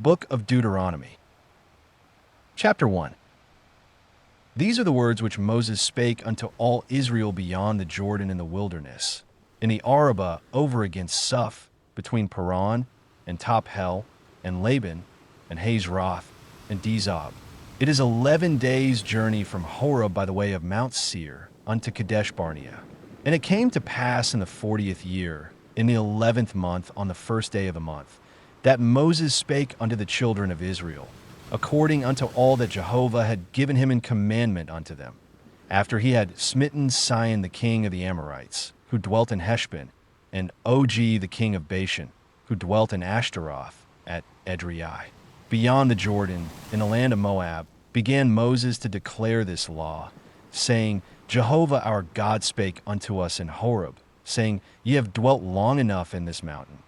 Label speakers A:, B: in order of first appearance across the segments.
A: Book of Deuteronomy. Chapter 1. These are the words which Moses spake unto all Israel beyond the Jordan in the wilderness, in the Arabah over against Suph, between Paran and Tophel, and Laban, and Hazeroth, and Dizab. It is 11 days' journey from Horeb by the way of Mount Seir unto Kadesh Barnea. And it came to pass in the 40th year, in the 11th month, on the first day of the month, that Moses spake unto the children of Israel, according unto all that Jehovah had given him in commandment unto them, after he had smitten Sihon the king of the Amorites, who dwelt in Heshbon, and Og the king of Bashan, who dwelt in Ashtaroth at Edrei. Beyond the Jordan, in the land of Moab, began Moses to declare this law, saying, Jehovah our God spake unto us in Horeb, saying, Ye have dwelt long enough in this mountain.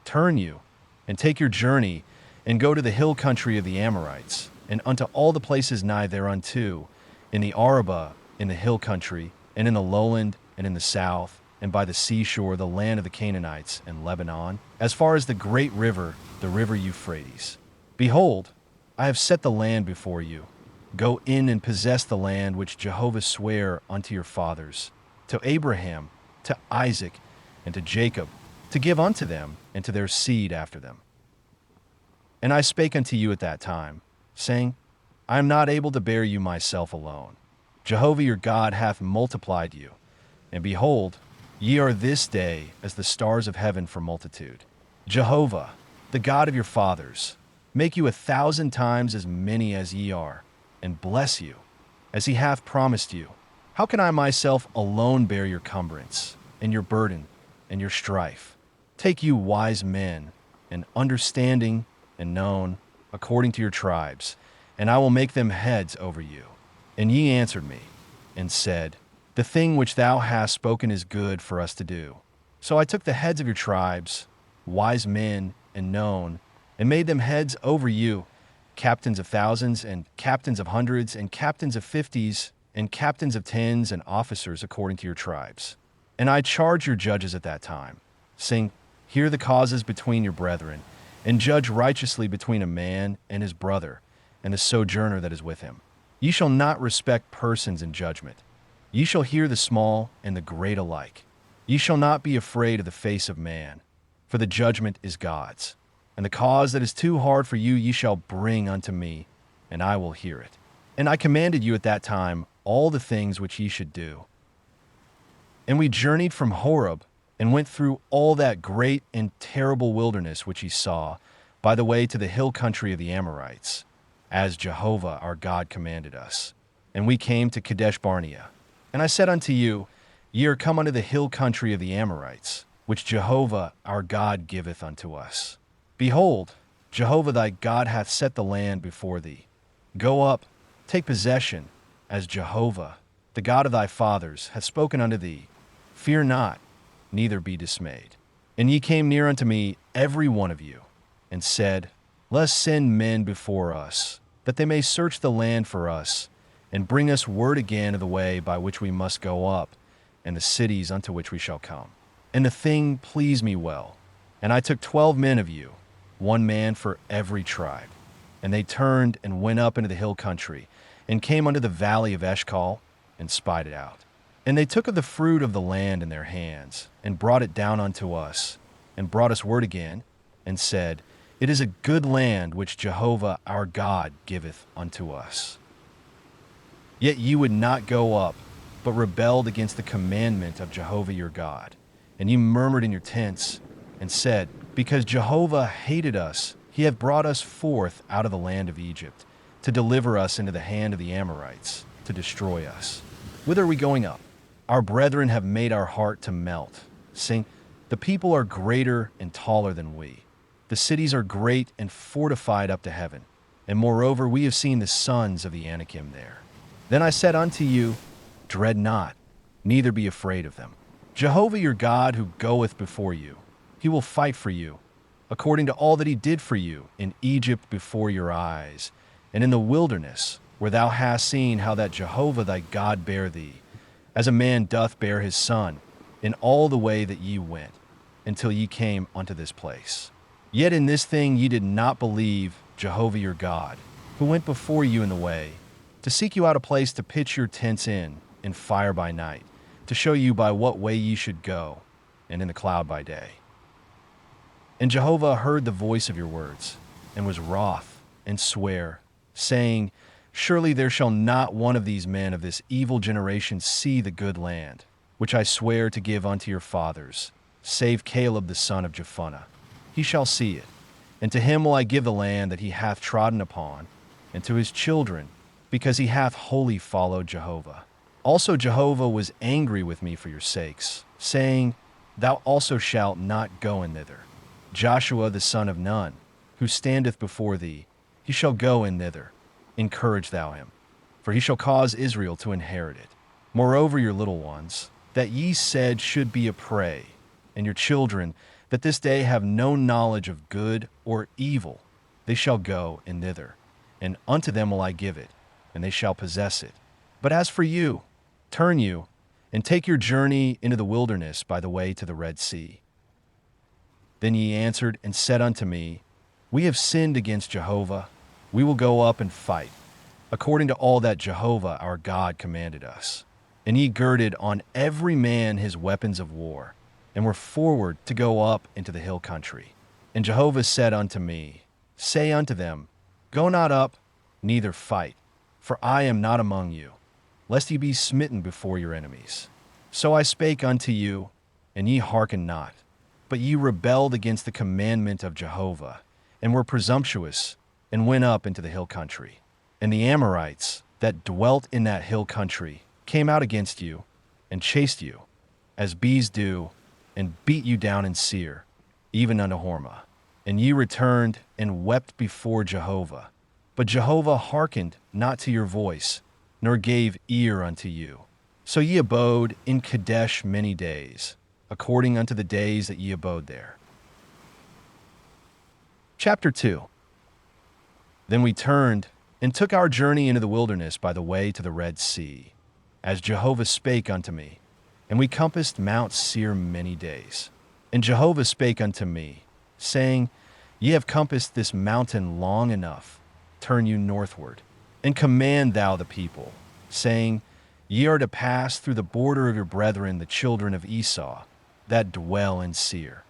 A: Turn you, and take your journey, and go to the hill country of the Amorites, and unto all the places nigh thereunto, in the Arabah, in the hill country, and in the lowland, and in the south, and by the seashore, the land of the Canaanites, and Lebanon, as far as the great river, the river Euphrates. Behold, I have set the land before you. Go in and possess the land which Jehovah sware unto your fathers, to Abraham, to Isaac, and to Jacob, to give unto them, and to their seed after them. And I spake unto you at that time, saying, I am not able to bear you myself alone. Jehovah your God hath multiplied you, and behold, ye are this day as the stars of heaven for multitude. Jehovah, the God of your fathers, make you 1,000 times as many as ye are, and bless you, as he hath promised you. How can I myself alone bear your cumbrance, and your burden, and your strife? Take you wise men, and understanding, and known, according to your tribes, and I will make them heads over you. And ye answered me, and said, The thing which thou hast spoken is good for us to do. So I took the heads of your tribes, wise men, and known, and made them heads over you, captains of thousands, and captains of hundreds, and captains of 50s, and captains of 10s, and officers according to your tribes. And I charged your judges at that time, saying, Hear the causes between your brethren, and judge righteously between a man and his brother, and the sojourner that is with him. Ye shall not respect persons in judgment. Ye shall hear the small and the great alike. Ye shall not be afraid of the face of man, for the judgment is God's. And the cause that is too hard for you ye shall bring unto me, and I will hear it. And I commanded you at that time all the things which ye should do. And we journeyed from Horeb, and went through all that great and terrible wilderness which ye saw, by the way to the hill country of the Amorites, as Jehovah our God commanded us. And we came to Kadesh Barnea. And I said unto you, Ye are come unto the hill country of the Amorites, which Jehovah our God giveth unto us. Behold, Jehovah thy God hath set the land before thee. Go up, take possession, as Jehovah, the God of thy fathers, hath spoken unto thee. Fear not, neither be dismayed. And ye came near unto me, every one of you, and said, Let us send men before us, that they may search the land for us, and bring us word again of the way by which we must go up, and the cities unto which we shall come. And the thing pleased me well. And I took 12 men of you, one man for every tribe. And they turned and went up into the hill country, and came unto the valley of Eshcol, and spied it out. And they took of the fruit of the land in their hands, and brought it down unto us, and brought us word again, and said, It is a good land which Jehovah our God giveth unto us. Yet ye would not go up, but rebelled against the commandment of Jehovah your God. And ye murmured in your tents, and said, Because Jehovah hated us, he hath brought us forth out of the land of Egypt, to deliver us into the hand of the Amorites, to destroy us. Whither are we going up? Our brethren have made our heart to melt, saying, The people are greater and taller than we. The cities are great and fortified up to heaven. And moreover, we have seen the sons of the Anakim there. Then I said unto you, Dread not, neither be afraid of them. Jehovah your God who goeth before you, he will fight for you, according to all that he did for you in Egypt before your eyes, and in the wilderness, where thou hast seen how that Jehovah thy God bare thee, as a man doth bear his son, in all the way that ye went, until ye came unto this place. Yet in this thing ye did not believe, Jehovah your God, who went before you in the way, to seek you out a place to pitch your tents in fire by night, to show you by what way ye should go, and in the cloud by day. And Jehovah heard the voice of your words, and was wroth, and sware, saying, Surely there shall not one of these men of this evil generation see the good land, which I swear to give unto your fathers, save Caleb the son of Jephunneh. He shall see it, and to him will I give the land that he hath trodden upon, and to his children, because he hath wholly followed Jehovah. Also Jehovah was angry with me for your sakes, saying, Thou also shalt not go in thither. Joshua the son of Nun, who standeth before thee, he shall go in thither. Encourage thou him, for he shall cause Israel to inherit it. Moreover, your little ones, that ye said should be a prey, and your children, that this day have no knowledge of good or evil, they shall go in thither, and unto them will I give it, and they shall possess it. But as for you, turn you, and take your journey into the wilderness by the way to the Red Sea. Then ye answered and said unto me, We have sinned against Jehovah. We will go up and fight, according to all that Jehovah our God commanded us. And ye girded on every man his weapons of war, and were forward to go up into the hill country. And Jehovah said unto me, Say unto them, Go not up, neither fight, for I am not among you, lest ye be smitten before your enemies. So I spake unto you, and ye hearkened not. But ye rebelled against the commandment of Jehovah, and were presumptuous, and went up into the hill country. And the Amorites that dwelt in that hill country came out against you, and chased you, as bees do, and beat you down in Seir, even unto Hormah. And ye returned and wept before Jehovah. But Jehovah hearkened not to your voice, nor gave ear unto you. So ye abode in Kadesh many days, according unto the days that ye abode there. Chapter 2. Then we turned and took our journey into the wilderness by the way to the Red Sea, as Jehovah spake unto me, and we compassed Mount Seir many days. And Jehovah spake unto me, saying, Ye have compassed this mountain long enough. Turn you northward, and command thou the people, saying, Ye are to pass through the border of your brethren, the children of Esau, that dwell in Seir,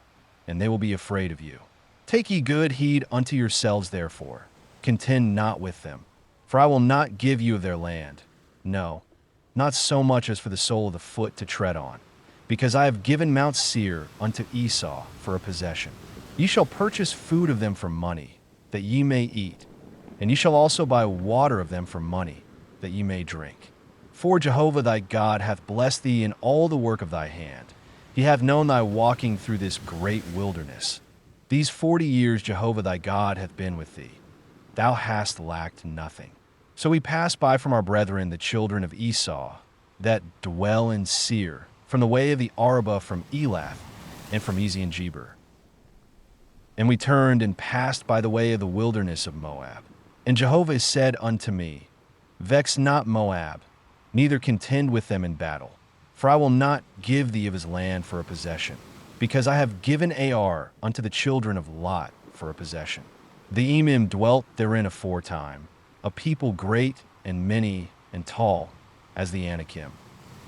A: and they will be afraid of you. Take ye good heed unto yourselves, therefore. Contend not with them, for I will not give you of their land, no, not so much as for the sole of the foot to tread on, because I have given Mount Seir unto Esau for a possession. Ye shall purchase food of them for money, that ye may eat, and ye shall also buy water of them for money, that ye may drink. For Jehovah thy God hath blessed thee in all the work of thy hand. He hath known thy walking through this great wilderness. These 40 years Jehovah thy God hath been with thee. Thou hast lacked nothing. So we passed by from our brethren, the children of Esau, that dwell in Seir, from the way of the Arabah, from Elath, and from Ezion-Geber. And we turned and passed by the way of the wilderness of Moab. And Jehovah said unto me, Vex not Moab, neither contend with them in battle, for I will not give thee of his land for a possession, because I have given Ar unto the children of Lot for a possession. The Emim dwelt therein aforetime, a people great and many and tall as the Anakim.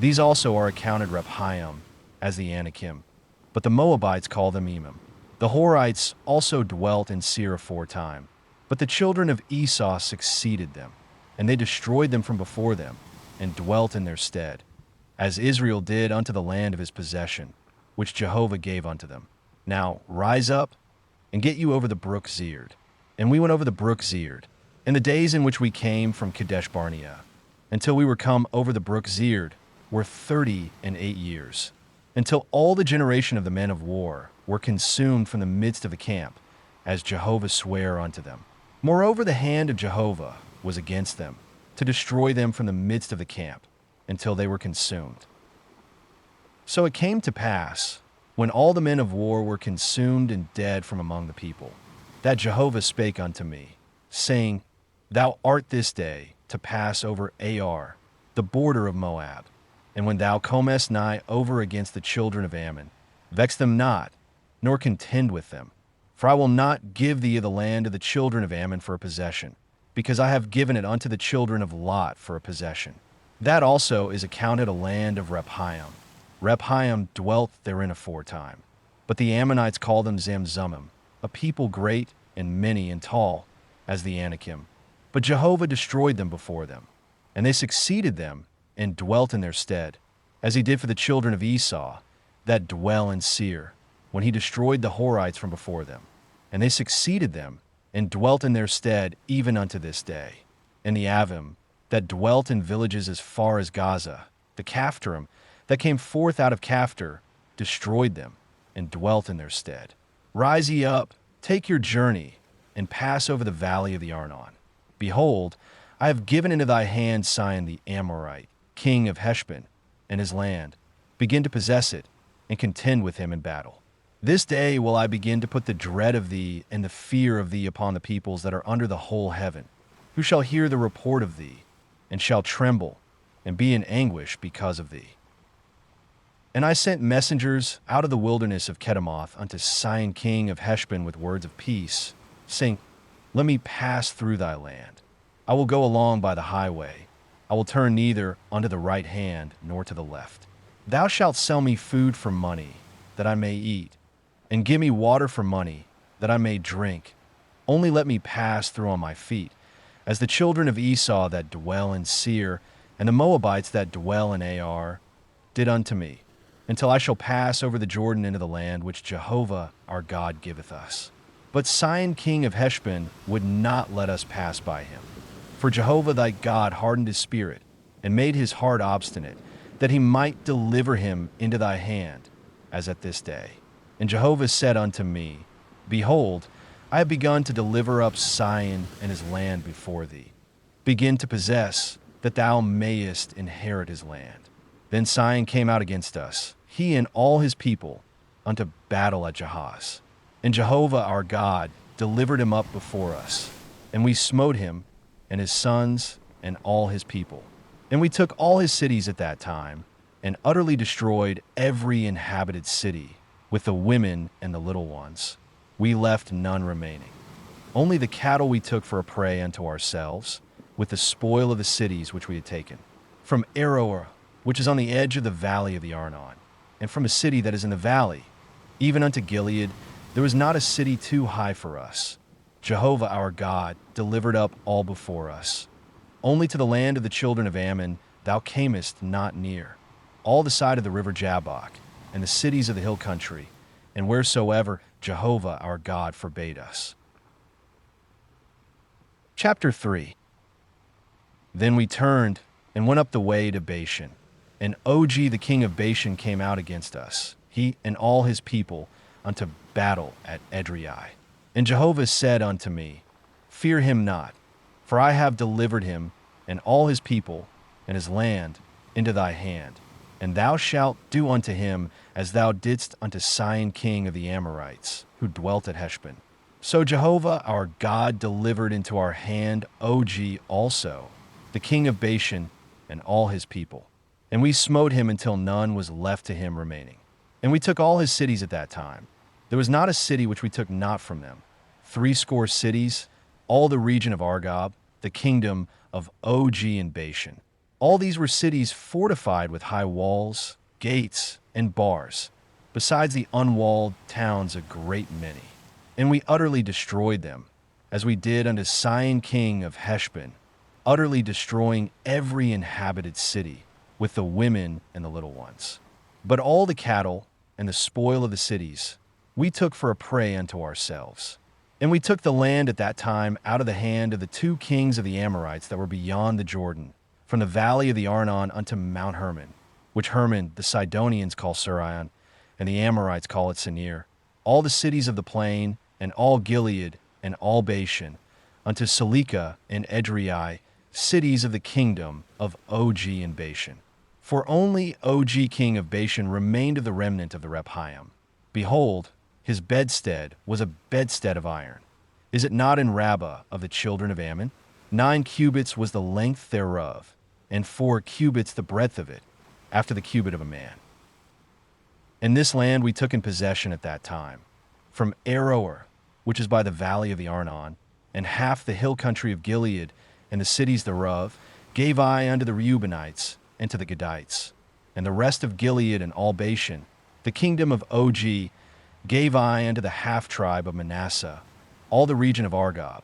A: These also are accounted Rephaim as the Anakim, but the Moabites call them Emim. The Horites also dwelt in Seir aforetime, but the children of Esau succeeded them, and they destroyed them from before them, and dwelt in their stead, as Israel did unto the land of his possession, which Jehovah gave unto them. Now rise up, and get you over the brook Zered. And we went over the brook Zered, in the days in which we came from Kadesh Barnea, until we were come over the brook Zered, were 38 years, until all the generation of the men of war were consumed from the midst of the camp, as Jehovah sware unto them. Moreover, the hand of Jehovah was against them, to destroy them from the midst of the camp, until they were consumed. So it came to pass, when all the men of war were consumed and dead from among the people, that Jehovah spake unto me, saying, Thou art this day to pass over Ar, the border of Moab, and when thou comest nigh over against the children of Ammon, vex them not, nor contend with them, For I will not give thee the land of the children of Ammon for a possession, because I have given it unto the children of Lot for a possession. That also is accounted a land of Rephaim. Rephaim dwelt therein aforetime. But the Ammonites call them Zamzummim, a people great and many and tall, as the Anakim. But Jehovah destroyed them before them, and they succeeded them and dwelt in their stead, as he did for the children of Esau, that dwell in Seir, when he destroyed the Horites from before them. And they succeeded them and dwelt in their stead even unto this day. And the Avim, that dwelt in villages as far as Gaza, the Caphtorim, that came forth out of Caphtor, destroyed them and dwelt in their stead. Rise ye up, take your journey, and pass over the valley of the Arnon. Behold, I have given into thy hand Sihon the Amorite, king of Heshbon, and his land. Begin to possess it, and contend with him in battle. This day will I begin to put the dread of thee and the fear of thee upon the peoples that are under the whole heaven, who shall hear the report of thee, and shall tremble, and be in anguish because of thee. And I sent messengers out of the wilderness of Kedemoth unto Sihon king of Heshbon with words of peace, saying, Let me pass through thy land. I will go along by the highway. I will turn neither unto the right hand nor to the left. Thou shalt sell me food for money, that I may eat, and give me water for money, that I may drink. Only let me pass through on my feet, as the children of Esau that dwell in Seir, and the Moabites that dwell in Ar, did unto me, until I shall pass over the Jordan into the land which Jehovah our God giveth us. But Sihon king of Heshbon would not let us pass by him. For Jehovah thy God hardened his spirit, and made his heart obstinate, that he might deliver him into thy hand, as at this day. And Jehovah said unto me, Behold, I have begun to deliver up Sihon and his land before thee. Begin to possess, that thou mayest inherit his land. Then Sihon came out against us, he and all his people, unto battle at Jahaz. And Jehovah our God delivered him up before us, and we smote him, and his sons, and all his people. And we took all his cities at that time, and utterly destroyed every inhabited city, with the women and the little ones. We left none remaining. Only the cattle we took for a prey unto ourselves, with the spoil of the cities which we had taken. From Aroer, which is on the edge of the valley of the Arnon, and from a city that is in the valley, even unto Gilead, there was not a city too high for us. Jehovah our God delivered up all before us. Only to the land of the children of Ammon thou camest not near, all the side of the river Jabbok, and the cities of the hill country, and wheresoever Jehovah our God forbade us. Chapter 3. Then we turned and went up the way to Bashan. And Og the king of Bashan came out against us, he and all his people, unto battle at Edrei. And Jehovah said unto me, Fear him not, for I have delivered him and all his people and his land into thy hand. And thou shalt do unto him as thou didst unto Sihon king of the Amorites, who dwelt at Heshbon. So Jehovah our God delivered into our hand Og also, the king of Bashan, and all his people. And we smote him until none was left to him remaining. And we took all his cities at that time. There was not a city which we took not from them. 80 cities, all the region of Argob, the kingdom of Og and Bashan. All these were cities fortified with high walls, gates, and bars, besides the unwalled towns a great many. And we utterly destroyed them, as we did unto Sihon king of Heshbon, utterly destroying every inhabited city, with the women and the little ones. But all the cattle and the spoil of the cities we took for a prey unto ourselves. And we took the land at that time out of the hand of the 2 kings of the Amorites that were beyond the Jordan, from the valley of the Arnon unto Mount Hermon, which Hermon the Sidonians call Sirion, and the Amorites call it Senir, all the cities of the plain, and all Gilead, and all Bashan, unto Salekah and Edrei, cities of the kingdom of Og and Bashan. For only Og king of Bashan remained of the remnant of the Rephaim. Behold, his bedstead was a bedstead of iron. Is it not in Rabbah of the children of Ammon? 9 cubits was the length thereof, and 4 cubits the breadth of it, after the cubit of a man. And this land we took in possession at that time, from Aroer, which is by the valley of the Arnon, and half the hill country of Gilead, and the cities thereof, gave I unto the Reubenites, and to the Gadites. And the rest of Gilead and all Bashan, the kingdom of Og, gave I unto the half-tribe of Manasseh, all the region of Argob,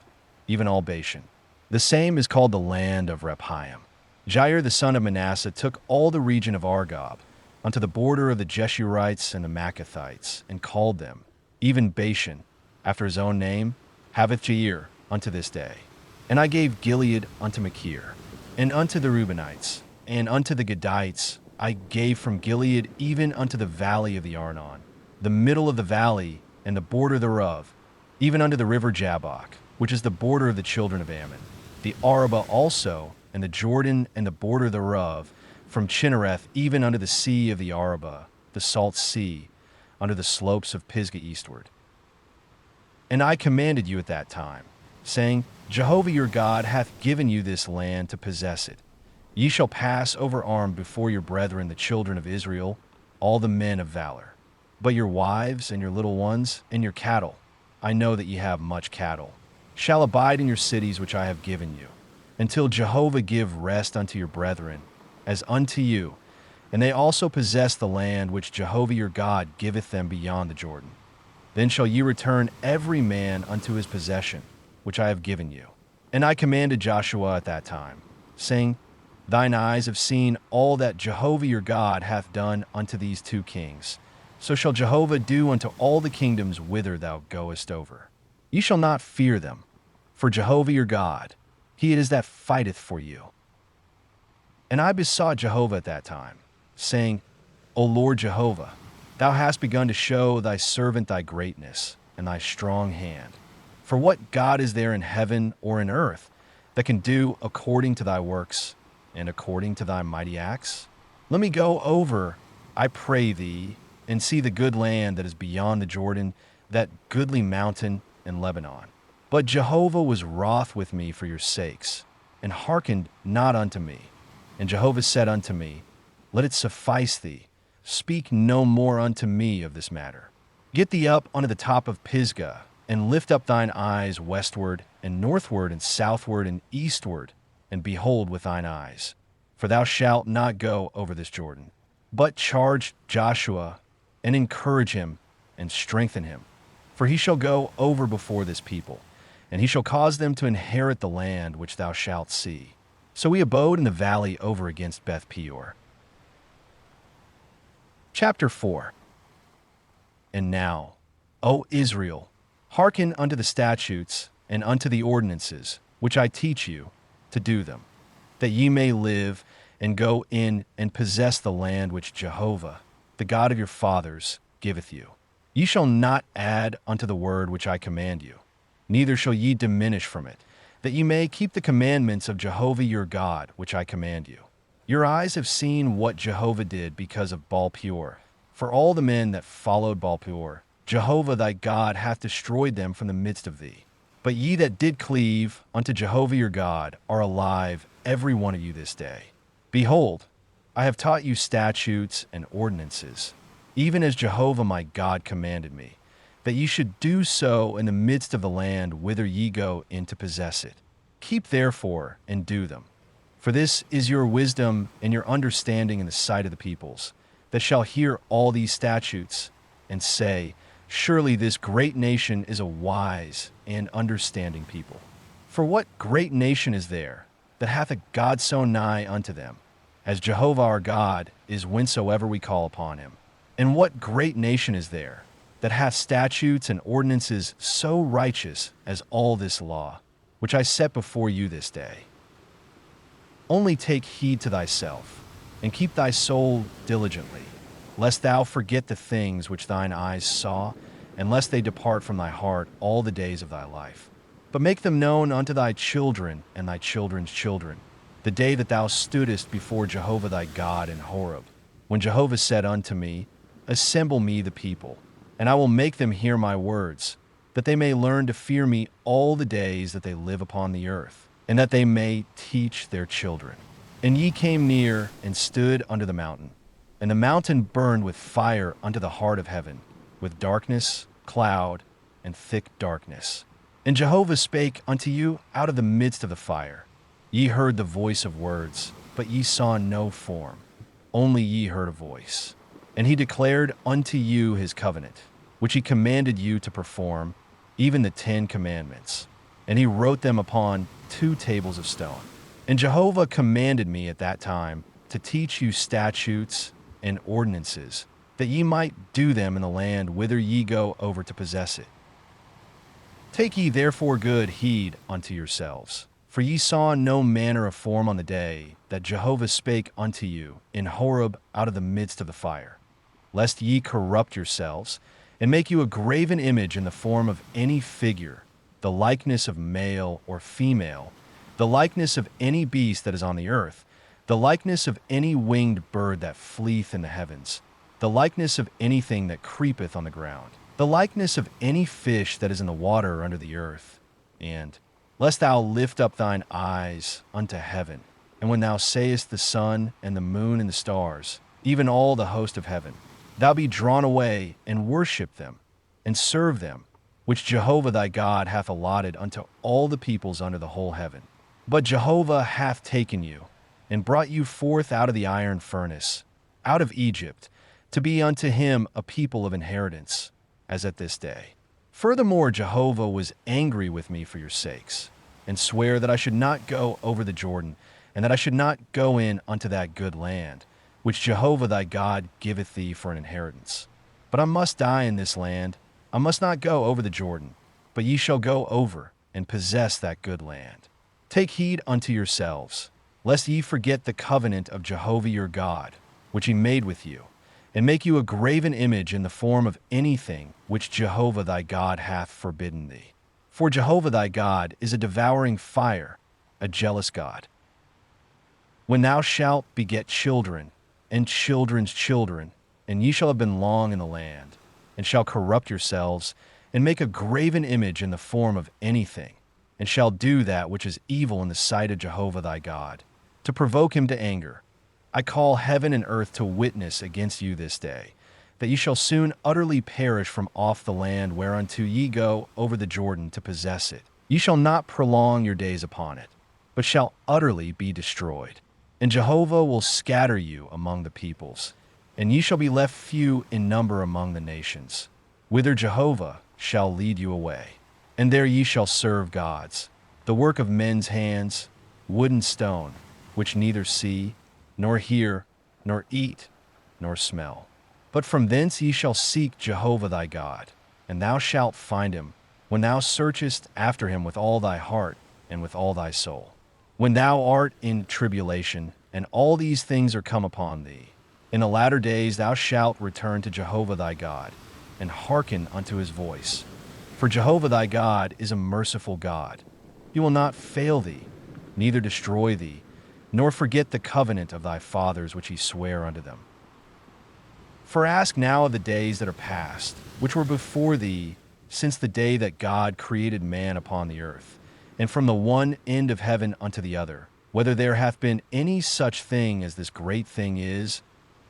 A: even all Bashan. The same is called the land of Rephaim. Jair the son of Manasseh took all the region of Argob, unto the border of the Jeshurites and the Maccathites, and called them, even Bashan, after his own name, haveth Jair unto this day. And I gave Gilead unto Machir, and unto the Reubenites, and unto the Gadites I gave from Gilead even unto the valley of the Arnon, the middle of the valley, and the border thereof, even unto the river Jabbok, which is the border of the children of Ammon, the Arabah also, and the Jordan and the border thereof, from Chinnereth even unto the sea of the Arabah, the salt sea, under the slopes of Pisgah eastward. And I commanded you at that time, saying, Jehovah your God hath given you this land to possess it. Ye shall pass over armed before your brethren the children of Israel, all the men of valor. But your wives and your little ones and your cattle, I know that ye have much cattle, shall abide in your cities which I have given you, until Jehovah give rest unto your brethren, as unto you, and they also possess the land which Jehovah your God giveth them beyond the Jordan. Then shall ye return every man unto his possession, which I have given you. And I commanded Joshua at that time, saying, Thine eyes have seen all that Jehovah your God hath done unto these two kings. So shall Jehovah do unto all the kingdoms whither thou goest over. Ye shall not fear them, for Jehovah your God, he it is that fighteth for you. And I besought Jehovah at that time, saying, O Lord Jehovah, thou hast begun to show thy servant thy greatness and thy strong hand. For what God is there in heaven or in earth that can do according to thy works and according to thy mighty acts? Let me go over, I pray thee, and see the good land that is beyond the Jordan, that goodly mountain in Lebanon. But Jehovah was wroth with me for your sakes, and hearkened not unto me. And Jehovah said unto me, Let it suffice thee, speak no more unto me of this matter. Get thee up unto the top of Pisgah, and lift up thine eyes westward, and northward, and southward, and eastward, and behold with thine eyes. For thou shalt not go over this Jordan, but charge Joshua, and encourage him, and strengthen him. For he shall go over before this people, and he shall cause them to inherit the land which thou shalt see. So we abode in the valley over against Beth Peor. Chapter 4. And now, O Israel, hearken unto the statutes and unto the ordinances, which I teach you, to do them, that ye may live and go in and possess the land which Jehovah, the God of your fathers, giveth you. Ye shall not add unto the word which I command you, neither shall ye diminish from it, that ye may keep the commandments of Jehovah your God, which I command you. Your eyes have seen what Jehovah did because of Baal Peor. For all the men that followed Baal Peor, Jehovah thy God hath destroyed them from the midst of thee. But ye that did cleave unto Jehovah your God are alive, every one of you this day. Behold, I have taught you statutes and ordinances, even as Jehovah my God commanded me, that ye should do so in the midst of the land whither ye go in to possess it. Keep therefore and do them. For this is your wisdom and your understanding in the sight of the peoples, that shall hear all these statutes, and say, Surely this great nation is a wise and understanding people. For what great nation is there that hath a God so nigh unto them, as Jehovah our God is whensoever we call upon him? And what great nation is there that hath statutes and ordinances so righteous as all this law, which I set before you this day? Only take heed to thyself, and keep thy soul diligently, lest thou forget the things which thine eyes saw, and lest they depart from thy heart all the days of thy life. But make them known unto thy children and thy children's children, the day that thou stoodest before Jehovah thy God in Horeb, when Jehovah said unto me, Assemble me the people, and I will make them hear my words, that they may learn to fear me all the days that they live upon the earth, and that they may teach their children. And ye came near and stood under the mountain, and the mountain burned with fire unto the heart of heaven, with darkness, cloud, and thick darkness. And Jehovah spake unto you out of the midst of the fire. Ye heard the voice of words, but ye saw no form. Only ye heard a voice. And he declared unto you his covenant, which he commanded you to perform, even the 10 commandments. And he wrote them upon 2 tables of stone. And Jehovah commanded me at that time to teach you statutes and ordinances, that ye might do them in the land whither ye go over to possess it. Take ye therefore good heed unto yourselves, for ye saw no manner of form on the day that Jehovah spake unto you in Horeb out of the midst of the fire, lest ye corrupt yourselves, and make you a graven image in the form of any figure, the likeness of male or female, the likeness of any beast that is on the earth, the likeness of any winged bird that fleeth in the heavens, the likeness of anything that creepeth on the ground, the likeness of any fish that is in the water under the earth. And lest thou lift up thine eyes unto heaven, and when thou sayest the sun and the moon and the stars, even all the host of heaven, thou be drawn away and worship them, and serve them, which Jehovah thy God hath allotted unto all the peoples under the whole heaven. But Jehovah hath taken you, and brought you forth out of the iron furnace, out of Egypt, to be unto him a people of inheritance, as at this day. Furthermore, Jehovah was angry with me for your sakes, and sware that I should not go over the Jordan, and that I should not go in unto that good land, which Jehovah thy God giveth thee for an inheritance. But I must die in this land. I must not go over the Jordan, but ye shall go over, and possess that good land. Take heed unto yourselves, lest ye forget the covenant of Jehovah your God, which he made with you, and make you a graven image in the form of anything which Jehovah thy God hath forbidden thee. For Jehovah thy God is a devouring fire, a jealous God. When thou shalt beget children, and children's children, and ye shall have been long in the land, and shall corrupt yourselves, and make a graven image in the form of anything, and shall do that which is evil in the sight of Jehovah thy God, to provoke him to anger, I call heaven and earth to witness against you this day, that ye shall soon utterly perish from off the land whereunto ye go over the Jordan to possess it. Ye shall not prolong your days upon it, but shall utterly be destroyed. And Jehovah will scatter you among the peoples, and ye shall be left few in number among the nations, whither Jehovah shall lead you away. And there ye shall serve gods, the work of men's hands, wood and stone, which neither see, nor hear, nor eat, nor smell. But from thence ye shall seek Jehovah thy God, and thou shalt find him, when thou searchest after him with all thy heart and with all thy soul. When thou art in tribulation, and all these things are come upon thee, in the latter days thou shalt return to Jehovah thy God, and hearken unto his voice. For Jehovah thy God is a merciful God. He will not fail thee, neither destroy thee, nor forget the covenant of thy fathers which he sware unto them. For ask now of the days that are past, which were before thee, since the day that God created man upon the earth, and from the one end of heaven unto the other, whether there hath been any such thing as this great thing is,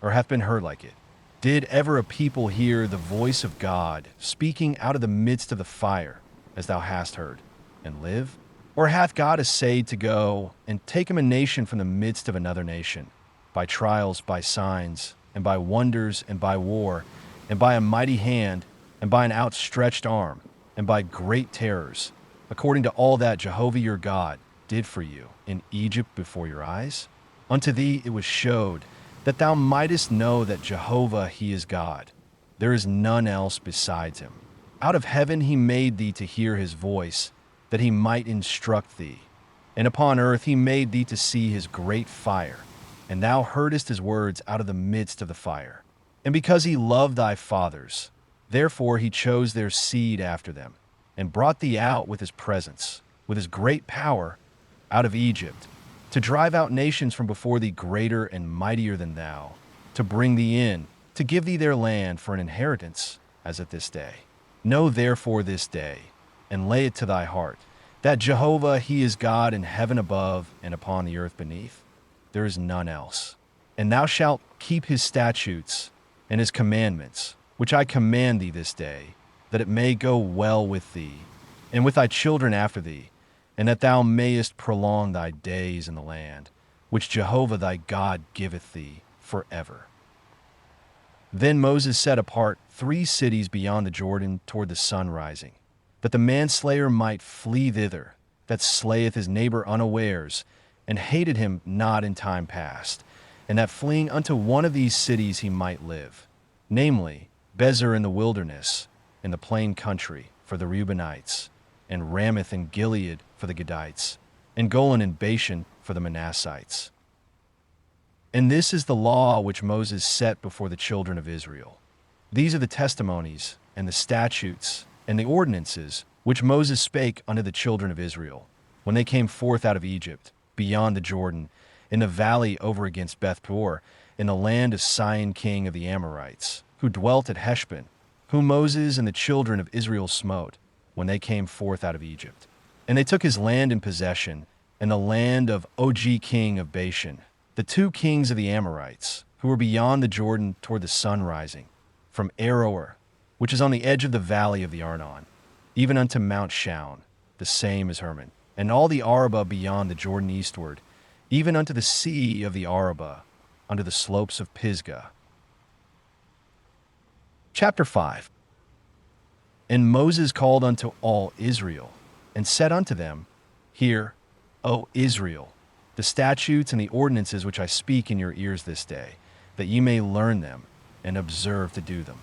A: or hath been heard like it. Did ever a people hear the voice of God speaking out of the midst of the fire, as thou hast heard, and live? Or hath God essayed to go and take him a nation from the midst of another nation, by trials, by signs, and by wonders, and by war, and by a mighty hand, and by an outstretched arm, and by great terrors, according to all that Jehovah your God did for you in Egypt before your eyes? Unto thee it was showed, that thou mightest know that Jehovah he is God. There is none else besides him. Out of heaven he made thee to hear his voice, that he might instruct thee. And upon earth he made thee to see his great fire, and thou heardest his words out of the midst of the fire. And because he loved thy fathers, therefore he chose their seed after them, and brought thee out with his presence, with his great power, out of Egypt, to drive out nations from before thee greater and mightier than thou, to bring thee in, to give thee their land for an inheritance, as at this day. Know therefore this day, and lay it to thy heart, that Jehovah he is God in heaven above and upon the earth beneath. There is none else. And thou shalt keep his statutes and his commandments, which I command thee this day, that it may go well with thee, and with thy children after thee, and that thou mayest prolong thy days in the land, which Jehovah thy God giveth thee forever. Then Moses set apart 3 cities beyond the Jordan toward the sun rising, that the manslayer might flee thither, that slayeth his neighbor unawares, and hated him not in time past, and that fleeing unto one of these cities he might live, namely, Bezer in the wilderness, in the plain country, for the Reubenites, and Ramoth in Gilead for the Gadites, and Golan in Bashan for the Manassites. And this is the law which Moses set before the children of Israel. These are the testimonies, and the statutes, and the ordinances, which Moses spake unto the children of Israel, when they came forth out of Egypt, beyond the Jordan, in the valley over against Beth-peor, in the land of Sihon king of the Amorites, who dwelt at Heshbon, whom Moses and the children of Israel smote, when they came forth out of Egypt. And they took his land in possession, and the land of Og king of Bashan, the 2 kings of the Amorites, who were beyond the Jordan toward the sun rising, from Aroer, which is on the edge of the valley of the Arnon, even unto Mount Shaun, the same as Hermon, and all the Arabah beyond the Jordan eastward, even unto the sea of the Arabah, unto the slopes of Pisgah. Chapter 5. And Moses called unto all Israel, and said unto them, Hear, O Israel, the statutes and the ordinances which I speak in your ears this day, that ye may learn them, and observe to do them.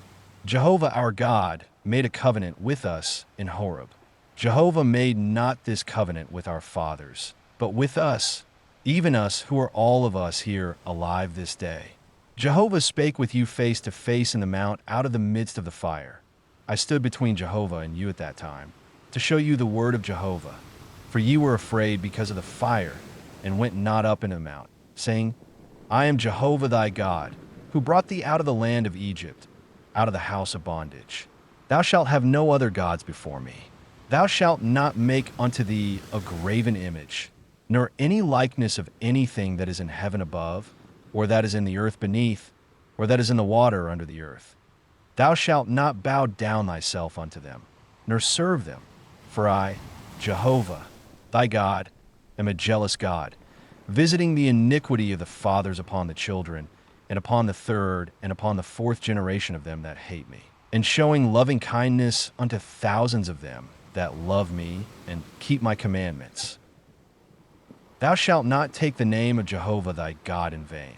A: Jehovah our God made a covenant with us in Horeb. Jehovah made not this covenant with our fathers, but with us, even us who are all of us here alive this day. Jehovah spake with you face to face in the mount out of the midst of the fire. I stood between Jehovah and you at that time, to show you the word of Jehovah. For ye were afraid because of the fire, and went not up into the mount, saying, I am Jehovah thy God, who brought thee out of the land of Egypt, out of the house of bondage. Thou shalt have no other gods before me. Thou shalt not make unto thee a graven image, nor any likeness of anything that is in heaven above, or that is in the earth beneath, or that is in the water under the earth. Thou shalt not bow down thyself unto them, nor serve them. For I, Jehovah, thy God, am a jealous God, visiting the iniquity of the fathers upon the children, and upon the 3rd and upon the 4th generation of them that hate me, and showing loving kindness unto thousands of them that love me and keep my commandments. Thou shalt not take the name of Jehovah thy God in vain,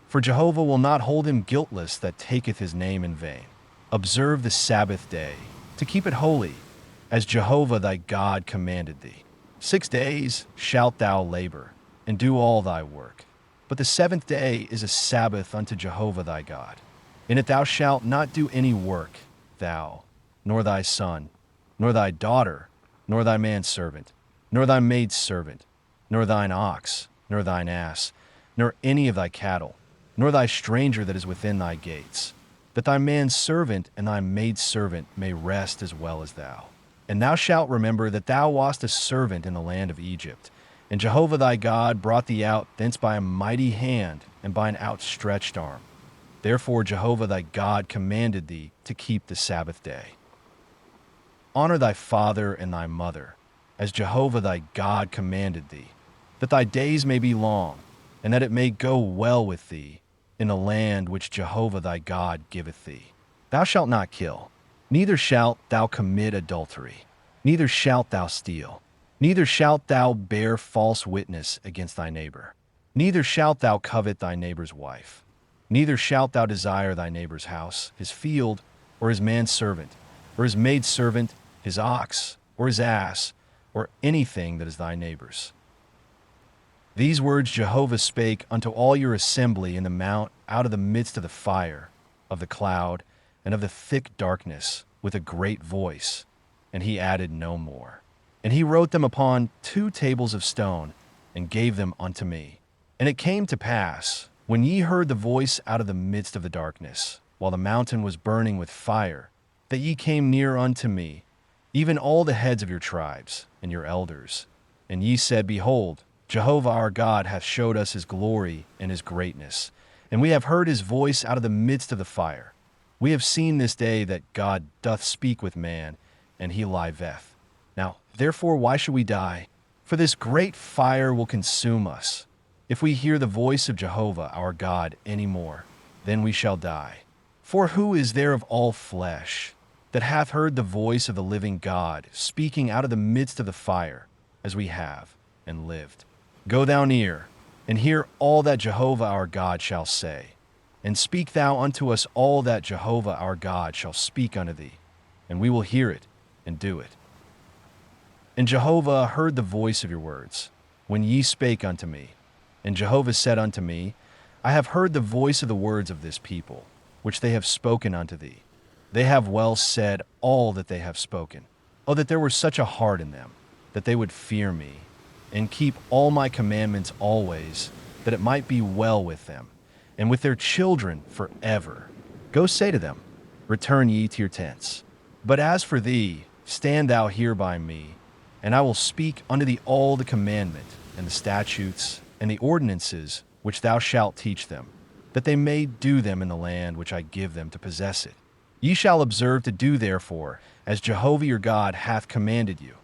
A: for Jehovah will not hold him guiltless that taketh his name in vain. Observe the Sabbath day, to keep it holy, as Jehovah thy God commanded thee. 6 days shalt thou labor, and do all thy work. But the 7th day is a Sabbath unto Jehovah thy God. In it thou shalt not do any work, thou, nor thy son, nor thy daughter, nor thy manservant, nor thy maidservant, nor thine ox, nor thine ass, nor any of thy cattle, nor thy stranger that is within thy gates, that thy manservant and thy maidservant may rest as well as thou. And thou shalt remember that thou wast a servant in the land of Egypt, and Jehovah thy God brought thee out thence by a mighty hand and by an outstretched arm. Therefore Jehovah thy God commanded thee to keep the Sabbath day. Honor thy father and thy mother, as Jehovah thy God commanded thee, that thy days may be long, and that it may go well with thee in the land which Jehovah thy God giveth thee. Thou shalt not kill, neither shalt thou commit adultery, neither shalt thou steal, neither shalt thou bear false witness against thy neighbor, neither shalt thou covet thy neighbor's wife, neither shalt thou desire thy neighbor's house, his field, or his manservant, or his maidservant, his ox, or his ass, or anything that is thy neighbor's. These words Jehovah spake unto all your assembly in the mount out of the midst of the fire, of the cloud, and of the thick darkness, with a great voice, and he added no more. And he wrote them upon 2 tables of stone, and gave them unto me. And it came to pass, when ye heard the voice out of the midst of the darkness, while the mountain was burning with fire, that ye came near unto me, even all the heads of your tribes, and your elders. And ye said, Behold, Jehovah our God hath showed us his glory and his greatness, and we have heard his voice out of the midst of the fire. We have seen this day that God doth speak with man, and he liveth. Now, therefore, why should we die? For this great fire will consume us. If we hear the voice of Jehovah our God any more, then we shall die. For who is there of all flesh that hath heard the voice of the living God speaking out of the midst of the fire, as we have, and lived? Go thou near, and hear all that Jehovah our God shall say. And speak thou unto us all that Jehovah our God shall speak unto thee, and we will hear it and do it. And Jehovah heard the voice of your words, when ye spake unto me. And Jehovah said unto me, I have heard the voice of the words of this people, which they have spoken unto thee. They have well said all that they have spoken. Oh, that there were such a heart in them, that they would fear me, and keep all my commandments always, that it might be well with them, and with their children forever. Go say to them, return ye to your tents. But as for thee, stand thou here by me, and I will speak unto thee all the commandment, and the statutes, and the ordinances, which thou shalt teach them, that they may do them in the land which I give them to possess it. Ye shall observe to do therefore, as Jehovah your God hath commanded you.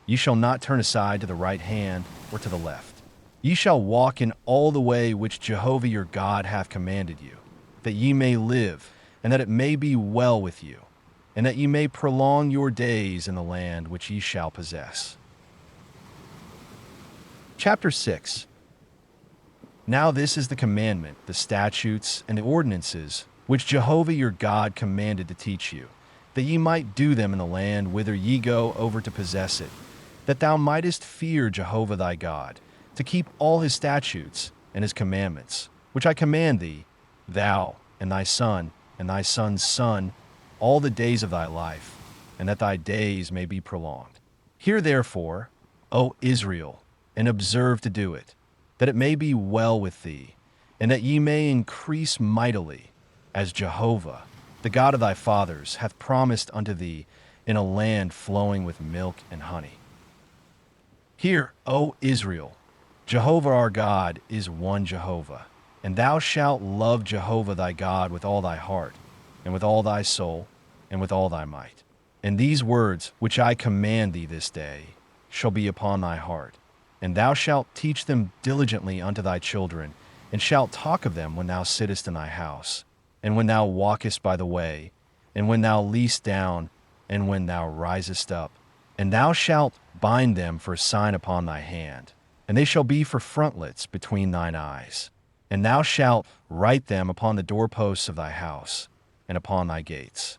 A: Ye shall not turn aside to the right hand or to the left. Ye shall walk in all the way which Jehovah your God hath commanded you, that ye may live, and that it may be well with you, and that ye may prolong your days in the land which ye shall possess. Chapter 6. Now this is the commandment, the statutes, and the ordinances, which Jehovah your God commanded to teach you, that ye might do them in the land whither ye go over to possess it, that thou mightest fear Jehovah thy God, to keep all his statutes and his commandments, which I command thee, thou and thy son and thy son's son, all the days of thy life, and that thy days may be prolonged. Hear therefore, O Israel, and observe to do it, that it may be well with thee, and that ye may increase mightily, as Jehovah, the God of thy fathers, hath promised unto thee in a land flowing with milk and honey. Hear, O Israel, Jehovah our God is one Jehovah, and thou shalt love Jehovah thy God with all thy heart, and with all thy soul, and with all thy might. And these words which I command thee this day shall be upon thy heart, and thou shalt teach them diligently unto thy children, and shalt talk of them when thou sittest in thy house, and when thou walkest by the way, and when thou liest down, and when thou risest up. And thou shalt bind them for a sign upon thy hand, and they shall be for frontlets between thine eyes. And thou shalt write them upon the doorposts of thy house, and upon thy gates.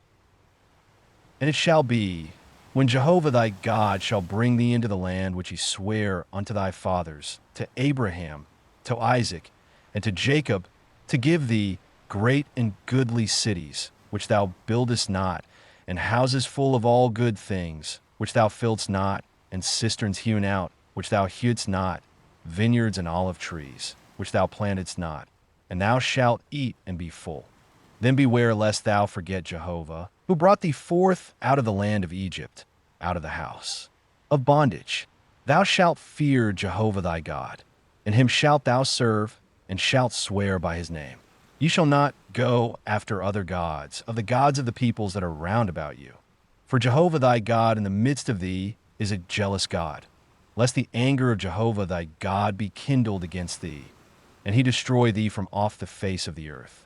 A: And it shall be, when Jehovah thy God shall bring thee into the land which he sware unto thy fathers, to Abraham, to Isaac, and to Jacob, to give thee great and goodly cities, which thou buildest not, and houses full of all good things, which thou filledst not, and cisterns hewn out, which thou hewedst not, vineyards and olive trees, which thou plantedst not, and thou shalt eat and be full. Then beware lest thou forget Jehovah, who brought thee forth out of the land of Egypt, out of the house of bondage. Thou shalt fear Jehovah thy God, and him shalt thou serve, and shalt swear by his name. Ye shall not go after other gods, of the gods of the peoples that are round about you. For Jehovah thy God in the midst of thee is a jealous God, lest the anger of Jehovah thy God be kindled against thee, and he destroy thee from off the face of the earth.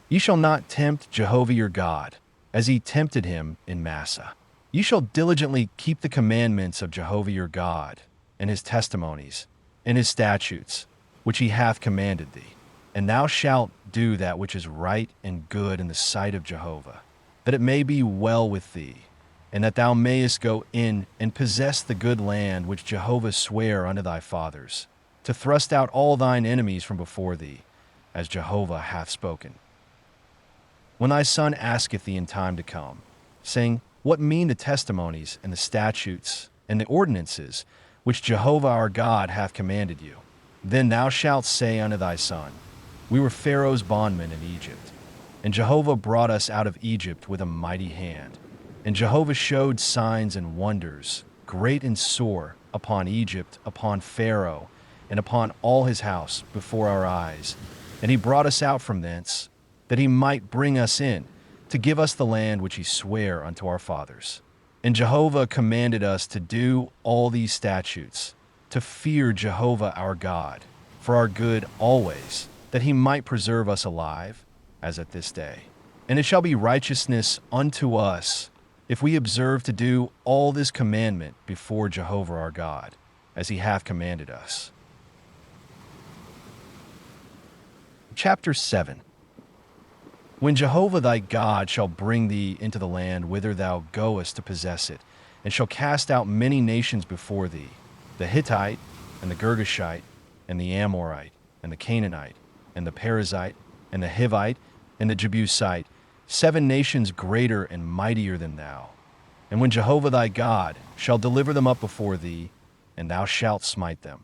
A: Ye shall not tempt Jehovah your God, as ye tempted him in Massah. Ye shall diligently keep the commandments of Jehovah your God, and his testimonies, and his statutes, which he hath commanded thee. And thou shalt do that which is right and good in the sight of Jehovah, that it may be well with thee, and that thou mayest go in and possess the good land which Jehovah sware unto thy fathers, to thrust out all thine enemies from before thee, as Jehovah hath spoken. When thy son asketh thee in time to come, saying, What mean the testimonies and the statutes and the ordinances which Jehovah our God hath commanded you? Then thou shalt say unto thy son, We were Pharaoh's bondmen in Egypt, and Jehovah brought us out of Egypt with a mighty hand. And Jehovah showed signs and wonders, great and sore, upon Egypt, upon Pharaoh, and upon all his house before our eyes. And he brought us out from thence, that he might bring us in, to give us the land which he sware unto our fathers. And Jehovah commanded us to do all these statutes, to fear Jehovah our God, for our good always, that he might preserve us alive, as at this day. And it shall be righteousness unto us, if we observe to do all this commandment before Jehovah our God, as he hath commanded us. Chapter 7. When Jehovah thy God shall bring thee into the land whither thou goest to possess it, and shall cast out many nations before thee, the Hittite, and the Girgashite, and the Amorite, and the Canaanite, and the Perizzite, and the Hivite, and the Jebusite, 7 nations greater and mightier than thou. And when Jehovah thy God shall deliver them up before thee, and thou shalt smite them,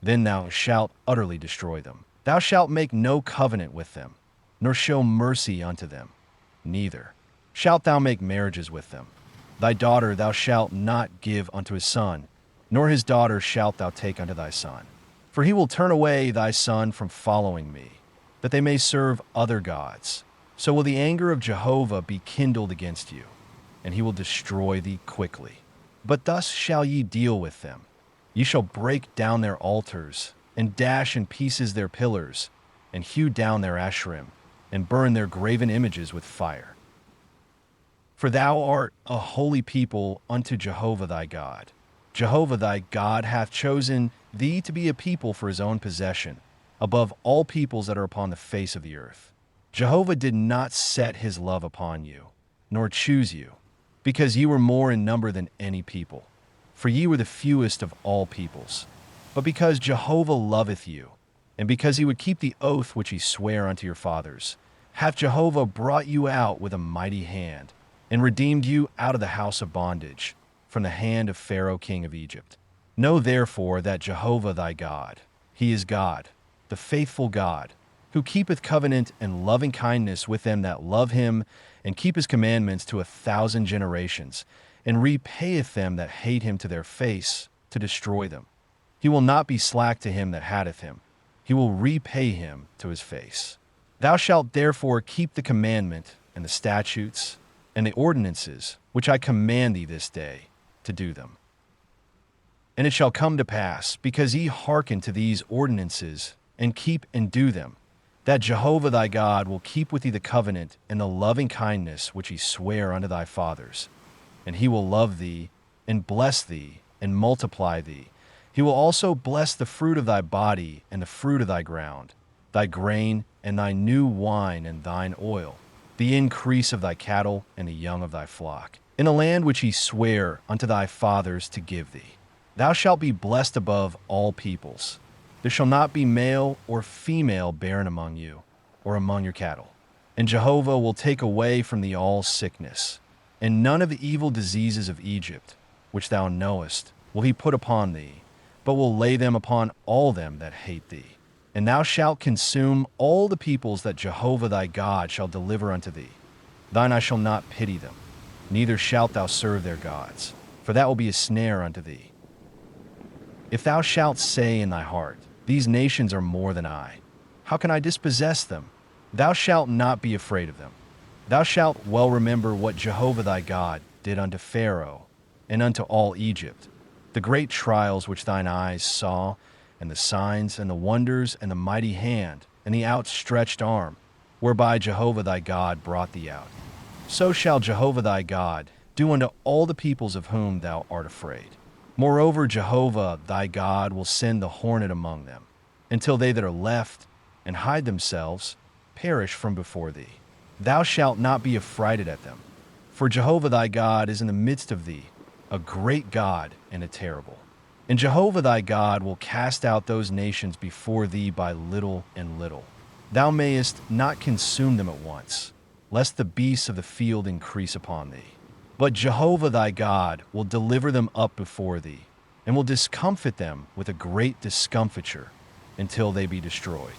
A: then thou shalt utterly destroy them. Thou shalt make no covenant with them, nor show mercy unto them, neither shalt thou make marriages with them. Thy daughter thou shalt not give unto his son, nor his daughter shalt thou take unto thy son. For he will turn away thy son from following me, that they may serve other gods. So will the anger of Jehovah be kindled against you, and he will destroy thee quickly. But thus shall ye deal with them. Ye shall break down their altars, and dash in pieces their pillars, and hew down their Asherim, and burn their graven images with fire. For thou art a holy people unto Jehovah thy God. Jehovah thy God hath chosen thee to be a people for his own possession, above all peoples that are upon the face of the earth. Jehovah did not set his love upon you, nor choose you, because ye were more in number than any people, for ye were the fewest of all peoples, but because Jehovah loveth you, and because he would keep the oath which he sware unto your fathers, hath Jehovah brought you out with a mighty hand, and redeemed you out of the house of bondage, from the hand of Pharaoh king of Egypt. Know therefore that Jehovah thy God, he is God, the faithful God, who keepeth covenant and loving kindness with them that love him, and keep his commandments to 1,000 generations, and repayeth them that hate him to their face, to destroy them. He will not be slack to him that hateth him. He will repay him to his face. Thou shalt therefore keep the commandment, and the statutes, and the ordinances, which I command thee this day, to do them. And it shall come to pass, because ye hearken to these ordinances, and keep and do them, that Jehovah thy God will keep with thee the covenant and the loving kindness which he sware unto thy fathers. And he will love thee, and bless thee, and multiply thee. He will also bless the fruit of thy body, and the fruit of thy ground, thy grain, and thy new wine, and thine oil, the increase of thy cattle, and the young of thy flock, in the land which he sware unto thy fathers to give thee. Thou shalt be blessed above all peoples. There shall not be male or female barren among you, or among your cattle. And Jehovah will take away from thee all sickness, and none of the evil diseases of Egypt, which thou knowest, will he put upon thee, but will lay them upon all them that hate thee. And thou shalt consume all the peoples that Jehovah thy God shall deliver unto thee. Thine eye shall not pity them, neither shalt thou serve their gods, for that will be a snare unto thee. If thou shalt say in thy heart, These nations are more than I, how can I dispossess them? Thou shalt not be afraid of them. Thou shalt well remember what Jehovah thy God did unto Pharaoh, and unto all Egypt, the great trials which thine eyes saw, and the signs, and the wonders, and the mighty hand, and the outstretched arm, whereby Jehovah thy God brought thee out. So shall Jehovah thy God do unto all the peoples of whom thou art afraid. Moreover, Jehovah thy God will send the hornet among them, until they that are left, and hide themselves, perish from before thee. Thou shalt not be affrighted at them, for Jehovah thy God is in the midst of thee, a great God and a terrible. And Jehovah thy God will cast out those nations before thee by little and little. Thou mayest not consume them at once, lest the beasts of the field increase upon thee. But Jehovah thy God will deliver them up before thee, and will discomfit them with a great discomfiture, until they be destroyed.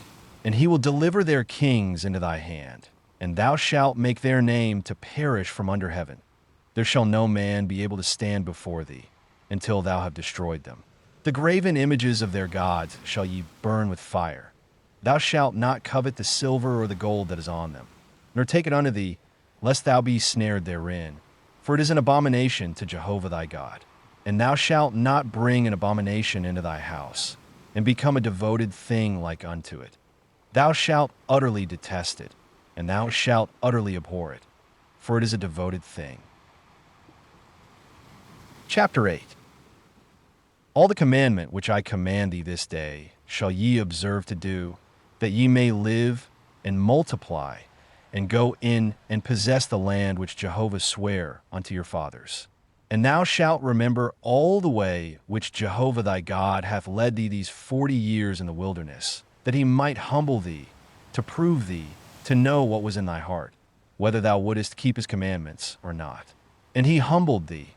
A: And he will deliver their kings into thy hand, and thou shalt make their name to perish from under heaven. There shall no man be able to stand before thee, until thou have destroyed them. The graven images of their gods shall ye burn with fire. Thou shalt not covet the silver or the gold that is on them, nor take it unto thee, lest thou be snared therein. For it is an abomination to Jehovah thy God. And thou shalt not bring an abomination into thy house, and become a devoted thing like unto it. Thou shalt utterly detest it, and thou shalt utterly abhor it, for it is a devoted thing. Chapter 8. All the commandment which I command thee this day shall ye observe to do, that ye may live and multiply, and go in and possess the land which Jehovah sware unto your fathers. And thou shalt remember all the way which Jehovah thy God hath led thee these 40 years in the wilderness, that he might humble thee, to prove thee, to know what was in thy heart, whether thou wouldest keep his commandments or not. And he humbled thee,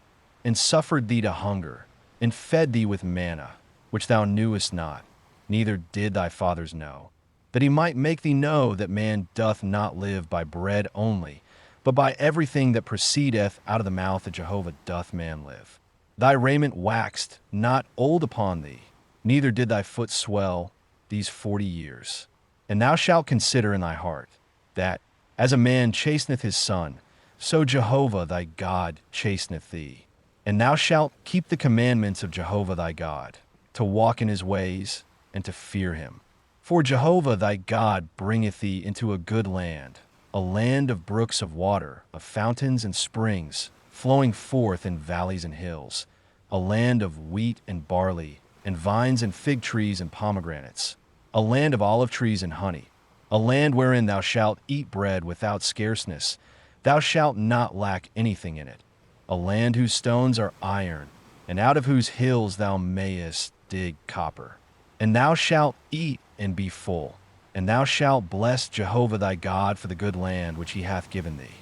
A: and suffered thee to hunger, and fed thee with manna, which thou knewest not, neither did thy fathers know, that he might make thee know that man doth not live by bread only, but by everything that proceedeth out of the mouth of Jehovah doth man live. Thy raiment waxed not old upon thee, neither did thy foot swell these 40 years. And thou shalt consider in thy heart, that, as a man chasteneth his son, so Jehovah thy God chasteneth thee. And thou shalt keep the commandments of Jehovah thy God, to walk in his ways, and to fear him. For Jehovah thy God bringeth thee into a good land, a land of brooks of water, of fountains and springs, flowing forth in valleys and hills, a land of wheat and barley, and vines and fig trees and pomegranates, a land of olive trees and honey, a land wherein thou shalt eat bread without scarceness, thou shalt not lack anything in it, a land whose stones are iron, and out of whose hills thou mayest dig copper. And thou shalt eat and be full, and thou shalt bless Jehovah thy God for the good land which he hath given thee.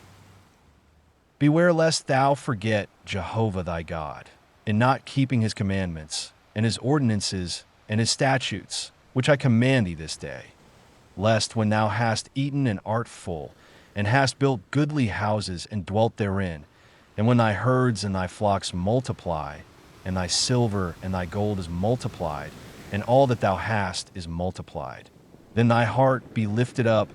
A: Beware lest thou forget Jehovah thy God, in not keeping his commandments, and his ordinances, and his statutes, which I command thee this day, lest when thou hast eaten and art full, and hast built goodly houses and dwelt therein, and when thy herds and thy flocks multiply, and thy silver and thy gold is multiplied, and all that thou hast is multiplied, then thy heart be lifted up,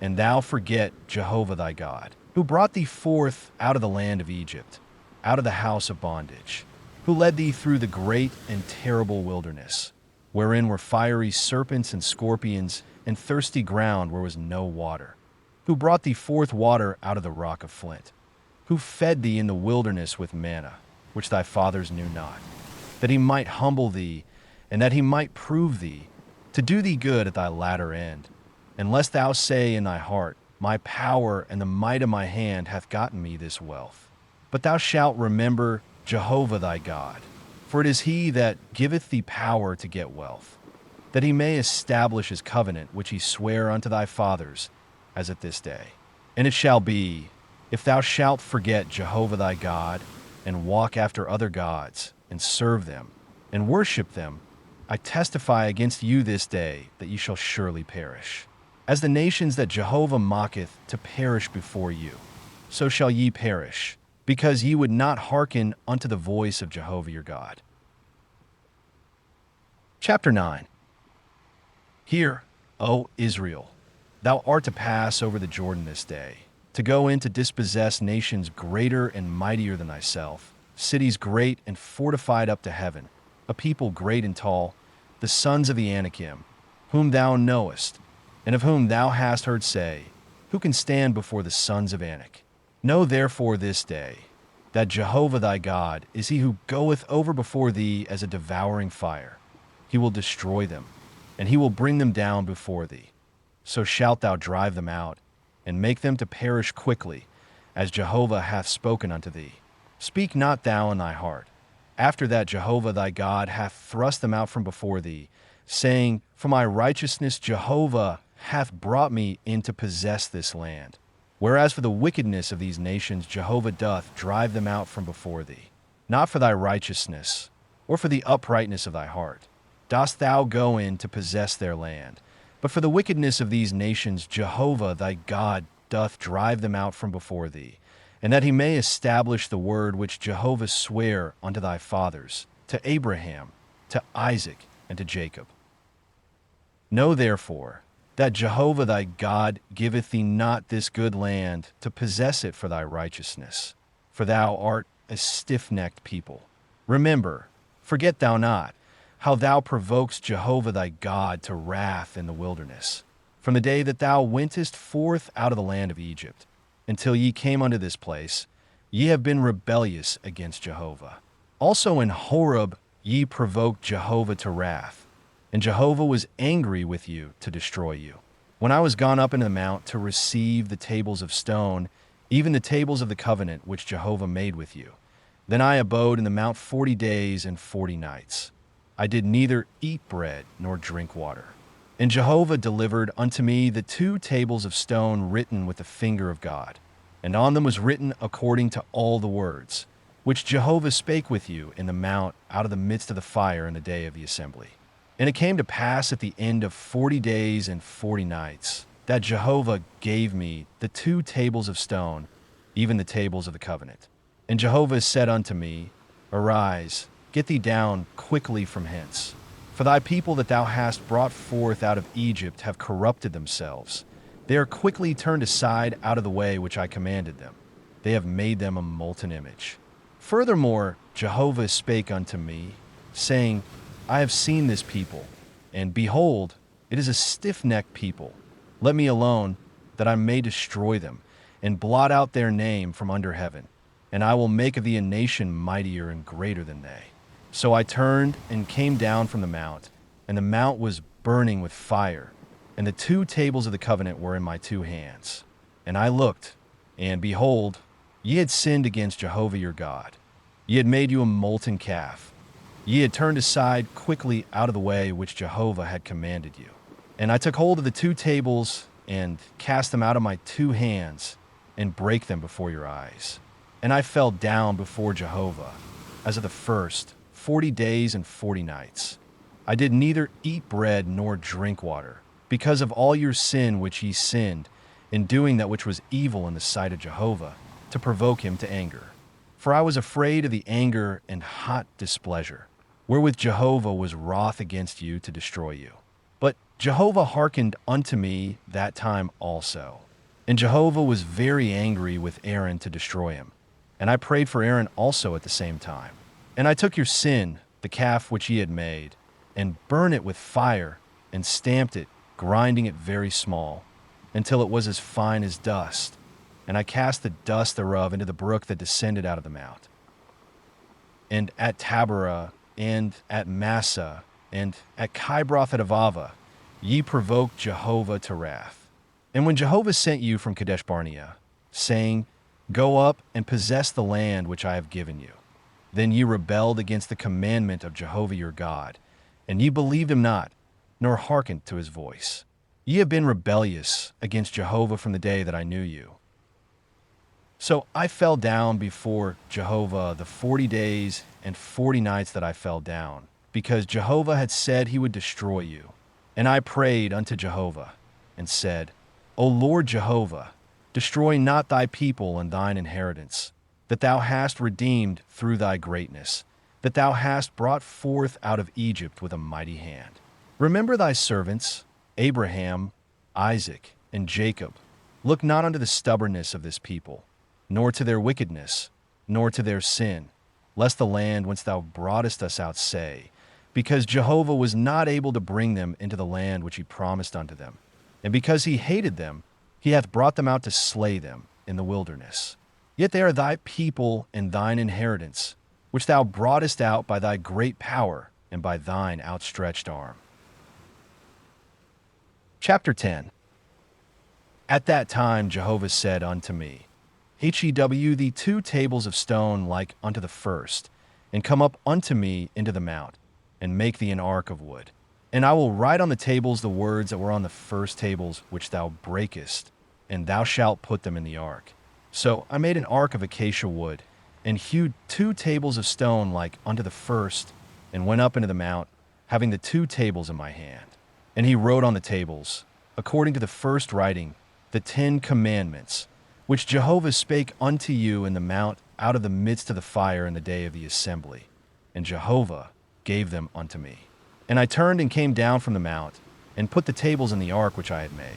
A: and thou forget Jehovah thy God, who brought thee forth out of the land of Egypt, out of the house of bondage, who led thee through the great and terrible wilderness, wherein were fiery serpents and scorpions, and thirsty ground where was no water, who brought thee forth water out of the rock of flint, who fed thee in the wilderness with manna, which thy fathers knew not, that he might humble thee, and that he might prove thee, to do thee good at thy latter end. And lest thou say in thy heart, my power and the might of my hand hath gotten me this wealth. But thou shalt remember Jehovah thy God, for it is he that giveth thee power to get wealth, that he may establish his covenant which he sware unto thy fathers, as at this day. And it shall be, if thou shalt forget Jehovah thy God, and walk after other gods, and serve them, and worship them, I testify against you this day that ye shall surely perish. As the nations that Jehovah mocketh to perish before you, so shall ye perish, because ye would not hearken unto the voice of Jehovah your God. Chapter 9. Hear, O Israel, thou art to pass over the Jordan this day, to go in to dispossess nations greater and mightier than thyself, cities great and fortified up to heaven, a people great and tall, the sons of the Anakim, whom thou knowest, and of whom thou hast heard say, who can stand before the sons of Anak? Know therefore this day, that Jehovah thy God is he who goeth over before thee as a devouring fire. He will destroy them, and he will bring them down before thee. So shalt thou drive them out, and make them to perish quickly, as Jehovah hath spoken unto thee. Speak not thou in thy heart, after that Jehovah thy God hath thrust them out from before thee, saying, for my righteousness Jehovah hath brought me in to possess this land. Whereas for the wickedness of these nations Jehovah doth drive them out from before thee. Not for thy righteousness, or for the uprightness of thy heart, dost thou go in to possess their land, but for the wickedness of these nations Jehovah thy God doth drive them out from before thee, and that he may establish the word which Jehovah sware unto thy fathers, to Abraham, to Isaac, and to Jacob. Know therefore that Jehovah thy God giveth thee not this good land to possess it for thy righteousness, for thou art a stiff-necked people. Remember, forget thou not, how thou provokest Jehovah thy God to wrath in the wilderness, from the day that thou wentest forth out of the land of Egypt, until ye came unto this place. Ye have been rebellious against Jehovah. Also in Horeb ye provoked Jehovah to wrath, and Jehovah was angry with you to destroy you. When I was gone up into the mount to receive the tables of stone, even the tables of the covenant which Jehovah made with you, then I abode in the mount 40 days and 40 nights. I did neither eat bread nor drink water. And Jehovah delivered unto me the 2 tables of stone written with the finger of God, and on them was written according to all the words, which Jehovah spake with you in the mount out of the midst of the fire in the day of the assembly. And it came to pass at the end of 40 days and 40 nights, that Jehovah gave me the 2 tables of stone, even the tables of the covenant. And Jehovah said unto me, Arise, get thee down quickly from hence. For thy people that thou hast brought forth out of Egypt have corrupted themselves. They are quickly turned aside out of the way which I commanded them. They have made them a molten image. Furthermore, Jehovah spake unto me, saying, I have seen this people, and behold, it is a stiff-necked people. Let me alone, that I may destroy them, and blot out their name from under heaven. And I will make of thee a nation mightier and greater than they. So I turned and came down from the mount, and the mount was burning with fire, and the 2 tables of the covenant were in my 2 hands. And I looked, and behold, ye had sinned against Jehovah your God. Ye had made you a molten calf. Ye had turned aside quickly out of the way which Jehovah had commanded you. And I took hold of the 2 tables, and cast them out of my 2 hands, and brake them before your eyes. And I fell down before Jehovah, as of the first 40 days and 40 nights. I did neither eat bread nor drink water, because of all your sin which ye sinned, in doing that which was evil in the sight of Jehovah, to provoke him to anger. For I was afraid of the anger and hot displeasure, wherewith Jehovah was wroth against you to destroy you. But Jehovah hearkened unto me that time also. And Jehovah was very angry with Aaron to destroy him. And I prayed for Aaron also at the same time. And I took your sin, the calf which ye had made, and burned it with fire, and stamped it, grinding it very small, until it was as fine as dust. And I cast the dust thereof into the brook that descended out of the mount. And at Taberah, and at Massa, and at Kibroth-Hattaavah, ye provoked Jehovah to wrath. And when Jehovah sent you from Kadesh Barnea, saying, Go up and possess the land which I have given you, then ye rebelled against the commandment of Jehovah your God, and ye believed him not, nor hearkened to his voice. Ye have been rebellious against Jehovah from the day that I knew you. So I fell down before Jehovah the 40 days and 40 nights that I fell down, because Jehovah had said he would destroy you. And I prayed unto Jehovah, and said, O Lord Jehovah, destroy not thy people and thine inheritance, that thou hast redeemed through thy greatness, that thou hast brought forth out of Egypt with a mighty hand. Remember thy servants, Abraham, Isaac, and Jacob. Look not unto the stubbornness of this people, nor to their wickedness, nor to their sin, lest the land whence thou broughtest us out say, because Jehovah was not able to bring them into the land which he promised unto them. And because he hated them, he hath brought them out to slay them in the wilderness. Yet they are thy people and thine inheritance, which thou broughtest out by thy great power and by thine outstretched arm. Chapter 10. At that time Jehovah said unto me, HEW thee 2 tables of stone like unto the first, and come up unto me into the mount, and make thee an ark of wood. And I will write on the tables the words that were on the first tables which thou breakest, and thou shalt put them in the ark. So I made an ark of acacia wood, and hewed 2 tables of stone like unto the first, and went up into the mount, having the 2 tables in my hand. And he wrote on the tables, according to the first writing, the 10 commandments, which Jehovah spake unto you in the mount out of the midst of the fire in the day of the assembly. And Jehovah gave them unto me. And I turned and came down from the mount, and put the tables in the ark which I had made.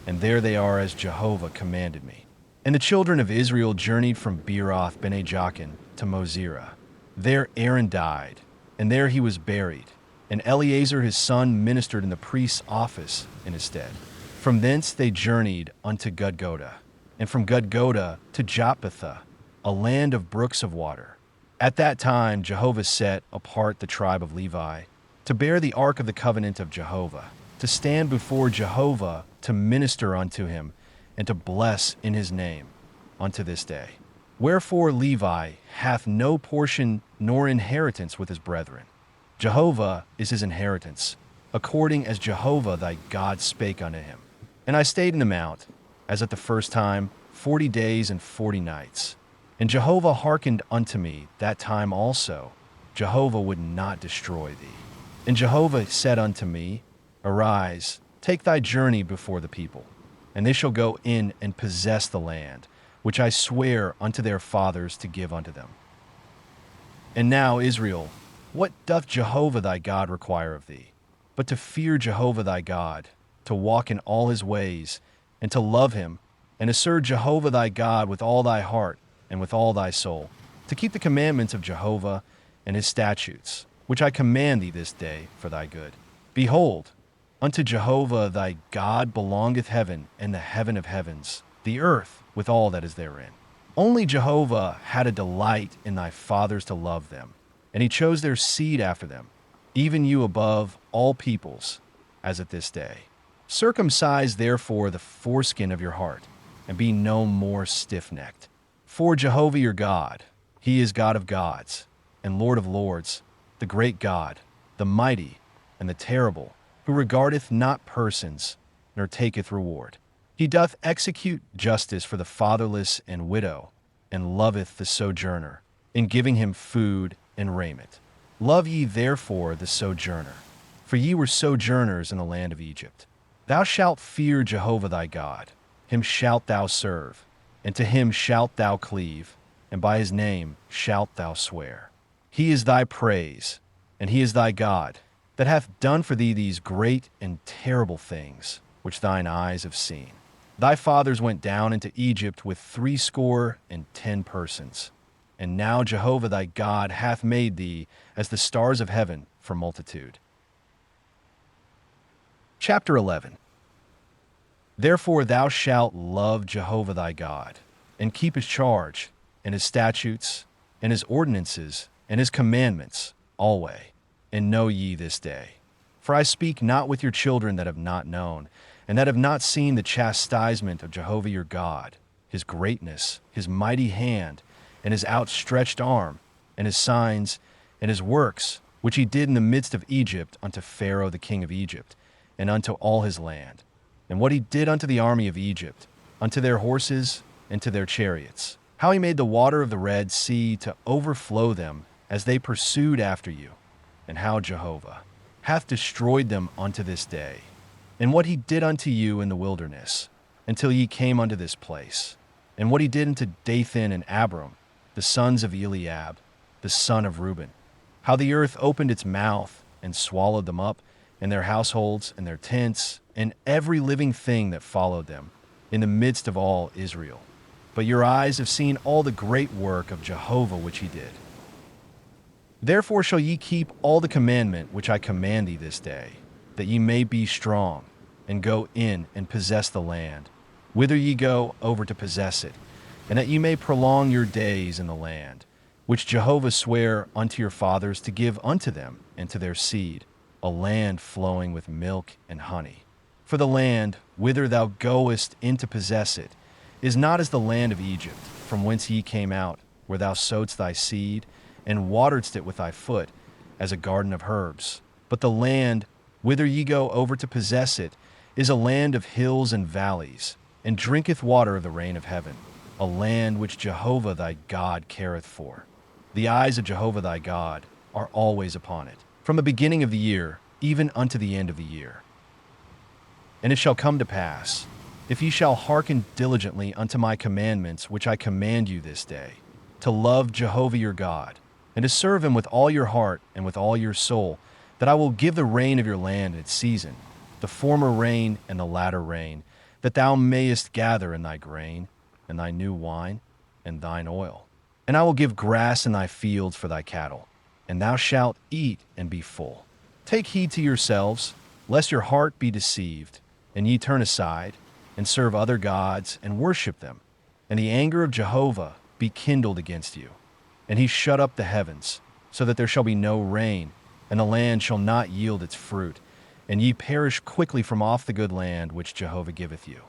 A: And there they are as Jehovah commanded me. And the children of Israel journeyed from Beeroth Bene Jaakan to Mosera. There Aaron died, and there he was buried, and Eleazar his son ministered in the priest's office in his stead. From thence they journeyed unto Gudgoda, and from Gudgoda to Jotbatha, a land of brooks of water. At that time Jehovah set apart the tribe of Levi to bear the ark of the covenant of Jehovah, to stand before Jehovah to minister unto him, and to bless in his name unto this day. Wherefore Levi hath no portion nor inheritance with his brethren. Jehovah is his inheritance, according as Jehovah thy God spake unto him. And I stayed in the mount, as at the first time, 40 days and 40 nights. And Jehovah hearkened unto me that time also. Jehovah would not destroy thee. And Jehovah said unto me, Arise, take thy journey before the people, and they shall go in and possess the land, which I swear unto their fathers to give unto them. And now, Israel, what doth Jehovah thy God require of thee, but to fear Jehovah thy God, to walk in all his ways, and to love him, and to serve Jehovah thy God with all thy heart and with all thy soul, to keep the commandments of Jehovah and his statutes, which I command thee this day for thy good. Behold, unto Jehovah thy God belongeth heaven and the heaven of heavens, the earth with all that is therein. Only Jehovah had a delight in thy fathers to love them, and he chose their seed after them, even you above all peoples, as at this day. Circumcise therefore the foreskin of your heart, and be no more stiff-necked. For Jehovah your God, he is God of gods, and Lord of lords, the great God, the mighty, and the terrible, who regardeth not persons, nor taketh reward. He doth execute justice for the fatherless and widow, and loveth the sojourner, in giving him food and raiment. Love ye therefore the sojourner, for ye were sojourners in the land of Egypt. Thou shalt fear Jehovah thy God, him shalt thou serve, and to him shalt thou cleave, and by his name shalt thou swear. He is thy praise, and he is thy God, that hath done for thee these great and terrible things, which thine eyes have seen. Thy fathers went down into Egypt with 70 persons, and now Jehovah thy God hath made thee as the stars of heaven for multitude. Chapter 11. Therefore thou shalt love Jehovah thy God, and keep his charge, and his statutes, and his ordinances, and his commandments, alway. And know ye this day. For I speak not with your children that have not known, and that have not seen the chastisement of Jehovah your God, his greatness, his mighty hand, and his outstretched arm, and his signs, and his works, which he did in the midst of Egypt unto Pharaoh the king of Egypt, and unto all his land, and what he did unto the army of Egypt, unto their horses, and to their chariots, how he made the water of the Red Sea to overflow them as they pursued after you, and how Jehovah hath destroyed them unto this day, and what he did unto you in the wilderness, until ye came unto this place, and what he did unto Dathan and Abiram, the sons of Eliab, the son of Reuben, how the earth opened its mouth and swallowed them up, and their households, and their tents, and every living thing that followed them, in the midst of all Israel. But your eyes have seen all the great work of Jehovah which he did. Therefore shall ye keep all the commandment which I command thee this day, that ye may be strong, and go in and possess the land, whither ye go over to possess it, and that ye may prolong your days in the land, which Jehovah sware unto your fathers to give unto them and to their seed, a land flowing with milk and honey. For the land, whither thou goest in to possess it, is not as the land of Egypt, from whence ye came out, where thou sowedst thy seed, and wateredst it with thy foot, as a garden of herbs. But the land, whither ye go over to possess it, is a land of hills and valleys, and drinketh water of the rain of heaven, a land which Jehovah thy God careth for. The eyes of Jehovah thy God are always upon it, from the beginning of the year, even unto the end of the year. And it shall come to pass, if ye shall hearken diligently unto my commandments which I command you this day, to love Jehovah your God, and to serve him with all your heart and with all your soul, that I will give the rain of your land in its season, the former rain and the latter rain, that thou mayest gather in thy grain, and thy new wine, and thine oil. And I will give grass in thy fields for thy cattle, and thou shalt eat and be full. Take heed to yourselves, lest your heart be deceived, and ye turn aside, and serve other gods, and worship them, and the anger of Jehovah be kindled against you. And he shut up the heavens, so that there shall be no rain, and the land shall not yield its fruit, and ye perish quickly from off the good land which Jehovah giveth you.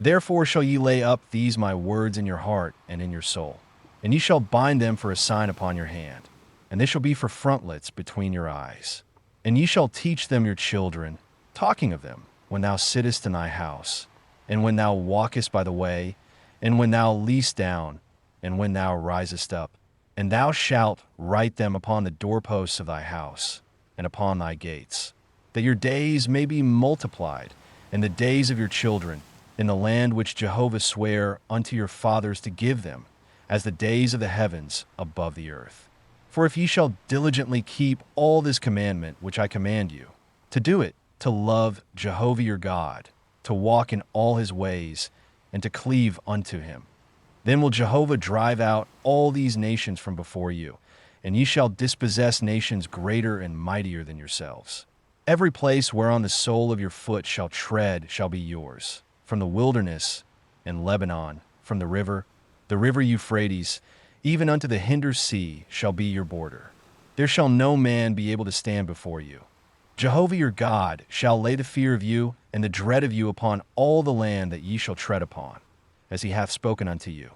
A: Therefore shall ye lay up these my words in your heart and in your soul, and ye shall bind them for a sign upon your hand, and they shall be for frontlets between your eyes. And ye shall teach them your children, talking of them, when thou sittest in thy house, and when thou walkest by the way, and when thou liest down, and when thou risest up. And thou shalt write them upon the doorposts of thy house, and upon thy gates, that your days may be multiplied, and the days of your children, in the land which Jehovah sware unto your fathers to give them, as the days of the heavens above the earth. For if ye shall diligently keep all this commandment which I command you, to do it, to love Jehovah your God, to walk in all his ways, and to cleave unto him, then will Jehovah drive out all these nations from before you, and ye shall dispossess nations greater and mightier than yourselves. Every place whereon the sole of your foot shall tread shall be yours, from the wilderness and Lebanon, from the river Euphrates, even unto the hinder sea shall be your border. There shall no man be able to stand before you. Jehovah your God shall lay the fear of you and the dread of you upon all the land that ye shall tread upon, as he hath spoken unto you.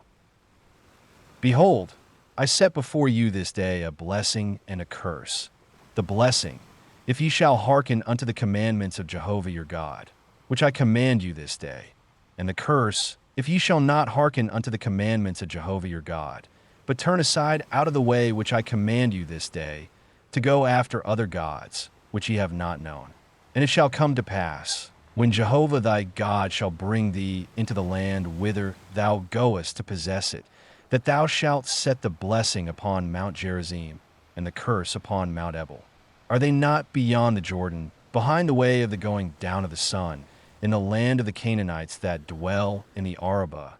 A: Behold, I set before you this day a blessing and a curse. The blessing, if ye shall hearken unto the commandments of Jehovah your God, which I command you this day, and the curse, if ye shall not hearken unto the commandments of Jehovah your God, but turn aside out of the way which I command you this day, to go after other gods, which ye have not known. And it shall come to pass, when Jehovah thy God shall bring thee into the land whither thou goest to possess it, that thou shalt set the blessing upon Mount Gerizim, and the curse upon Mount Ebal. Are they not beyond the Jordan, behind the way of the going down of the sun, in the land of the Canaanites that dwell in the Arabah,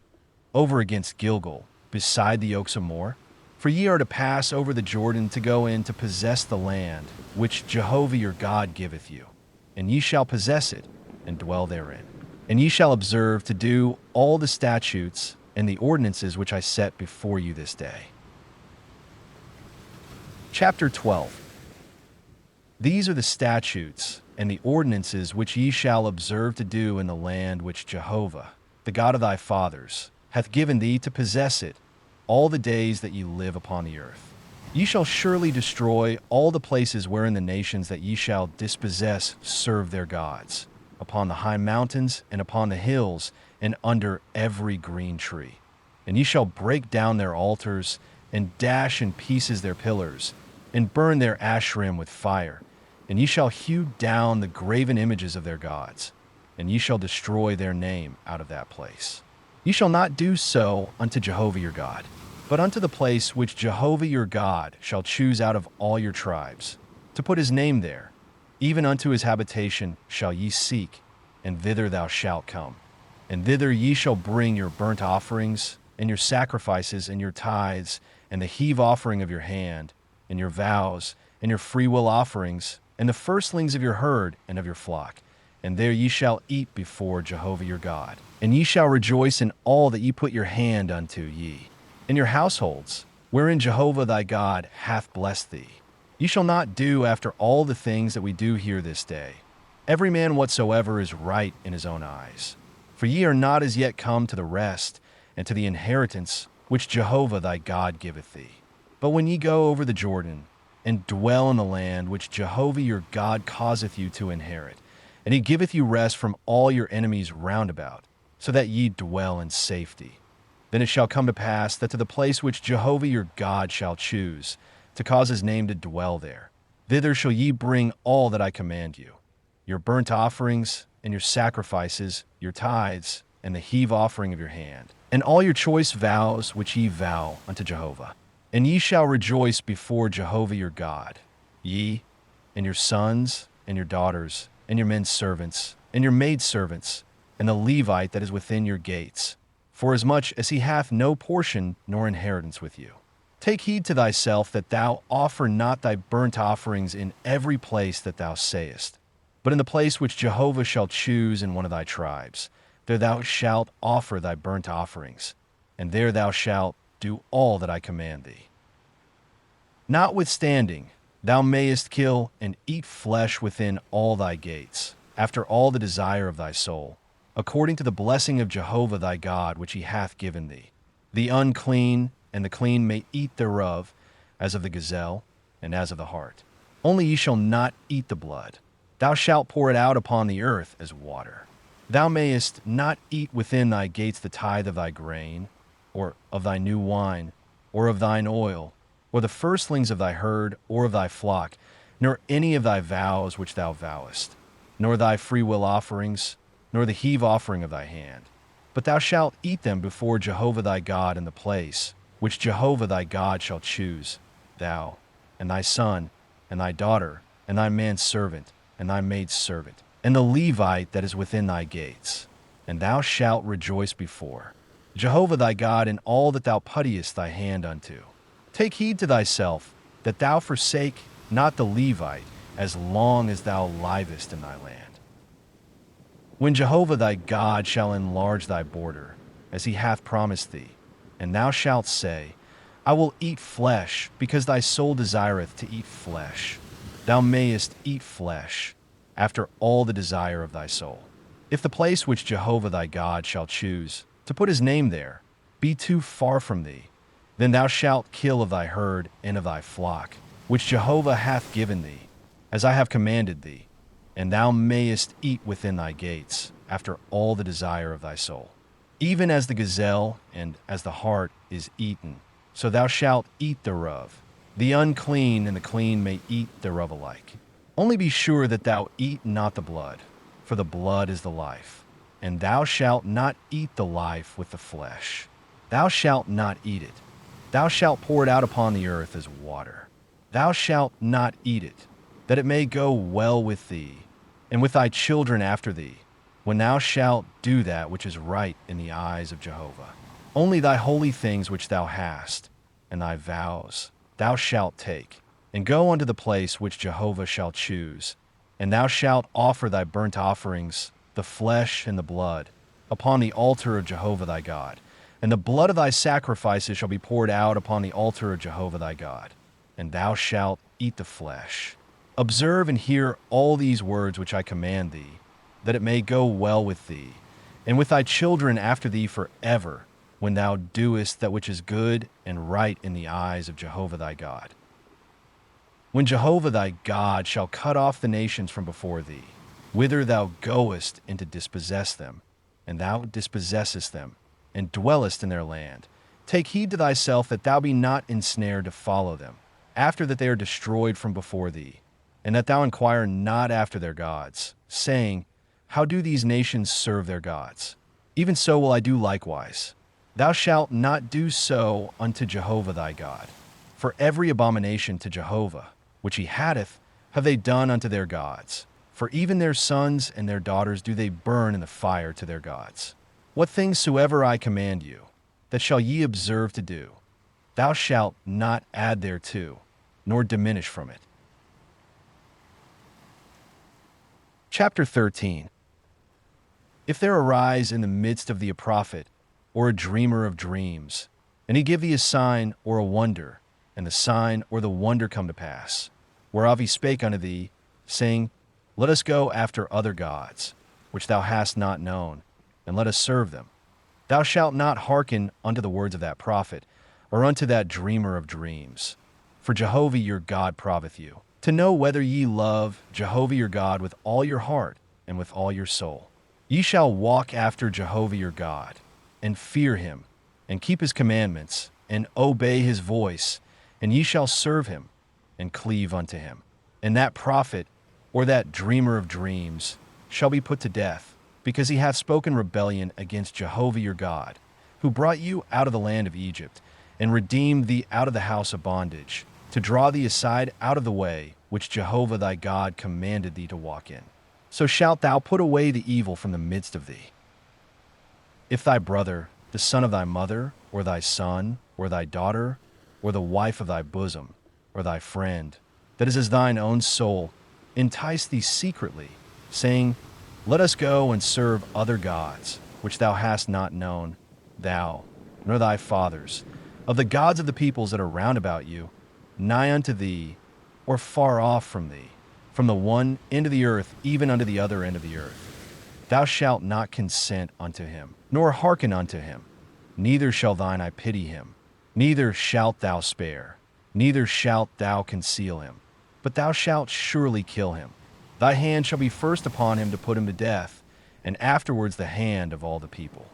A: over against Gilgal, beside the oaks of More? For ye are to pass over the Jordan to go in to possess the land which Jehovah your God giveth you, and ye shall possess it, and dwell therein. And ye shall observe to do all the statutes and the ordinances which I set before you this day. Chapter 12. These are the statutes and the ordinances which ye shall observe to do in the land which Jehovah, the God of thy fathers, hath given thee to possess it all the days that ye live upon the earth. Ye shall surely destroy all the places wherein the nations that ye shall dispossess serve their gods, upon the high mountains and upon the hills and under every green tree. And ye shall break down their altars and dash in pieces their pillars and burn their Asherim with fire. And ye shall hew down the graven images of their gods, and ye shall destroy their name out of that place. Ye shall not do so unto Jehovah your God, but unto the place which Jehovah your God shall choose out of all your tribes, to put his name there, even unto his habitation shall ye seek, and thither thou shalt come. And thither ye shall bring your burnt offerings, and your sacrifices, and your tithes, and the heave offering of your hand, and your vows, and your freewill offerings, and the firstlings of your herd and of your flock. And there ye shall eat before Jehovah your God. And ye shall rejoice in all that ye put your hand unto ye, in your households, wherein Jehovah thy God hath blessed thee. Ye shall not do after all the things that we do here this day, every man whatsoever is right in his own eyes. For ye are not as yet come to the rest, and to the inheritance which Jehovah thy God giveth thee. But when ye go over the Jordan, and dwell in the land which Jehovah your God causeth you to inherit, and he giveth you rest from all your enemies round about, so that ye dwell in safety. Then it shall come to pass that to the place which Jehovah your God shall choose, to cause his name to dwell there, thither shall ye bring all that I command you, your burnt offerings, and your sacrifices, your tithes, and the heave offering of your hand, and all your choice vows which ye vow unto Jehovah. And ye shall rejoice before Jehovah your God, ye, and your sons, and your daughters, and your men servants, and your maid servants, and the Levite that is within your gates, forasmuch as he hath no portion nor inheritance with you. Take heed to thyself that thou offer not thy burnt offerings in every place that thou sayest, but in the place which Jehovah shall choose in one of thy tribes, there thou shalt offer thy burnt offerings, and there thou shalt do all that I command thee. Notwithstanding, thou mayest kill and eat flesh within all thy gates, after all the desire of thy soul, according to the blessing of Jehovah thy God which he hath given thee. The unclean and the clean may eat thereof, as of the gazelle and as of the hart. Only ye shall not eat the blood. Thou shalt pour it out upon the earth as water. Thou mayest not eat within thy gates the tithe of thy grain, or of thy new wine, or of thine oil, or the firstlings of thy herd, or of thy flock, nor any of thy vows which thou vowest, nor thy freewill offerings, nor the heave offering of thy hand. But thou shalt eat them before Jehovah thy God in the place which Jehovah thy God shall choose, thou, and thy son, and thy daughter, and thy manservant, and thy maidservant, and the Levite that is within thy gates, and thou shalt rejoice before Jehovah thy God in all that thou puttest thy hand unto. Take heed to thyself that thou forsake not the Levite as long as thou livest in thy land. When Jehovah thy God shall enlarge thy border, as he hath promised thee, and thou shalt say, I will eat flesh, because thy soul desireth to eat flesh. Thou mayest eat flesh, after all the desire of thy soul. If the place which Jehovah thy God shall choose, to put his name there, be too far from thee, then thou shalt kill of thy herd and of thy flock, which Jehovah hath given thee, as I have commanded thee, and thou mayest eat within thy gates, after all the desire of thy soul. Even as the gazelle and as the hart is eaten, so thou shalt eat thereof. The unclean and the clean may eat thereof alike. Only be sure that thou eat not the blood, for the blood is the life, and thou shalt not eat the life with the flesh. Thou shalt not eat it. Thou shalt pour it out upon the earth as water. Thou shalt not eat it, that it may go well with thee, and with thy children after thee, when thou shalt do that which is right in the eyes of Jehovah. Only thy holy things which thou hast, and thy vows, thou shalt take, and go unto the place which Jehovah shall choose, and thou shalt offer thy burnt offerings, the flesh and the blood, upon the altar of Jehovah thy God. And the blood of thy sacrifices shall be poured out upon the altar of Jehovah thy God, and thou shalt eat the flesh. Observe and hear all these words which I command thee, that it may go well with thee, and with thy children after thee forever, when thou doest that which is good and right in the eyes of Jehovah thy God. When Jehovah thy God shall cut off the nations from before thee, whither thou goest in to dispossess them, and thou dispossessest them, and dwellest in their land, take heed to thyself that thou be not ensnared to follow them, after that they are destroyed from before thee, and that thou inquire not after their gods, saying, How do these nations serve their gods? Even so will I do likewise. Thou shalt not do so unto Jehovah thy God. For every abomination to Jehovah, which he hath, have they done unto their gods. For even their sons and their daughters do they burn in the fire to their gods. What things soever I command you, that shall ye observe to do, thou shalt not add thereto, nor diminish from it. Chapter 13. If there arise in the midst of thee a prophet, or a dreamer of dreams, and he give thee a sign or a wonder, and the sign or the wonder come to pass, whereof he spake unto thee, saying, Let us go after other gods, which thou hast not known, and let us serve them. Thou shalt not hearken unto the words of that prophet, or unto that dreamer of dreams. For Jehovah your God proveth you, to know whether ye love Jehovah your God with all your heart and with all your soul. Ye shall walk after Jehovah your God, and fear him, and keep his commandments, and obey his voice, and ye shall serve him, and cleave unto him. And that prophet, or that dreamer of dreams, shall be put to death, because he hath spoken rebellion against Jehovah your God, who brought you out of the land of Egypt, and redeemed thee out of the house of bondage, to draw thee aside out of the way which Jehovah thy God commanded thee to walk in. so shalt thou put away the evil from the midst of thee. If thy brother, the son of thy mother, or thy son, or thy daughter, or the wife of thy bosom, or thy friend, that is as thine own soul, entice thee secretly, saying, Let us go and serve other gods, which thou hast not known, thou, nor thy fathers, of the gods of the peoples that are round about you, nigh unto thee, or far off from thee, from the one end of the earth even unto the other end of the earth. Thou shalt not consent unto him, nor hearken unto him, neither shall thine eye pity him, neither shalt thou spare, neither shalt thou conceal him, but thou shalt surely kill him. Thy hand shall be first upon him to put him to death, and afterwards the hand of all the people.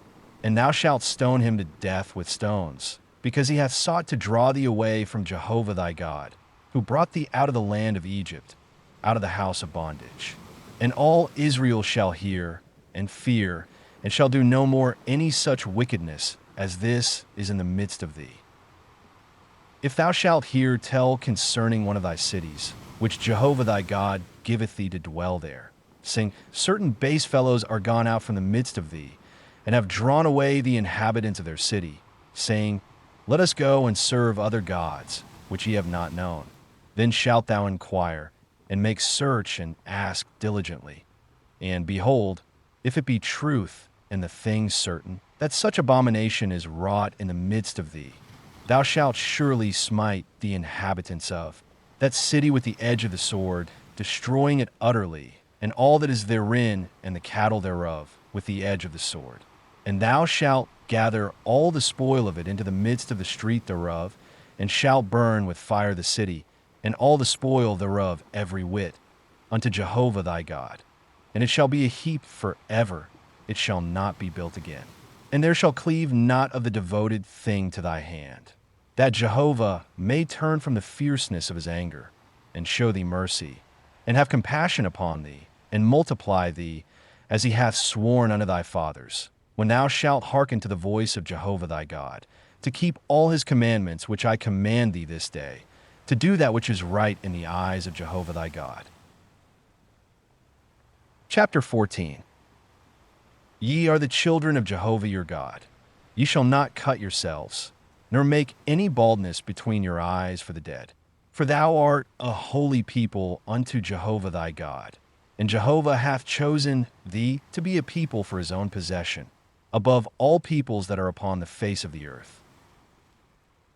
A: And thou shalt stone him to death with stones, because he hath sought to draw thee away from Jehovah thy God, who brought thee out of the land of Egypt, out of the house of bondage. And all Israel shall hear and fear, and shall do no more any such wickedness as this is in the midst of thee. If thou shalt hear tell concerning one of thy cities, which Jehovah thy God giveth thee to dwell there, saying, Certain base fellows are gone out from the midst of thee, and have drawn away the inhabitants of their city, saying, Let us go and serve other gods, which ye have not known. Then shalt thou inquire, and make search, and ask diligently. And behold, if it be truth, and the thing certain, that such abomination is wrought in the midst of thee, thou shalt surely smite the inhabitants of that city with the edge of the sword, destroying it utterly, and all that is therein, and the cattle thereof, with the edge of the sword. And thou shalt gather all the spoil of it into the midst of the street thereof, and shalt burn with fire the city, and all the spoil thereof every whit, unto Jehovah thy God. And it shall be a heap forever, it shall not be built again. And there shall cleave not of the devoted thing to thy hand, that Jehovah may turn from the fierceness of his anger, and show thee mercy, and have compassion upon thee, and multiply thee, as he hath sworn unto thy fathers, when thou shalt hearken to the voice of Jehovah thy God, to keep all his commandments which I command thee this day, to do that which is right in the eyes of Jehovah thy God. Chapter 14. Ye are the children of Jehovah your God. Ye shall not cut yourselves, nor make any baldness between your eyes for the dead. For thou art a holy people unto Jehovah thy God, and Jehovah hath chosen thee to be a people for his own possession, above all peoples that are upon the face of the earth.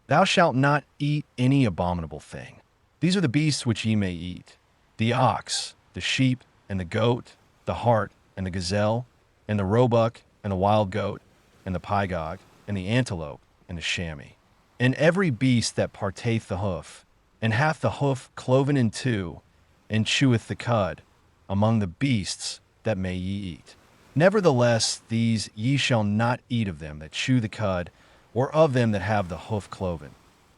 A: Thou shalt not eat any abominable thing. These are the beasts which ye may eat: the ox, the sheep, and the goat, the hart, and the gazelle, and the roebuck, and the wild goat, and the pygog, and the antelope, and the chamois, and every beast that parteth the hoof, and hath the hoof cloven in two, and cheweth the cud, among the beasts that may ye eat. Nevertheless, these ye shall not eat of them that chew the cud, or of them that have the hoof cloven,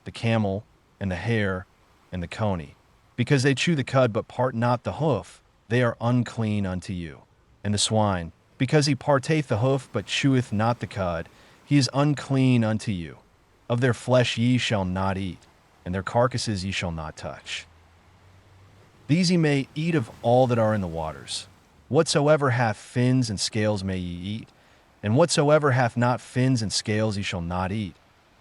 A: the camel, and the hare, and the coney, because they chew the cud but part not the hoof, they are unclean unto you. And the swine, because he parteth the hoof but cheweth not the cud, he is unclean unto you. Of their flesh ye shall not eat, and their carcasses ye shall not touch. These ye may eat of all that are in the waters. Whatsoever hath fins and scales may ye eat, and whatsoever hath not fins and scales ye shall not eat.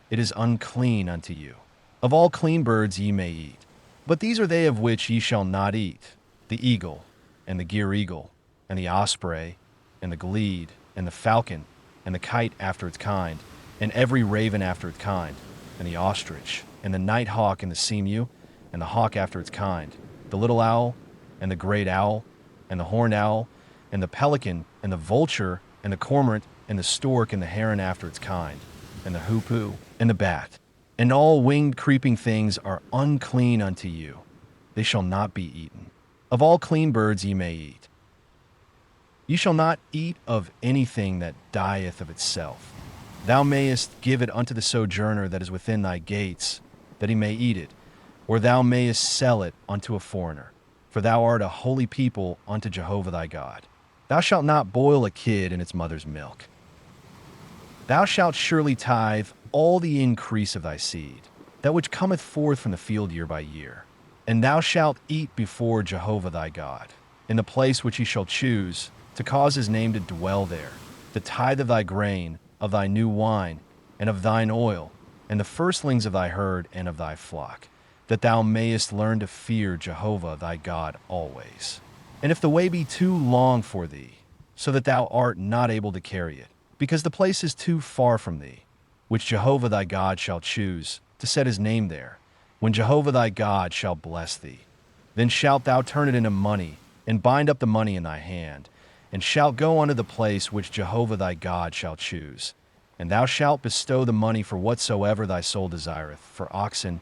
A: It is unclean unto you. Of all clean birds ye may eat. But these are they of which ye shall not eat: the eagle, and the gyre-eagle, and the osprey, and the glede, and the falcon, and the kite after its kind, and every raven after its kind, and the ostrich, and the nighthawk, and the seamew, and the hawk after its kind, the little owl, and the great owl, and the horned owl, and the pelican, and the vulture, and the cormorant, and the stork, and the heron after its kind, and the hoopoe, and the bat. And all winged creeping things are unclean unto you. They shall not be eaten. Of all clean birds ye may eat. Ye shall not eat of anything that dieth of itself. Thou mayest give it unto the sojourner that is within thy gates, that he may eat it, or thou mayest sell it unto a foreigner. For thou art a holy people unto Jehovah thy God. Thou shalt not boil a kid in its mother's milk. Thou shalt surely tithe all the increase of thy seed, that which cometh forth from the field year by year. And thou shalt eat before Jehovah thy God. in the place which he shall choose, to cause his name to dwell there, the tithe of thy grain, of thy new wine, and of thine oil, and the firstlings of thy herd and of thy flock, that thou mayest learn to fear Jehovah thy God always. And if the way be too long for thee, so that thou art not able to carry it, because the place is too far from thee, which Jehovah thy God shall choose, to set his name there, when Jehovah thy God shall bless thee, then shalt thou turn it into money, and bind up the money in thy hand, and shalt go unto the place which Jehovah thy God shall choose. And thou shalt bestow the money for whatsoever thy soul desireth, for oxen,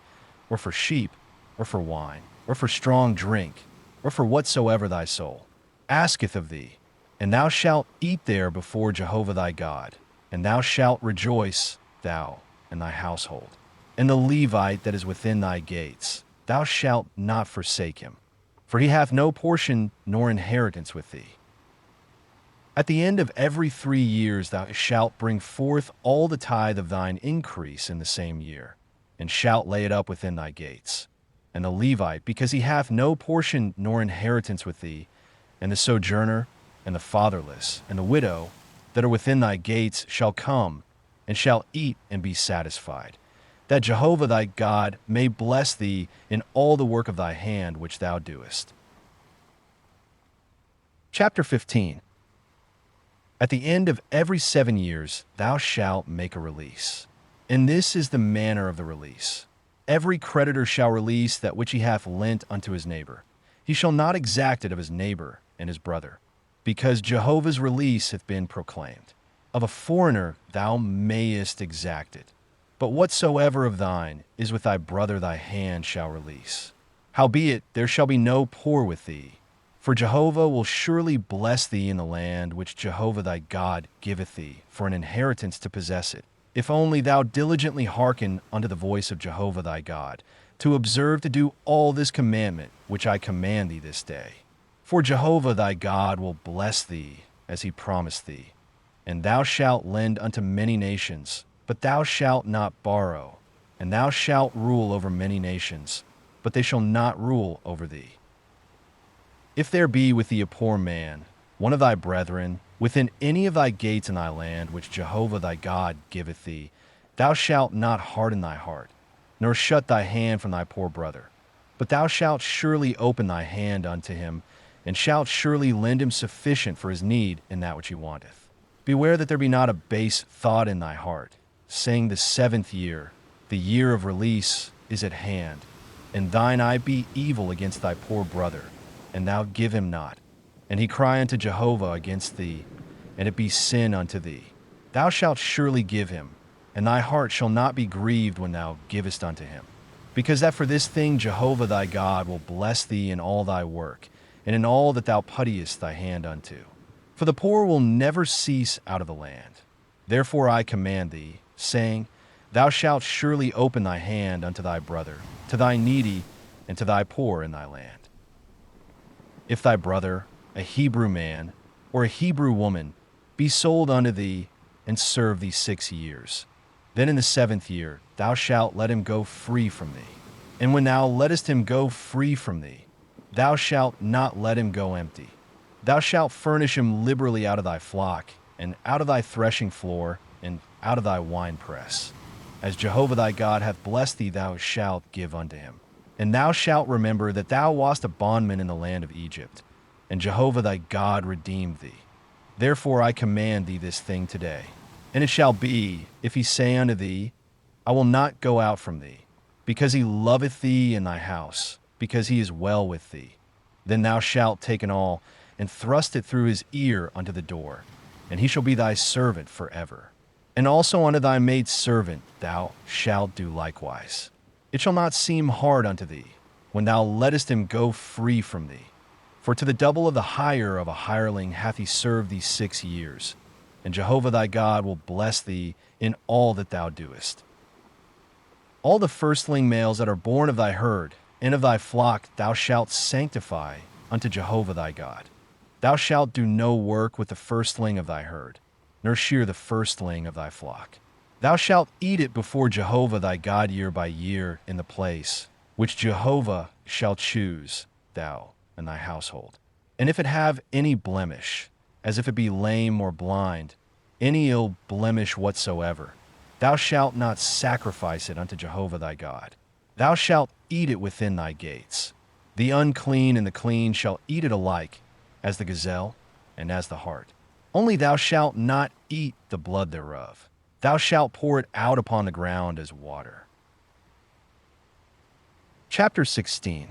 A: or for sheep, or for wine, or for strong drink, or for whatsoever thy soul asketh of thee. And thou shalt eat there before Jehovah thy God, and thou shalt rejoice, thou and thy household. And the Levite that is within thy gates, thou shalt not forsake him, for he hath no portion nor inheritance with thee. At the end of every 3 years thou shalt bring forth all the tithe of thine increase in the same year, and shalt lay it up within thy gates. And the Levite, because he hath no portion nor inheritance with thee, and the sojourner, and the fatherless, and the widow, that are within thy gates, shall come, and shall eat and be satisfied, that Jehovah thy God may bless thee in all the work of thy hand which thou doest. Chapter 15. At the end of every 7 years thou shalt make a release. And this is the manner of the release. Every creditor shall release that which he hath lent unto his neighbor. He shall not exact it of his neighbor and his brother, because Jehovah's release hath been proclaimed. Of a foreigner thou mayest exact it, but whatsoever of thine is with thy brother thy hand shall release. Howbeit there shall be no poor with thee, for Jehovah will surely bless thee in the land which Jehovah thy God giveth thee for an inheritance to possess it, if only thou diligently hearken unto the voice of Jehovah thy God, to observe to do all this commandment which I command thee this day. For Jehovah thy God will bless thee as he promised thee. And thou shalt lend unto many nations, but thou shalt not borrow. And thou shalt rule over many nations, but they shall not rule over thee. If there be with thee a poor man, one of thy brethren, within any of thy gates in thy land which Jehovah thy God giveth thee, thou shalt not harden thy heart, nor shut thy hand from thy poor brother, but thou shalt surely open thy hand unto him, and shalt surely lend him sufficient for his need in that which he wanteth. Beware that there be not a base thought in thy heart, saying, the 7th year, the year of release, is at hand, and thine eye be evil against thy poor brother, and thou give him not, and he cry unto Jehovah against thee, and it be sin unto thee. Thou shalt surely give him, and thy heart shall not be grieved when thou givest unto him. Because that for this thing Jehovah thy God will bless thee in all thy work, and in all that thou puttiest thy hand unto. For the poor will never cease out of the land. Therefore I command thee, saying, Thou shalt surely open thy hand unto thy brother, to thy needy, and to thy poor in thy land. If thy brother, a Hebrew man, or a Hebrew woman, be sold unto thee, and serve thee 6 years, then in the 7th year thou shalt let him go free from thee. And when thou lettest him go free from thee, thou shalt not let him go empty. Thou shalt furnish him liberally out of thy flock, and out of thy threshing floor, and out of thy winepress. As Jehovah thy God hath blessed thee, thou shalt give unto him. And thou shalt remember that thou wast a bondman in the land of Egypt, and Jehovah thy God redeemed thee. Therefore I command thee this thing today. And it shall be, if he say unto thee, I will not go out from thee, because he loveth thee in thy house, because he is well with thee, then thou shalt take an awl, and thrust it through his ear unto the door, and he shall be thy servant forever. And also unto thy maid servant thou shalt do likewise. It shall not seem hard unto thee, when thou lettest him go free from thee. For to the double of the hire of a hireling hath he served thee 6 years, and Jehovah thy God will bless thee in all that thou doest. All the firstling males that are born of thy herd and of thy flock thou shalt sanctify unto Jehovah thy God. Thou shalt do no work with the firstling of thy herd, nor shear the firstling of thy flock. Thou shalt eat it before Jehovah thy God year by year in the place which Jehovah shall choose, thou and thy household. And if it have any blemish, as if it be lame or blind, any ill blemish whatsoever, thou shalt not sacrifice it unto Jehovah thy God. Thou shalt eat it within thy gates. The unclean and the clean shall eat it alike, as the gazelle and as the hart. Only thou shalt not eat the blood thereof. Thou shalt pour it out upon the ground as water. Chapter 16.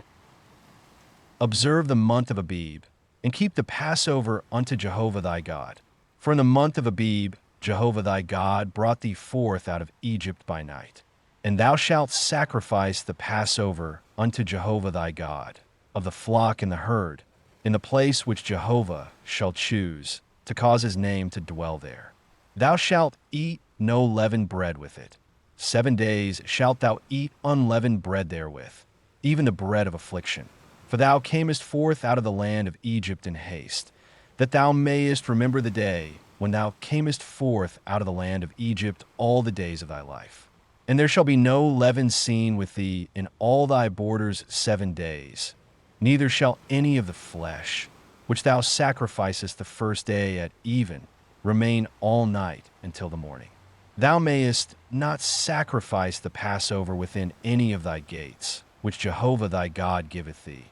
A: Observe the month of Abib, and keep the Passover unto Jehovah thy God. For in the month of Abib, Jehovah thy God brought thee forth out of Egypt by night. And thou shalt sacrifice the Passover unto Jehovah thy God, of the flock and the herd, in the place which Jehovah shall choose, to cause his name to dwell there. Thou shalt eat no leavened bread with it. 7 days shalt thou eat unleavened bread therewith, even the bread of affliction. For thou camest forth out of the land of Egypt in haste, that thou mayest remember the day when thou camest forth out of the land of Egypt all the days of thy life. And there shall be no leaven seen with thee in all thy borders 7 days, neither shall any of the flesh, which thou sacrificest the first day at even, remain all night until the morning. Thou mayest not sacrifice the Passover within any of thy gates, which Jehovah thy God giveth thee.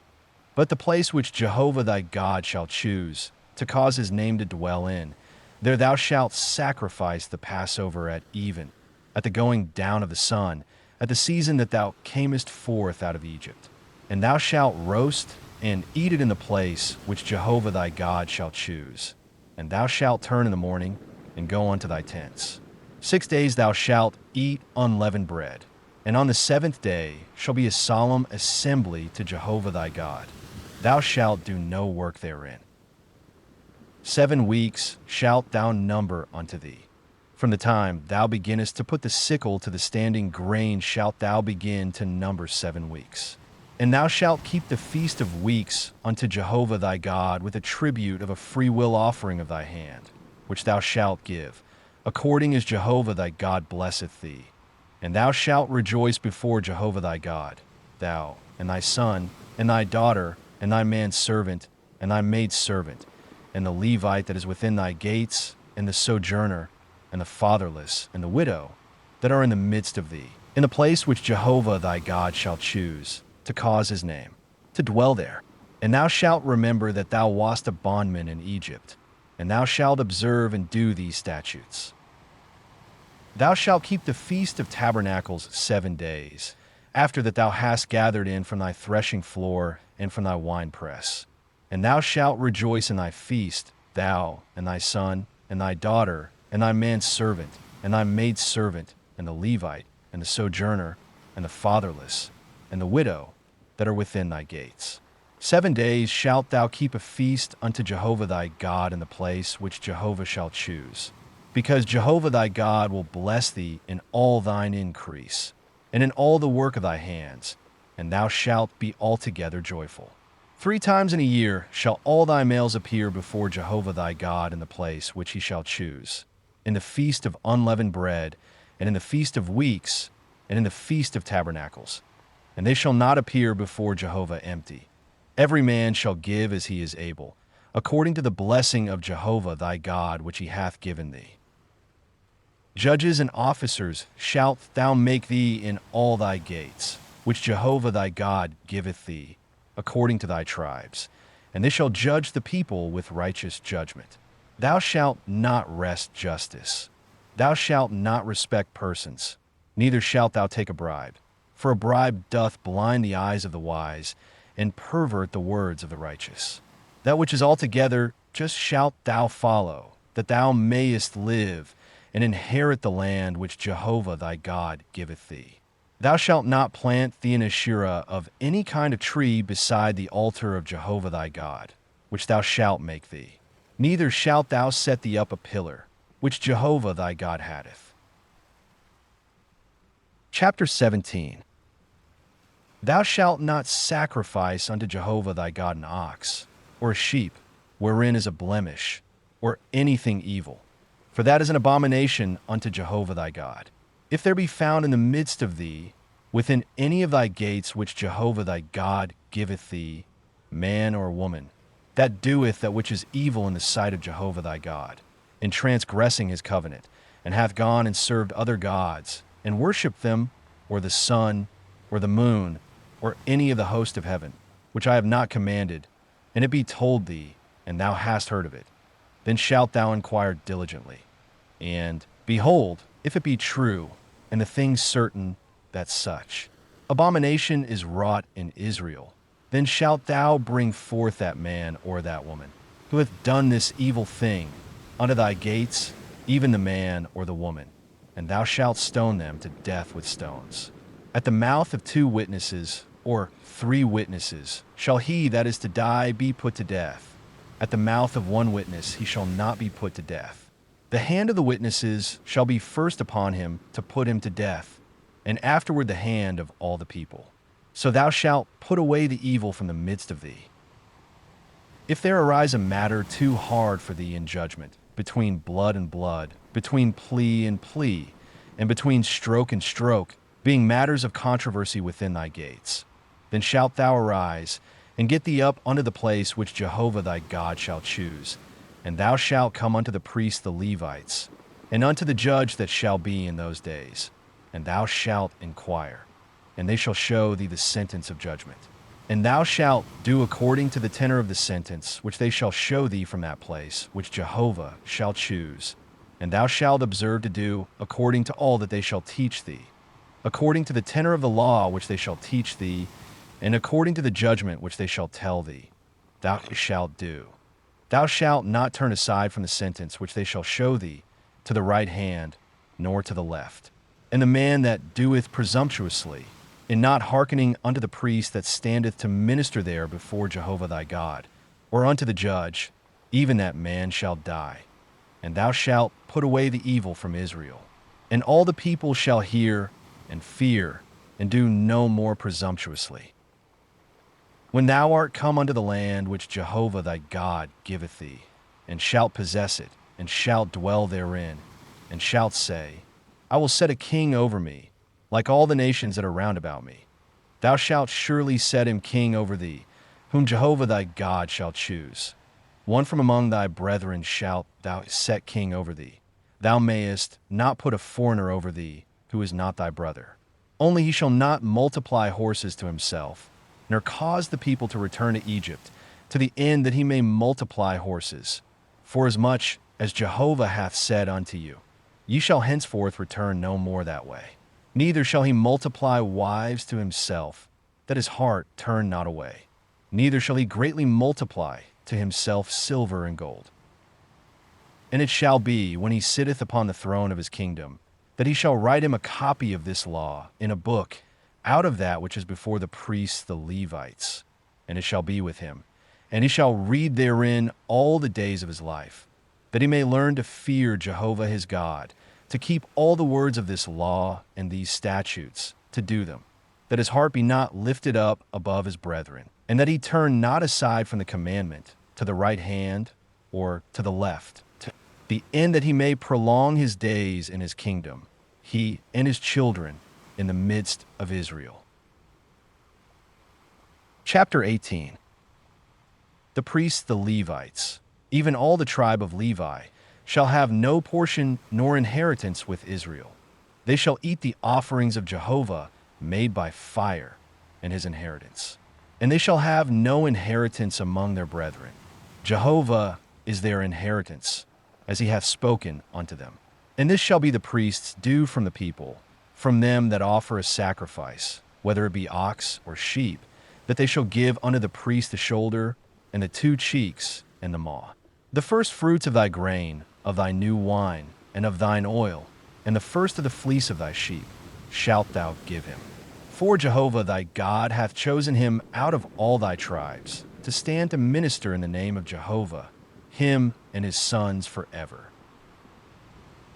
A: But the place which Jehovah thy God shall choose, to cause his name to dwell in, there thou shalt sacrifice the Passover at even, at the going down of the sun, at the season that thou camest forth out of Egypt. And thou shalt roast and eat it in the place which Jehovah thy God shall choose. And thou shalt turn in the morning, and go unto thy tents. 6 days thou shalt eat unleavened bread, and on the 7th day shall be a solemn assembly to Jehovah thy God. Thou shalt do no work therein. 7 weeks shalt thou number unto thee. From the time thou beginnest to put the sickle to the standing grain shalt thou begin to number 7 weeks. And thou shalt keep the feast of weeks unto Jehovah thy God with a tribute of a freewill offering of thy hand, which thou shalt give, according as Jehovah thy God blesseth thee. And thou shalt rejoice before Jehovah thy God, thou, and thy son, and thy daughter, and thy manservant, and thy maidservant, and the Levite that is within thy gates, and the sojourner, and the fatherless, and the widow, that are in the midst of thee, in the place which Jehovah thy God shall choose, to cause his name to dwell there. And thou shalt remember that thou wast a bondman in Egypt, and thou shalt observe and do these statutes. Thou shalt keep the Feast of Tabernacles 7 days, after that thou hast gathered in from thy threshing floor and from thy winepress. And thou shalt rejoice in thy feast, thou, and thy son, and thy daughter, and thy manservant, and thy maidservant, and the Levite, and the sojourner, and the fatherless, and the widow, that are within thy gates. 7 days shalt thou keep a feast unto Jehovah thy God in the place which Jehovah shall choose, because Jehovah thy God will bless thee in all thine increase, and in all the work of thy hands, and thou shalt be altogether joyful. 3 times in a year shall all thy males appear before Jehovah thy God in the place which he shall choose, in the feast of unleavened bread, and in the feast of weeks, and in the feast of tabernacles. And they shall not appear before Jehovah empty. Every man shall give as he is able, according to the blessing of Jehovah thy God which he hath given thee. Judges and officers shalt thou make thee in all thy gates, which Jehovah thy God giveth thee, according to thy tribes, and they shall judge the people with righteous judgment. Thou shalt not wrest justice. Thou shalt not respect persons, neither shalt thou take a bribe, for a bribe doth blind the eyes of the wise, and pervert the words of the righteous. That which is altogether just shalt thou follow, that thou mayest live, and inherit the land which Jehovah thy God giveth thee. Thou shalt not plant thee an Asherah of any kind of tree beside the altar of Jehovah thy God, which thou shalt make thee. Neither shalt thou set thee up a pillar, which Jehovah thy God hath. Chapter 17. Thou shalt not sacrifice unto Jehovah thy God an ox, or a sheep, wherein is a blemish, or anything evil, for that is an abomination unto Jehovah thy God. If there be found in the midst of thee, within any of thy gates which Jehovah thy God giveth thee, man or woman, that doeth that which is evil in the sight of Jehovah thy God, in transgressing his covenant, and hath gone and served other gods, and worshipped them, or the sun, or the moon, or any of the host of heaven, which I have not commanded, and it be told thee, and thou hast heard of it, then shalt thou inquire diligently. And, behold, if it be true, and the thing certain, that such abomination is wrought in Israel, then shalt thou bring forth that man or that woman, who hath done this evil thing, unto thy gates, even the man or the woman, and thou shalt stone them to death with stones. At the mouth of 2 witnesses, or 3 witnesses, shall he that is to die be put to death. At the mouth of 1 witness he shall not be put to death. The hand of the witnesses shall be first upon him to put him to death, and afterward the hand of all the people. So thou shalt put away the evil from the midst of thee. If there arise a matter too hard for thee in judgment, between blood and blood, between plea and plea, and between stroke and stroke, being matters of controversy within thy gates, then shalt thou arise, and get thee up unto the place which Jehovah thy God shall choose, and thou shalt come unto the priests the Levites, and unto the judge that shall be in those days, and thou shalt inquire, and they shall show thee the sentence of judgment. And thou shalt do according to the tenor of the sentence which they shall show thee from that place which Jehovah shall choose, and thou shalt observe to do according to all that they shall teach thee, according to the tenor of the law which they shall teach thee, and according to the judgment which they shall tell thee, thou shalt do. Thou shalt not turn aside from the sentence which they shall show thee, to the right hand, nor to the left. And the man that doeth presumptuously, in not hearkening unto the priest that standeth to minister there before Jehovah thy God, or unto the judge, even that man shall die. And thou shalt put away the evil from Israel. And all the people shall hear, and fear, and do no more presumptuously. When thou art come unto the land which Jehovah thy God giveth thee, and shalt possess it, and shalt dwell therein, and shalt say, I will set a king over me, like all the nations that are round about me. Thou shalt surely set him king over thee, whom Jehovah thy God shall choose. One from among thy brethren shalt thou set king over thee. Thou mayest not put a foreigner over thee, who is not thy brother. Only he shall not multiply horses to himself, nor cause the people to return to Egypt, to the end that he may multiply horses. Forasmuch as Jehovah hath said unto you, ye shall henceforth return no more that way. Neither shall he multiply wives to himself, that his heart turn not away. Neither shall he greatly multiply to himself silver and gold. And it shall be, when he sitteth upon the throne of his kingdom, that he shall write him a copy of this law in a book, out of that which is before the priests the Levites. And it shall be with him, and he shall read therein all the days of his life, that he may learn to fear Jehovah his God, to keep all the words of this law and these statutes, to do them, that his heart be not lifted up above his brethren, and that he turn not aside from the commandment to the right hand or to the left, to the end that he may prolong his days in his kingdom, he and his children in the midst of Israel. Chapter 18. The priests the Levites, even all the tribe of Levi, shall have no portion nor inheritance with Israel. They shall eat the offerings of Jehovah made by fire, and his inheritance. And they shall have no inheritance among their brethren. Jehovah is their inheritance, as he hath spoken unto them. And this shall be the priests' due from the people, from them that offer a sacrifice, whether it be ox or sheep, that they shall give unto the priest the shoulder, and the 2 cheeks, and the maw. The first fruits of thy grain, of thy new wine, and of thine oil, and the first of the fleece of thy sheep, shalt thou give him. For Jehovah thy God hath chosen him out of all thy tribes, to stand to minister in the name of Jehovah, him and his sons forever.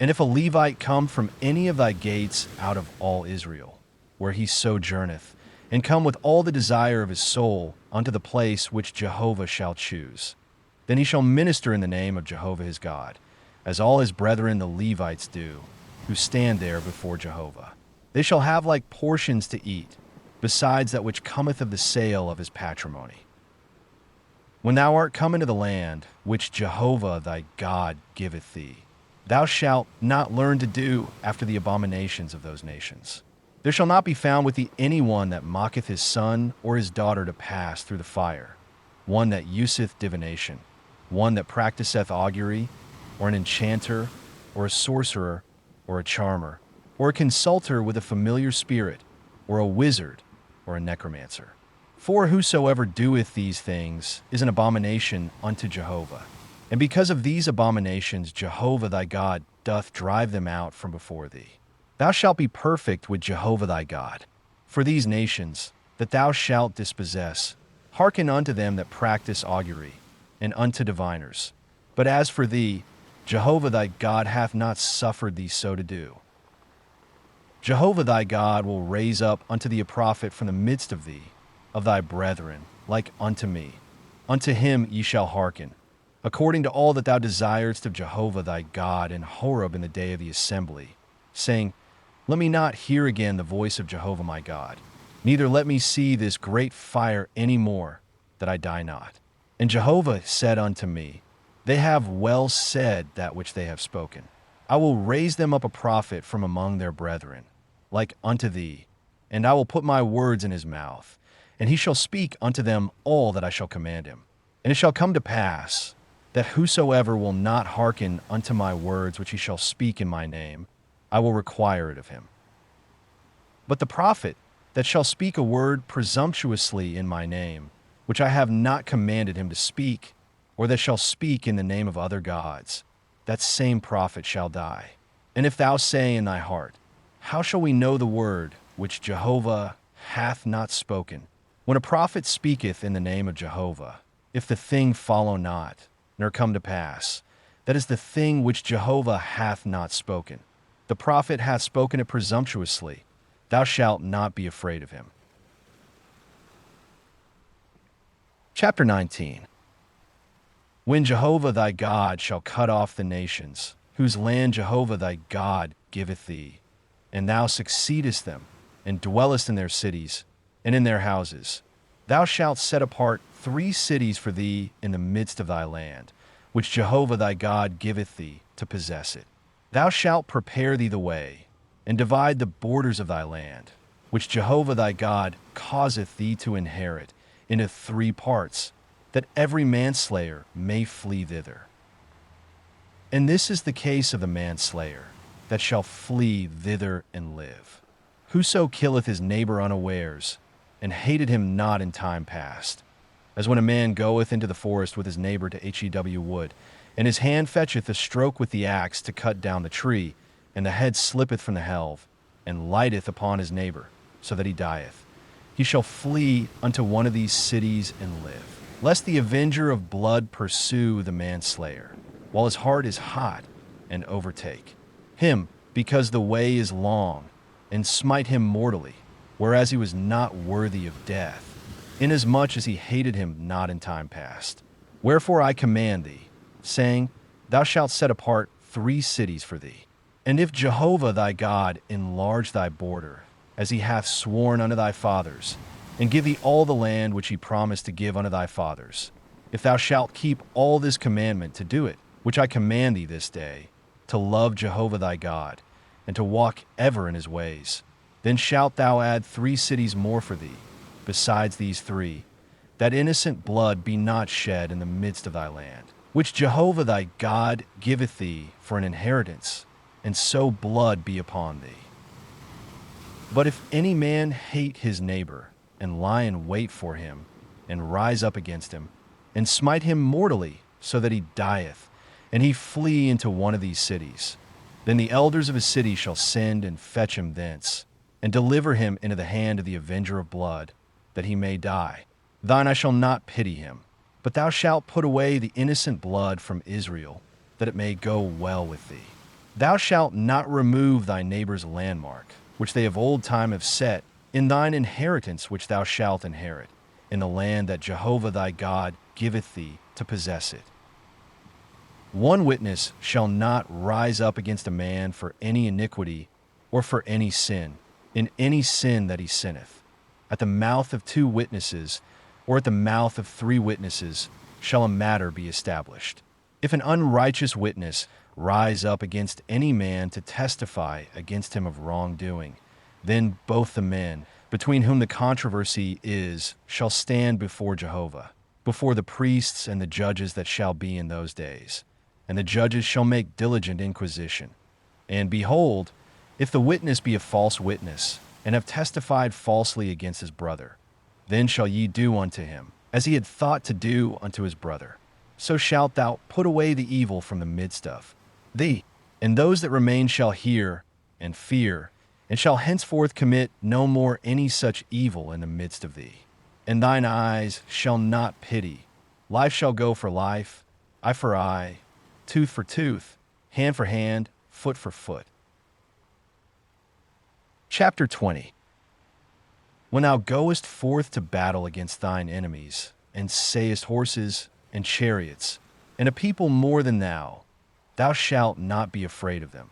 A: And if a Levite come from any of thy gates out of all Israel, where he sojourneth, and come with all the desire of his soul unto the place which Jehovah shall choose, then he shall minister in the name of Jehovah his God, as all his brethren the Levites do, who stand there before Jehovah. They shall have like portions to eat, besides that which cometh of the sale of his patrimony. When thou art come into the land which Jehovah thy God giveth thee, thou shalt not learn to do after the abominations of those nations. There shall not be found with thee any one that mocketh his son or his daughter to pass through the fire, one that useth divination, one that practiseth augury, or an enchanter, or a sorcerer, or a charmer, or a consulter with a familiar spirit, or a wizard, or a necromancer. For whosoever doeth these things is an abomination unto Jehovah. And because of these abominations Jehovah thy God doth drive them out from before thee. Thou shalt be perfect with Jehovah thy God. For these nations, that thou shalt dispossess, hearken unto them that practice augury, and unto diviners. But as for thee, Jehovah thy God hath not suffered thee so to do. Jehovah thy God will raise up unto thee a prophet from the midst of thee, of thy brethren, like unto me. Unto him ye shall hearken, according to all that thou desirest of Jehovah thy God in Horeb in the day of the assembly, saying, Let me not hear again the voice of Jehovah my God, neither let me see this great fire any more, that I die not. And Jehovah said unto me, They have well said that which they have spoken. I will raise them up a prophet from among their brethren, like unto thee, and I will put my words in his mouth, and he shall speak unto them all that I shall command him. And it shall come to pass, that whosoever will not hearken unto my words which he shall speak in my name, I will require it of him. But the prophet that shall speak a word presumptuously in my name, which I have not commanded him to speak, or that shall speak in the name of other gods, that same prophet shall die. And if thou say in thy heart, How shall we know the word which Jehovah hath not spoken? When a prophet speaketh in the name of Jehovah, if the thing follow not, nor come to pass, that is the thing which Jehovah hath not spoken. The prophet hath spoken it presumptuously. Thou shalt not be afraid of him. Chapter 19. When Jehovah thy God shall cut off the nations, whose land Jehovah thy God giveth thee, and thou succeedest them, and dwellest in their cities, and in their houses, thou shalt set apart 3 cities for thee in the midst of thy land, which Jehovah thy God giveth thee to possess it. Thou shalt prepare thee the way, and divide the borders of thy land, which Jehovah thy God causeth thee to inherit, into 3 parts, that every manslayer may flee thither. And this is the case of the manslayer, that shall flee thither and live. Whoso killeth his neighbor unawares, and hated him not in time past, as when a man goeth into the forest with his neighbor to hew wood, and his hand fetcheth a stroke with the axe to cut down the tree, and the head slippeth from the helve, and lighteth upon his neighbor, so that he dieth. He shall flee unto one of these cities and live, lest the avenger of blood pursue the manslayer, while his heart is hot, and overtake him, because the way is long, and smite him mortally, whereas he was not worthy of death, inasmuch as he hated him not in time past. Wherefore I command thee, saying, Thou shalt set apart 3 cities for thee. And if Jehovah thy God enlarge thy border, as he hath sworn unto thy fathers, and give thee all the land which he promised to give unto thy fathers, if thou shalt keep all this commandment to do it, which I command thee this day, to love Jehovah thy God, and to walk ever in his ways, then shalt thou add 3 cities more for thee, besides these 3, that innocent blood be not shed in the midst of thy land, which Jehovah thy God giveth thee for an inheritance, and so blood be upon thee. But if any man hate his neighbor, and lie in wait for him, and rise up against him, and smite him mortally, so that he dieth, and he flee into one of these cities, then the elders of his city shall send and fetch him thence, and deliver him into the hand of the avenger of blood, that he may die. Thine I shall not pity him, but thou shalt put away the innocent blood from Israel, that it may go well with thee. Thou shalt not remove thy neighbor's landmark, which they of old time have set, in thine inheritance which thou shalt inherit, in the land that Jehovah thy God giveth thee to possess it. One witness shall not rise up against a man for any iniquity or for any sin, in any sin that he sinneth. At the mouth of 2 witnesses, or at the mouth of 3 witnesses, shall a matter be established. If an unrighteous witness rise up against any man to testify against him of wrongdoing, then both the men, between whom the controversy is, shall stand before Jehovah, before the priests and the judges that shall be in those days. And the judges shall make diligent inquisition. And behold, if the witness be a false witness, and have testified falsely against his brother, then shall ye do unto him as he had thought to do unto his brother. So shalt thou put away the evil from the midst of thee. And those that remain shall hear and fear, and shall henceforth commit no more any such evil in the midst of thee. And thine eyes shall not pity. Life shall go for life, eye for eye, tooth for tooth, hand for hand, foot for foot. Chapter 20. When thou goest forth to battle against thine enemies, and sayest horses and chariots, and a people more than thou shalt not be afraid of them.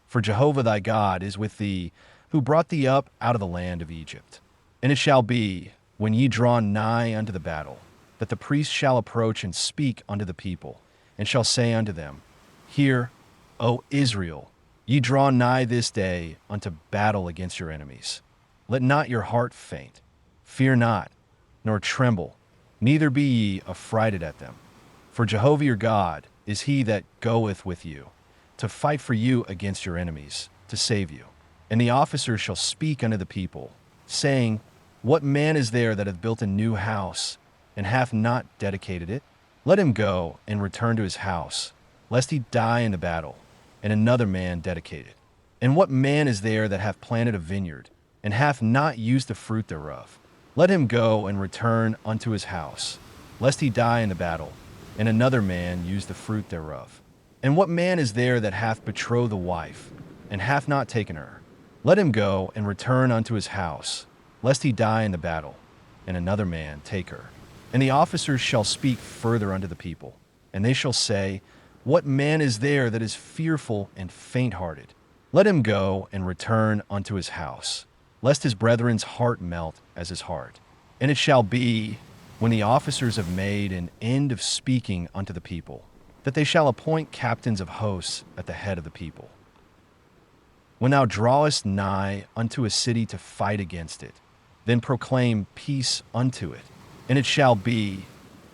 A: For Jehovah thy God is with thee, who brought thee up out of the land of Egypt. And it shall be, when ye draw nigh unto the battle, that the priest shall approach and speak unto the people, and shall say unto them, Hear, O Israel, ye draw nigh this day unto battle against your enemies. Let not your heart faint. Fear not, nor tremble, neither be ye affrighted at them. For Jehovah your God is he that goeth with you, to fight for you against your enemies, to save you. And the officers shall speak unto the people, saying, What man is there that hath built a new house, and hath not dedicated it? Let him go and return to his house, lest he die in the battle, and another man dedicate it. And what man is there that hath planted a vineyard, and hath not used the fruit thereof? Let him go and return unto his house, lest he die in the battle, and another man use the fruit thereof. And what man is there that hath betrothed a wife, and hath not taken her? Let him go and return unto his house, lest he die in the battle, and another man take her. And the officers shall speak further unto the people, and they shall say, What man is there that is fearful and faint-hearted? Let him go and return unto his house, lest his brethren's heart melt as his heart. And it shall be, when the officers have made an end of speaking unto the people, that they shall appoint captains of hosts at the head of the people. When thou drawest nigh unto a city to fight against it, then proclaim peace unto it. And it shall be,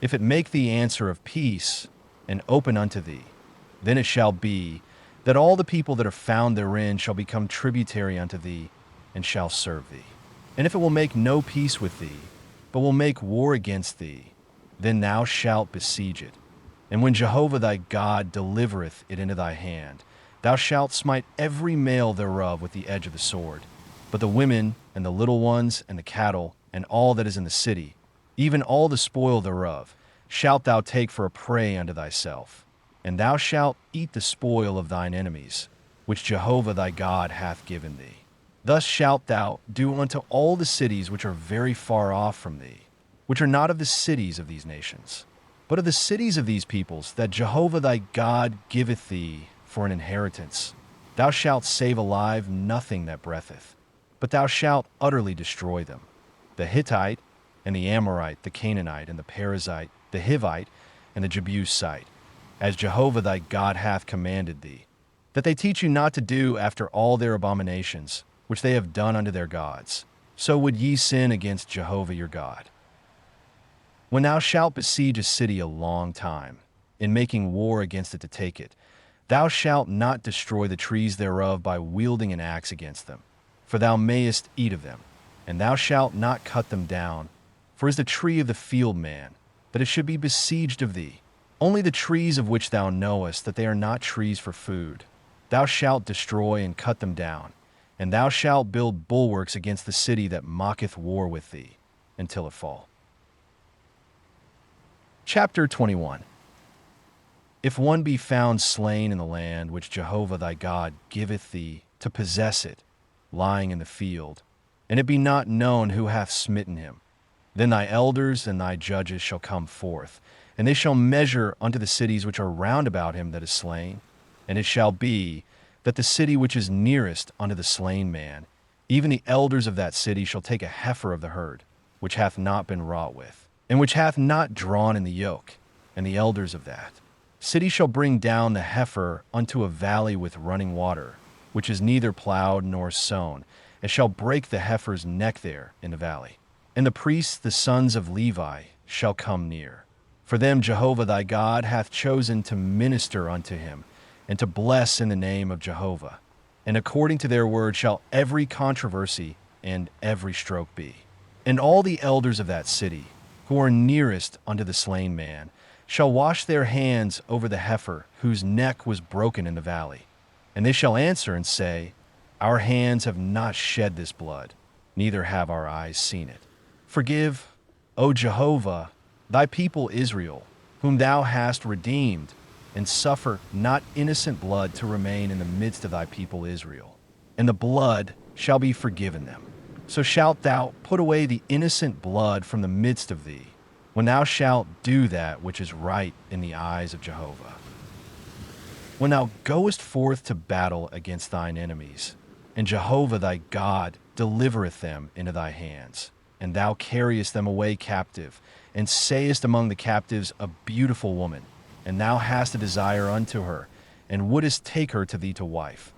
A: if it make thee answer of peace, and open unto thee, then it shall be, that all the people that are found therein shall become tributary unto thee, and shall serve thee. And if it will make no peace with thee, but will make war against thee, then thou shalt besiege it. And when Jehovah thy God delivereth it into thy hand, thou shalt smite every male thereof with the edge of the sword. But the women, and the little ones, and the cattle, and all that is in the city, even all the spoil thereof, shalt thou take for a prey unto thyself. And thou shalt eat the spoil of thine enemies, which Jehovah thy God hath given thee. Thus shalt thou do unto all the cities which are very far off from thee, which are not of the cities of these nations, but of the cities of these peoples, that Jehovah thy God giveth thee for an inheritance. Thou shalt save alive nothing that breatheth, but thou shalt utterly destroy them. The Hittite, and the Amorite, the Canaanite, and the Perizzite, the Hivite, and the Jebusite, as Jehovah thy God hath commanded thee, that they teach you not to do after all their abominations, which they have done unto their gods. So would ye sin against Jehovah your God. When thou shalt besiege a city a long time, in making war against it to take it, thou shalt not destroy the trees thereof by wielding an axe against them, for thou mayest eat of them, and thou shalt not cut them down, for is the tree of the field man, that it should be besieged of thee. Only the trees of which thou knowest that they are not trees for food, thou shalt destroy and cut them down, and thou shalt build bulwarks against the city that mocketh war with thee, until it fall. Chapter 21. If one be found slain in the land which Jehovah thy God giveth thee to possess it, lying in the field, and it be not known who hath smitten him, then thy elders and thy judges shall come forth, and they shall measure unto the cities which are round about him that is slain. And it shall be, that the city which is nearest unto the slain man, even the elders of that city shall take a heifer of the herd, which hath not been wrought with, and which hath not drawn in the yoke, and the elders of that city shall bring down the heifer unto a valley with running water, which is neither plowed nor sown, and shall break the heifer's neck there in the valley. And the priests, the sons of Levi, shall come near. For them Jehovah thy God hath chosen to minister unto him, and to bless in the name of Jehovah. And according to their word shall every controversy and every stroke be. And all the elders of that city, who are nearest unto the slain man, shall wash their hands over the heifer whose neck was broken in the valley. And they shall answer and say, Our hands have not shed this blood, neither have our eyes seen it. Forgive, O Jehovah, thy people Israel, whom thou hast redeemed, and suffer not innocent blood to remain in the midst of thy people Israel. And the blood shall be forgiven them. So shalt thou put away the innocent blood from the midst of thee, when thou shalt do that which is right in the eyes of Jehovah. When thou goest forth to battle against thine enemies, and Jehovah thy God delivereth them into thy hands, and thou carriest them away captive, and sayest among the captives, A beautiful woman, and thou hast a desire unto her, and wouldest take her to thee to wife.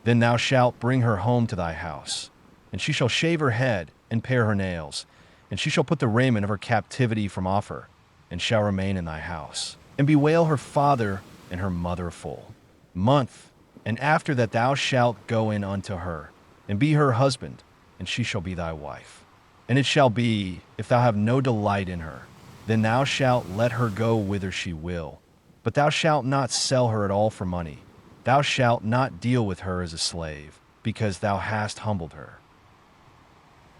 A: Then thou shalt bring her home to thy house, and she shall shave her head, and pare her nails, and she shall put the raiment of her captivity from off her, and shall remain in thy house, and bewail her father and her mother full month. And after that thou shalt go in unto her, and be her husband, and she shall be thy wife. And it shall be, if thou have no delight in her, then thou shalt let her go whither she will. But thou shalt not sell her at all for money. Thou shalt not deal with her as a slave, because thou hast humbled her.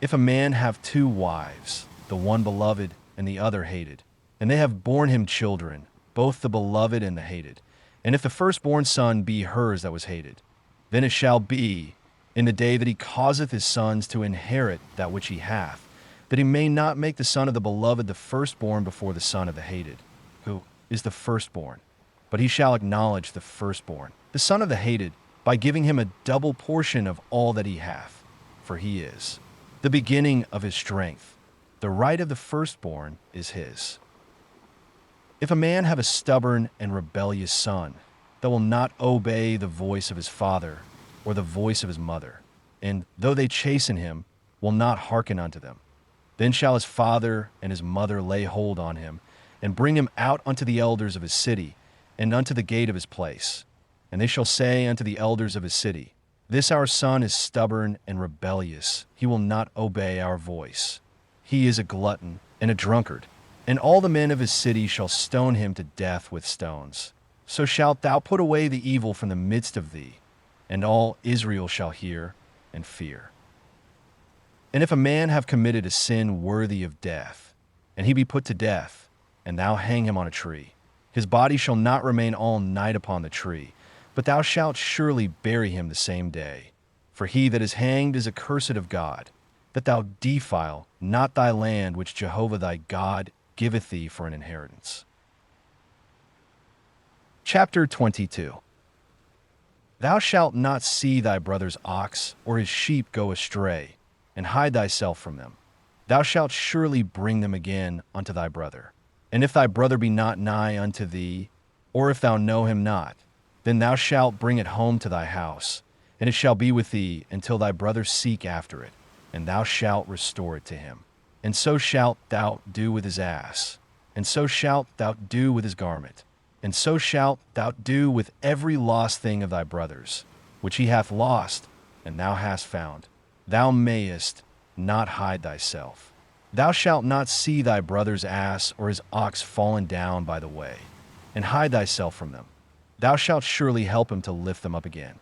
A: If a man have two wives, the one beloved and the other hated, and they have borne him children, both the beloved and the hated, and if the firstborn son be hers that was hated, then it shall be, in the day that he causeth his sons to inherit that which he hath, that he may not make the son of the beloved the firstborn before the son of the hated, who is the firstborn, but he shall acknowledge the firstborn, the son of the hated, by giving him a double portion of all that he hath, for he is the beginning of his strength. The right of the firstborn is his. If a man have a stubborn and rebellious son that will not obey the voice of his father or the voice of his mother, and though they chasten him, will not hearken unto them, then shall his father and his mother lay hold on him, and bring him out unto the elders of his city, and unto the gate of his place. And they shall say unto the elders of his city, This our son is stubborn and rebellious. He will not obey our voice. He is a glutton and a drunkard. And all the men of his city shall stone him to death with stones. So shalt thou put away the evil from the midst of thee, and all Israel shall hear and fear. And if a man have committed a sin worthy of death, and he be put to death, and thou hang him on a tree, his body shall not remain all night upon the tree, but thou shalt surely bury him the same day. For he that is hanged is accursed of God, that thou defile not thy land which Jehovah thy God giveth thee for an inheritance. Chapter 22. Thou shalt not see thy brother's ox or his sheep go astray, and hide thyself from them. Thou shalt surely bring them again unto thy brother. And if thy brother be not nigh unto thee, or if thou know him not, then thou shalt bring it home to thy house, and it shall be with thee until thy brother seek after it, and thou shalt restore it to him. And so shalt thou do with his ass, and so shalt thou do with his garment, and so shalt thou do with every lost thing of thy brother's, which he hath lost, and thou hast found. Thou mayest not hide thyself. Thou shalt not see thy brother's ass or his ox fallen down by the way, and hide thyself from them. Thou shalt surely help him to lift them up again.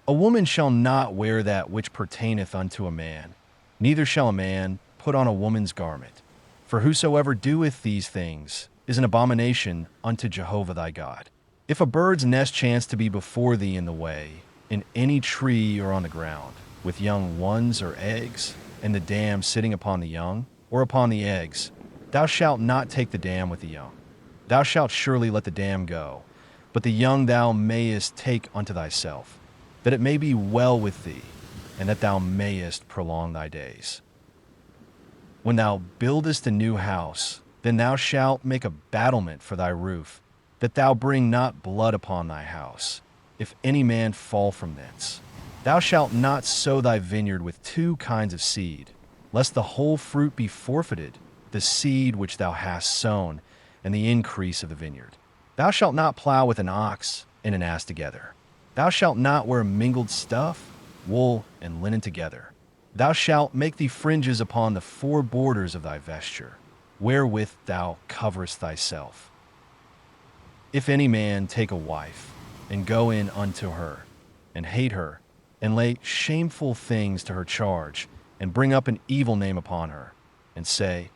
A: A woman shall not wear that which pertaineth unto a man, neither shall a man put on a woman's garment. For whosoever doeth these things is an abomination unto Jehovah thy God. If a bird's nest chance to be before thee in the way, in any tree or on the ground, with young ones or eggs, and the dam sitting upon the young, or upon the eggs, thou shalt not take the dam with the young. Thou shalt surely let the dam go, but the young thou mayest take unto thyself, that it may be well with thee, and that thou mayest prolong thy days. When thou buildest a new house, Then thou shalt make a battlement for thy roof, that thou bring not blood upon thy house, if any man fall from thence. Thou shalt not sow thy vineyard with two kinds of seed, lest the whole fruit be forfeited, the seed which thou hast sown, and the increase of the vineyard. Thou shalt not plow with an ox and an ass together. Thou shalt not wear mingled stuff, wool and linen together. Thou shalt make thee fringes upon the four borders of thy vesture, wherewith thou coverest thyself. If any man take a wife, and go in unto her, and hate her, and lay shameful things to her charge, and bring up an evil name upon her, and say,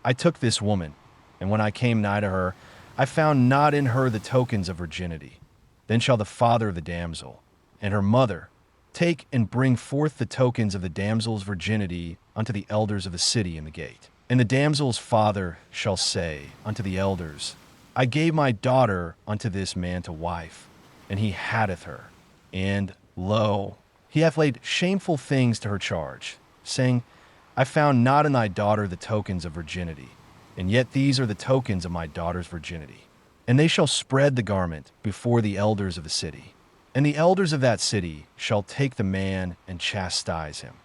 A: I took this woman, and when I came nigh to her, I found not in her the tokens of virginity. Then shall the father of the damsel, and her mother, take and bring forth the tokens of the damsel's virginity unto the elders of the city in the gate. And the damsel's father shall say unto the elders, I gave my daughter unto this man to wife, and he hateth her. And, lo, he hath laid shameful things to her charge, saying, I found not in thy daughter the tokens of virginity, and yet these are the tokens of my daughter's virginity. And they shall spread the garment before the elders of the city. And the elders of that city shall take the man and chastise him.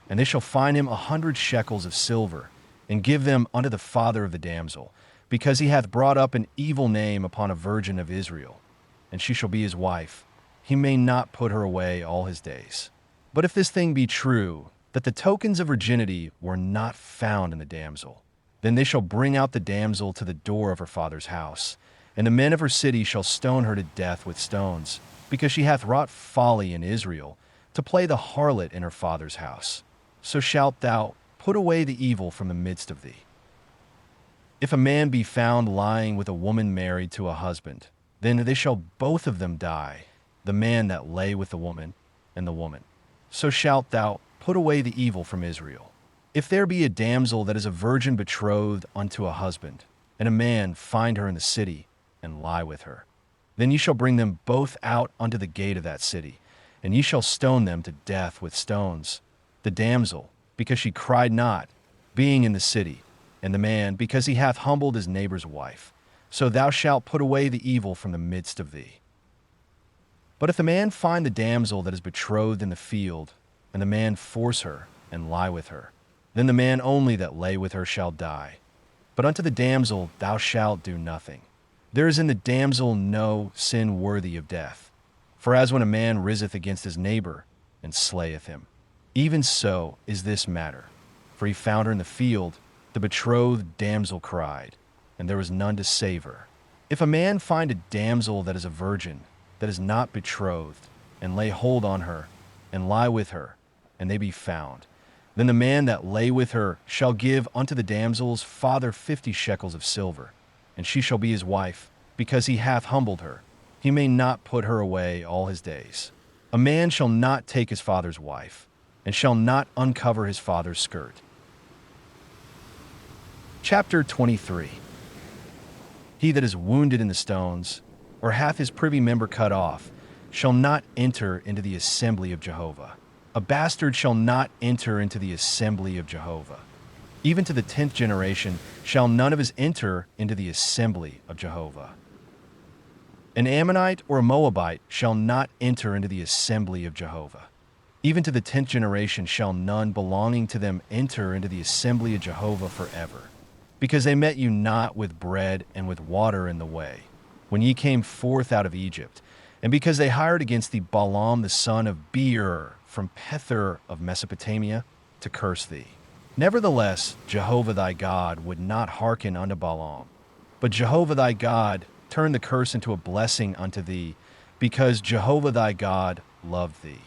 A: And they shall fine him 100 shekels of silver, and give them unto the father of the damsel, because he hath brought up an evil name upon a virgin of Israel. And she shall be his wife. He may not put her away all his days. But if this thing be true, that the tokens of virginity were not found in the damsel, then they shall bring out the damsel to the door of her father's house, and the men of her city shall stone her to death with stones, because she hath wrought folly in Israel, to play the harlot in her father's house. So shalt thou put away the evil from the midst of thee. If a man be found lying with a woman married to a husband, then they shall both of them die, the man that lay with the woman, and the woman. So shalt thou put away the evil from Israel. If there be a damsel that is a virgin betrothed unto a husband, and a man find her in the city, and lie with her, then ye shall bring them both out unto the gate of that city, and ye shall stone them to death with stones, the damsel, because she cried not, being in the city, and the man, because he hath humbled his neighbor's wife. So thou shalt put away the evil from the midst of thee. But if the man find the damsel that is betrothed in the field, and the man force her, and lie with her, then the man only that lay with her shall die. But unto the damsel thou shalt do nothing. There is in the damsel no sin worthy of death. For as when a man riseth against his neighbor, and slayeth him, even so is this matter. For he found her in the field, the betrothed damsel cried, and there was none to save her. If a man find a damsel that is a virgin, that is not betrothed, and lay hold on her, and lie with her, and they be found, then the man that lay with her shall give unto the damsel's father 50 shekels of silver, and she shall be his wife, because he hath humbled her. He may not put her away all his days. A man shall not take his father's wife, and shall not uncover his father's skirt. Chapter 23. He that is wounded in the stones, or hath his privy member cut off, shall not enter into the assembly of Jehovah. A bastard shall not enter into the assembly of Jehovah. Even to the 10th generation shall none of his enter into the assembly of Jehovah. An Ammonite or a Moabite shall not enter into the assembly of Jehovah. Even to the 10th generation shall none belonging to them enter into the assembly of Jehovah forever. Because they met you not with bread and with water in the way, when ye came forth out of Egypt, and because they hired against thee Balaam the son of Beer from Pether of Mesopotamia to curse thee. Nevertheless, Jehovah thy God would not hearken unto Balaam, but Jehovah thy God turned the curse into a blessing unto thee, because Jehovah thy God loved thee.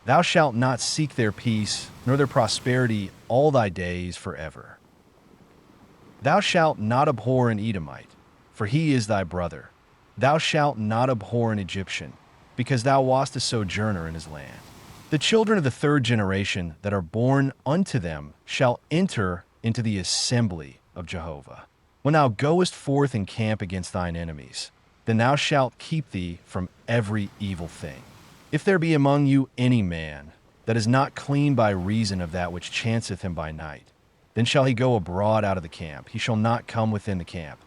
A: Thou shalt not seek their peace, nor their prosperity all thy days forever. Thou shalt not abhor an Edomite, for he is thy brother. Thou shalt not abhor an Egyptian, because thou wast a sojourner in his land. The children of the 3rd generation that are born unto them shall enter into the assembly of Jehovah. When thou goest forth in camp against thine enemies, then thou shalt keep thee from every evil thing. If there be among you any man that is not clean by reason of that which chanceth him by night, Then shall he go abroad out of the camp. He shall not come within the camp.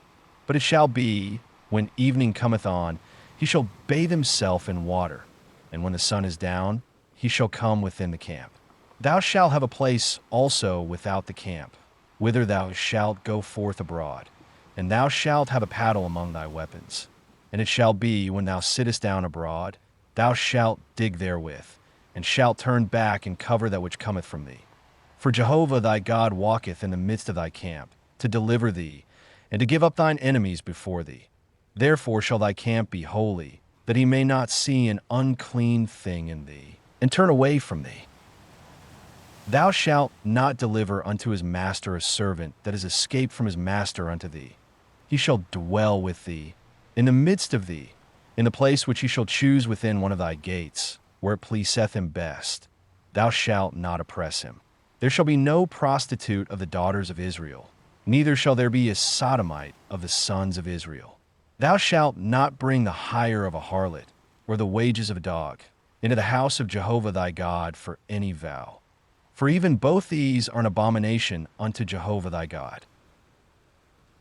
A: But it shall be, when evening cometh on, he shall bathe himself in water. And when the sun is down, he shall come within the camp. Thou shalt have a place also without the camp, whither thou shalt go forth abroad. And thou shalt have a paddle among thy weapons. And it shall be, when thou sittest down abroad, thou shalt dig therewith, and shalt turn back and cover that which cometh from thee. For Jehovah thy God walketh in the midst of thy camp, to deliver thee, and to give up thine enemies before thee. Therefore shall thy camp be holy, that he may not see an unclean thing in thee, and turn away from thee. Thou shalt not deliver unto his master a servant that is escaped from his master unto thee. He shall dwell with thee, in the midst of thee, in the place which he shall choose within one of thy gates, where it pleaseth him best. Thou shalt not oppress him. There shall be no prostitute of the daughters of Israel, neither shall there be a sodomite of the sons of Israel. Thou shalt not bring the hire of a harlot, or the wages of a dog, into the house of Jehovah thy God for any vow. For even both these are an abomination unto Jehovah thy God.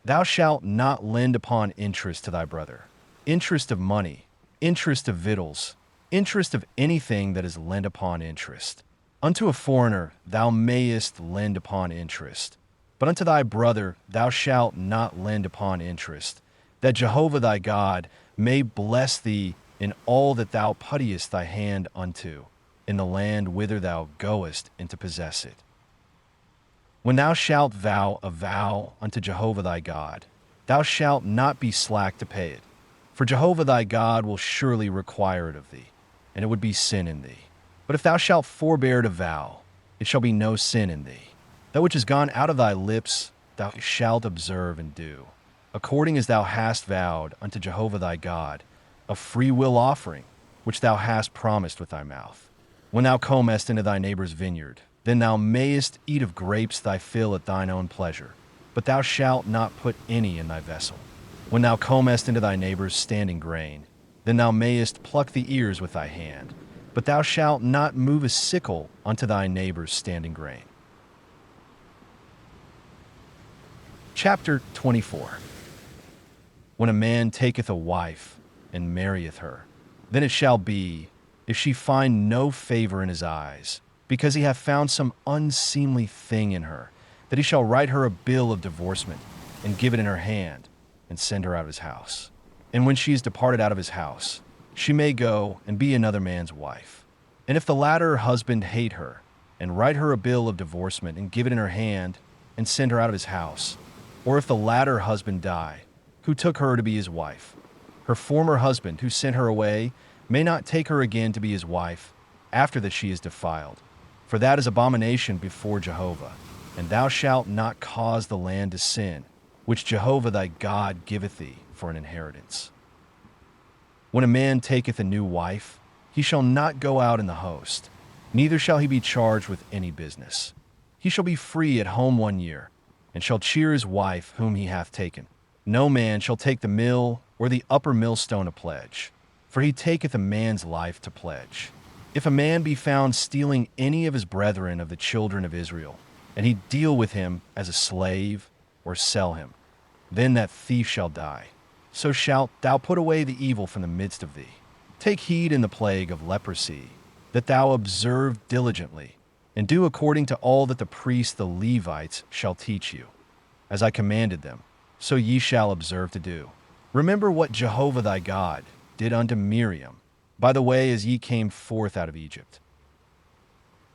A: Thou shalt not lend upon interest to thy brother, interest of money, interest of victuals, interest of anything that is lent upon interest. Unto a foreigner thou mayest lend upon interest, but unto thy brother thou shalt not lend upon interest, that Jehovah thy God may bless thee in all that thou puttest thy hand unto, in the land whither thou goest in to possess it. When thou shalt vow a vow unto Jehovah thy God, thou shalt not be slack to pay it, for Jehovah thy God will surely require it of thee, and it would be sin in thee. But if thou shalt forbear to vow, it shall be no sin in thee. That which is gone out of thy lips thou shalt observe and do, according as thou hast vowed unto Jehovah thy God, a free will offering, which thou hast promised with thy mouth. When thou comest into thy neighbor's vineyard, then thou mayest eat of grapes thy fill at thine own pleasure, but thou shalt not put any in thy vessel. When thou comest into thy neighbor's standing grain, then thou mayest pluck the ears with thy hand, but thou shalt not move a sickle unto thy neighbor's standing grain. Chapter 24. When a man taketh a wife and marrieth her, then it shall be, if she find no favor in his eyes, because he hath found some unseemly thing in her, that he shall write her a bill of divorcement, and give it in her hand, and send her out of his house. And when she is departed out of his house, she may go and be another man's wife. And if the latter husband hate her, and write her a bill of divorcement, and give it in her hand, and send her out of his house, or if the latter husband die, who took her to be his wife, her former husband who sent her away may not take her again to be his wife, after that she is defiled. For that is abomination before Jehovah, and thou shalt not cause the land to sin, which Jehovah thy God giveth thee for an inheritance. When a man taketh a new wife, he shall not go out in the host, neither shall he be charged with any business. He shall be free at home 1 year, and shall cheer his wife whom he hath taken. No man shall take the mill or the upper millstone a pledge, for he taketh a man's life to pledge. If a man be found stealing any of his brethren of the children of Israel, and he deal with him as a slave, or sell him, then that thief shall die. So shalt thou put away the evil from the midst of thee. Take heed in the plague of leprosy, that thou observe diligently, and do according to all that the priests the Levites shall teach you. As I commanded them, so ye shall observe to do. Remember what Jehovah thy God did unto Miriam, by the way as ye came forth out of Egypt.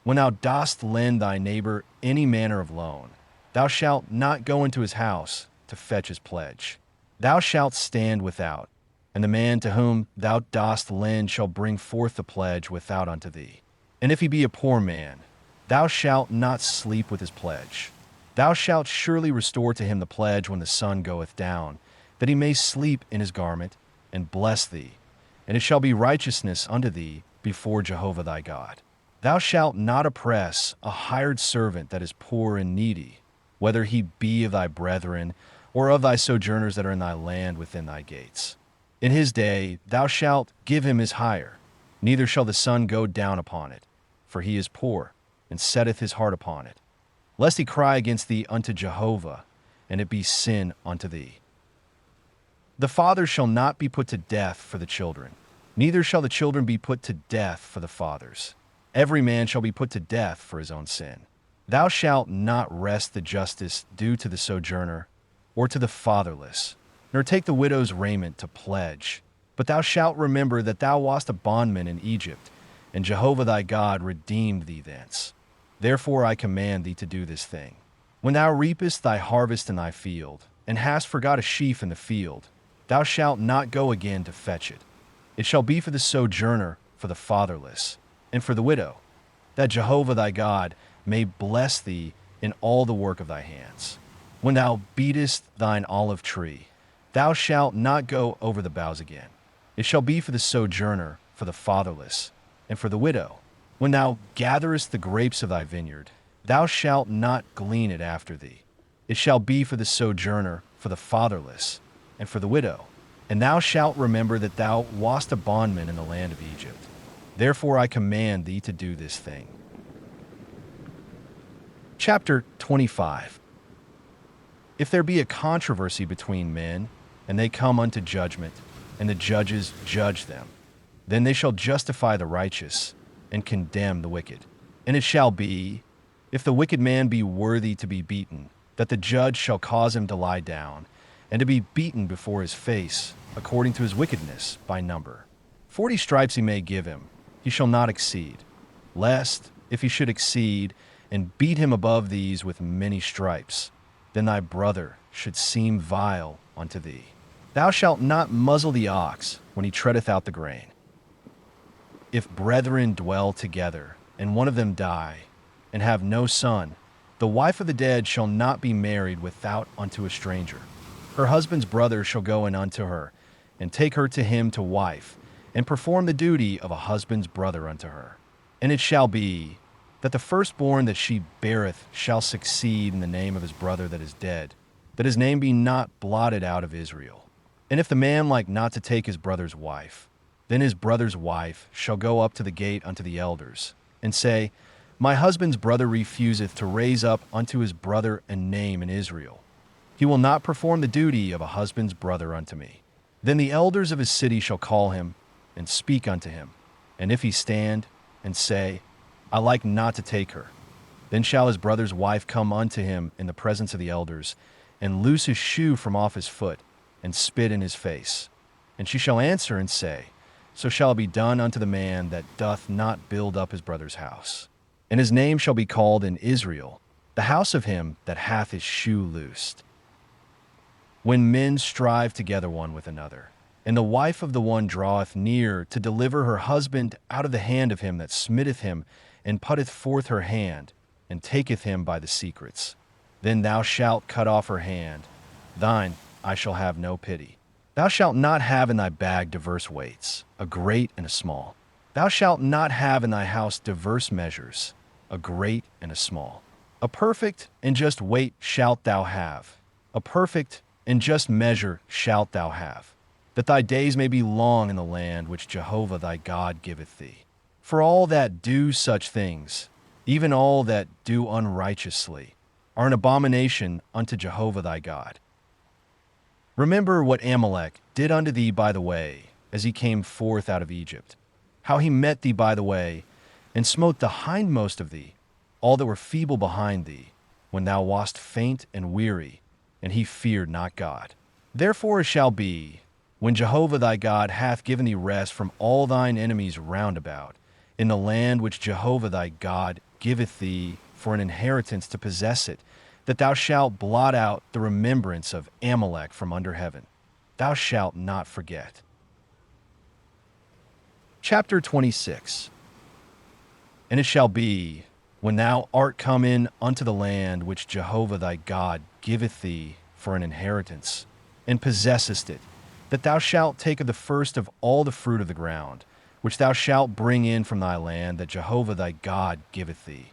A: When thou dost lend thy neighbor any manner of loan, thou shalt not go into his house to fetch his pledge. Thou shalt stand without, and the man to whom thou dost lend shall bring forth the pledge without unto thee. And if he be a poor man, thou shalt not sleep with his pledge. Thou shalt surely restore to him the pledge when the sun goeth down, that he may sleep in his garment, and bless thee. And it shall be righteousness unto thee before Jehovah thy God. Thou shalt not oppress a hired servant that is poor and needy, whether he be of thy brethren, or of thy sojourners that are in thy land within thy gates. In his day thou shalt give him his hire, neither shall the sun go down upon it, for he is poor, and setteth his heart upon it. lest he cry against thee unto Jehovah, and it be sin unto thee. The fathers shall not be put to death for the children, neither shall the children be put to death for the fathers. Every man shall be put to death for his own sin. Thou shalt not wrest the justice due to the sojourner, or to the fatherless, nor take the widow's raiment to pledge. But thou shalt remember that thou wast a bondman in Egypt, and Jehovah thy God redeemed thee thence. Therefore I command thee to do this thing. When thou reapest thy harvest in thy field, and hast forgot a sheaf in the field, thou shalt not go again to fetch it. It shall be for the sojourner, for the fatherless, and for the widow, that Jehovah thy God may bless thee in all the work of thy hands. When thou beatest thine olive tree, thou shalt not go over the boughs again. It shall be for the sojourner, for the fatherless, and for the widow. When thou gatherest the grapes of thy vineyard, thou shalt not glean it after thee. It shall be for the sojourner, for the fatherless, and for the widow. And thou shalt remember that thou wast a bondman in the land of Egypt. Therefore I command thee to do this thing. Chapter 25. If there be a controversy between men, and they come unto judgment, and the judges judge them, then they shall justify the righteous, and condemn the wicked. And it shall be, if the wicked man be worthy to be beaten, that the judge shall cause him to lie down, and to be beaten before his face, according to his wickedness, by number. 40 stripes he may give him, he shall not exceed, lest, if he should exceed, and beat him above these with many stripes, then thy brother should seem vile unto thee. Thou shalt not muzzle the ox when he treadeth out the grain. If brethren dwell together, and one of them die, and have no son, the wife of the dead shall not be married without unto a stranger. Her husband's brother shall go in unto her, and take her to him to wife, and perform the duty of a husband's brother unto her. And it shall be, that the firstborn that she beareth shall succeed in the name of his brother that is dead, that his name be not blotted out of Israel. And if the man like not to take his brother's wife, then his brother's wife shall go up to the gate unto the elders, and say, My husband's brother refuseth to raise up unto his brother a name in Israel. He will not perform the duty of a husband's brother unto me. Then the elders of his city shall call him, and speak unto him. And if he stand, and say, I like not to take her, then shall his brother's wife come unto him in the presence of the elders, and loose his shoe from off his foot, and spit in his face. And she shall answer and say, So shall it be done unto the man that doth not build up his brother's house. And his name shall be called in Israel, the house of him that hath his shoe loosed. When men strive together one with another, and the wife of the one draweth near to deliver her husband out of the hand of him that smitteth him, and putteth forth her hand, and taketh him by the secrets, then thou shalt cut off her hand. Thine I shall have no pity. Thou shalt not have in thy bag diverse weights, a great and a small. Thou shalt not have in thy house diverse measures, a great and a small. A perfect and just weight shalt thou have, a perfect and just measure shalt thou have, that thy days may be long in the land which Jehovah thy God giveth thee. For all that do such things, even all that do unrighteously, are an abomination unto Jehovah thy God. Remember what Amalek did unto thee by the way, as he came forth out of Egypt, how he met thee by the way, and smote the hindmost of thee, all that were feeble behind thee, when thou wast faint and weary, and he feared not God. Therefore it shall be, when Jehovah thy God hath given thee rest from all thine enemies round about, in the land which Jehovah thy God giveth thee for an inheritance to possess it, that thou shalt blot out the remembrance of Amalek from under heaven. Thou shalt not forget. Chapter 26. And it shall be, when thou art come in unto the land which Jehovah thy God giveth thee for an inheritance, and possessest it, that thou shalt take of the first of all the fruit of the ground, which thou shalt bring in from thy land that Jehovah thy God giveth thee.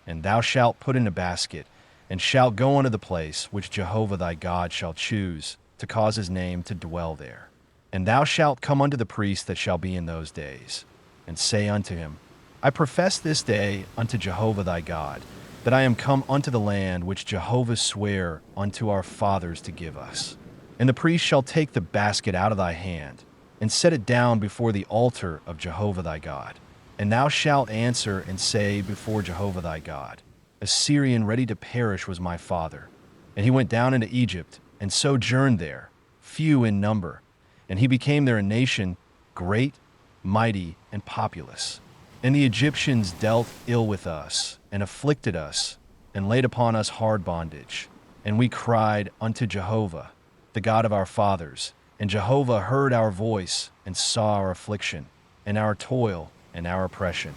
A: And thou shalt put in a basket, and shalt go unto the place which Jehovah thy God shall choose, to cause his name to dwell there. And thou shalt come unto the priest that shall be in those days, and say unto him, I profess this day unto Jehovah thy God, that I am come unto the land which Jehovah sware unto our fathers to give us. And the priest shall take the basket out of thy hand, and set it down before the altar of Jehovah thy God. And thou shalt answer and say before Jehovah thy God, A Syrian ready to perish was my father. And he went down into Egypt, and sojourned there, few in number. And he became there a nation, great, mighty, and populous. And the Egyptians dealt ill with us, and afflicted us, and laid upon us hard bondage. And we cried unto Jehovah, the God of our fathers. And Jehovah heard our voice, and saw our affliction, and our toil, and our oppression.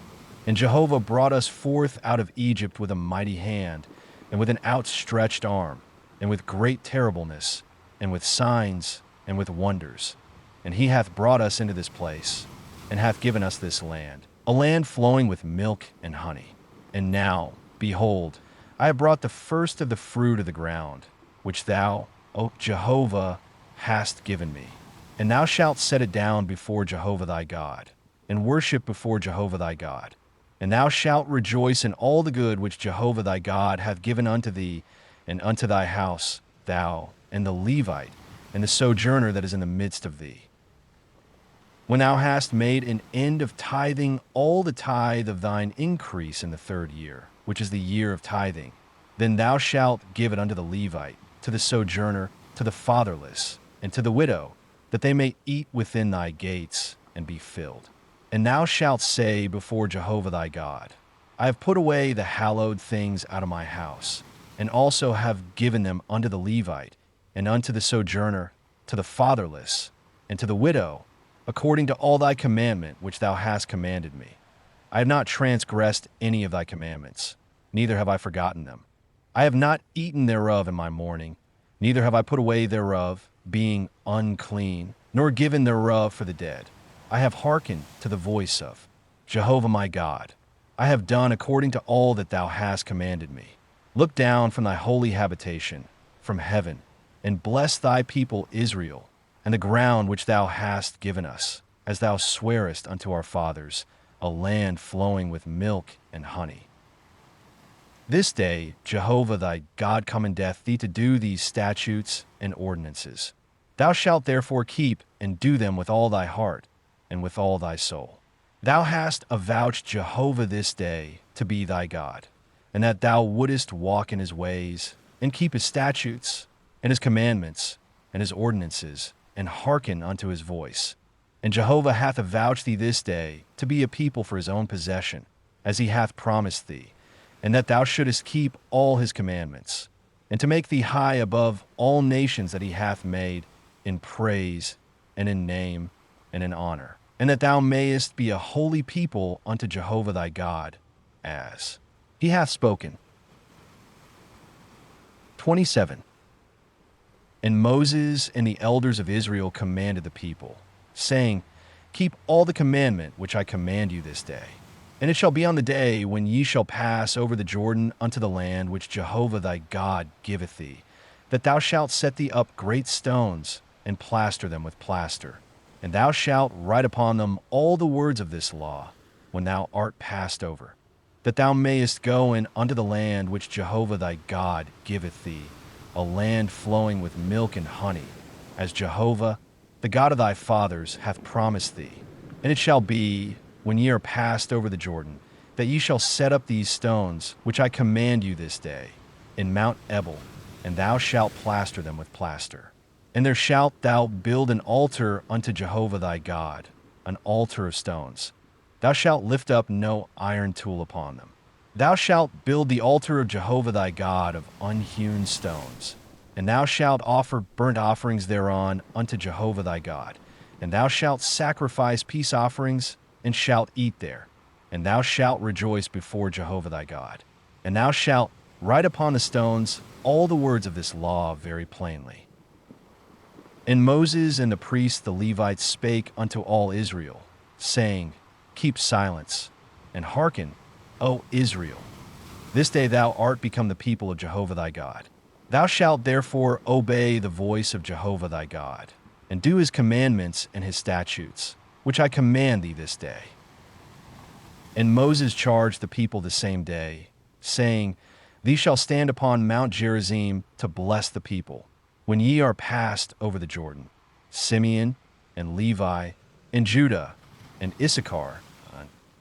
A: And Jehovah brought us forth out of Egypt with a mighty hand, and with an outstretched arm, and with great terribleness, and with signs, and with wonders. And he hath brought us into this place, and hath given us this land, a land flowing with milk and honey. And now, behold, I have brought the first of the fruit of the ground, which thou, O Jehovah, hast given me. And thou shalt set it down before Jehovah thy God, and worship before Jehovah thy God. And thou shalt rejoice in all the good which Jehovah thy God hath given unto thee, and unto thy house, thou, and the Levite, and the sojourner that is in the midst of thee. When thou hast made an end of tithing all the tithe of thine increase in the 3rd year, which is the year of tithing, then thou shalt give it unto the Levite, to the sojourner, to the fatherless, and to the widow, that they may eat within thy gates, and be filled. And thou shalt say before Jehovah thy God, I have put away the hallowed things out of my house, and also have given them unto the Levite, and unto the sojourner, to the fatherless, and to the widow, according to all thy commandment which thou hast commanded me. I have not transgressed any of thy commandments, neither have I forgotten them. I have not eaten thereof in my mourning, neither have I put away thereof, being unclean, nor given thereof for the dead. I have hearkened to the voice of Jehovah my God. I have done according to all that thou hast commanded me. Look down from thy holy habitation, from heaven, and bless thy people Israel, and the ground which thou hast given us, as thou swarest unto our fathers, a land flowing with milk and honey. This day Jehovah thy God commandeth thee to do these statutes and ordinances. Thou shalt therefore keep and do them with all thy heart, and with all thy soul. Thou hast avouched Jehovah this day to be thy God, and that thou wouldest walk in his ways, and keep his statutes, and his commandments, and his ordinances, and hearken unto his voice. And Jehovah hath avouched thee this day to be a people for his own possession, as he hath promised thee, and that thou shouldest keep all his commandments, and to make thee high above all nations that he hath made, in praise, and in name, and in honor, and that thou mayest be a holy people unto Jehovah thy God, as he hath spoken. 27. And Moses and the elders of Israel commanded the people, saying, Keep all the commandment which I command you this day. And it shall be on the day when ye shall pass over the Jordan unto the land which Jehovah thy God giveth thee, that thou shalt set thee up great stones, and plaster them with plaster. And thou shalt write upon them all the words of this law, when thou art passed over, that thou mayest go in unto the land which Jehovah thy God giveth thee, a land flowing with milk and honey, as Jehovah, the God of thy fathers, hath promised thee. And it shall be, when ye are passed over the Jordan, that ye shall set up these stones, which I command you this day, in Mount Ebal, and thou shalt plaster them with plaster. And there shalt thou build an altar unto Jehovah thy God, an altar of stones. Thou shalt lift up no iron tool upon them. Thou shalt build the altar of Jehovah thy God of unhewn stones. And thou shalt offer burnt offerings thereon unto Jehovah thy God. And thou shalt sacrifice peace offerings, and shalt eat there. And thou shalt rejoice before Jehovah thy God. And thou shalt write upon the stones all the words of this law very plainly. And Moses and the priests the Levites spake unto all Israel, saying, Keep silence, and hearken, O Israel. This day thou art become the people of Jehovah thy God. Thou shalt therefore obey the voice of Jehovah thy God, and do his commandments and his statutes, which I command thee this day. And Moses charged the people the same day, saying, These shall stand upon Mount Gerizim to bless the people, when ye are passed over the Jordan. Simeon, and Levi, and Judah, and Issachar,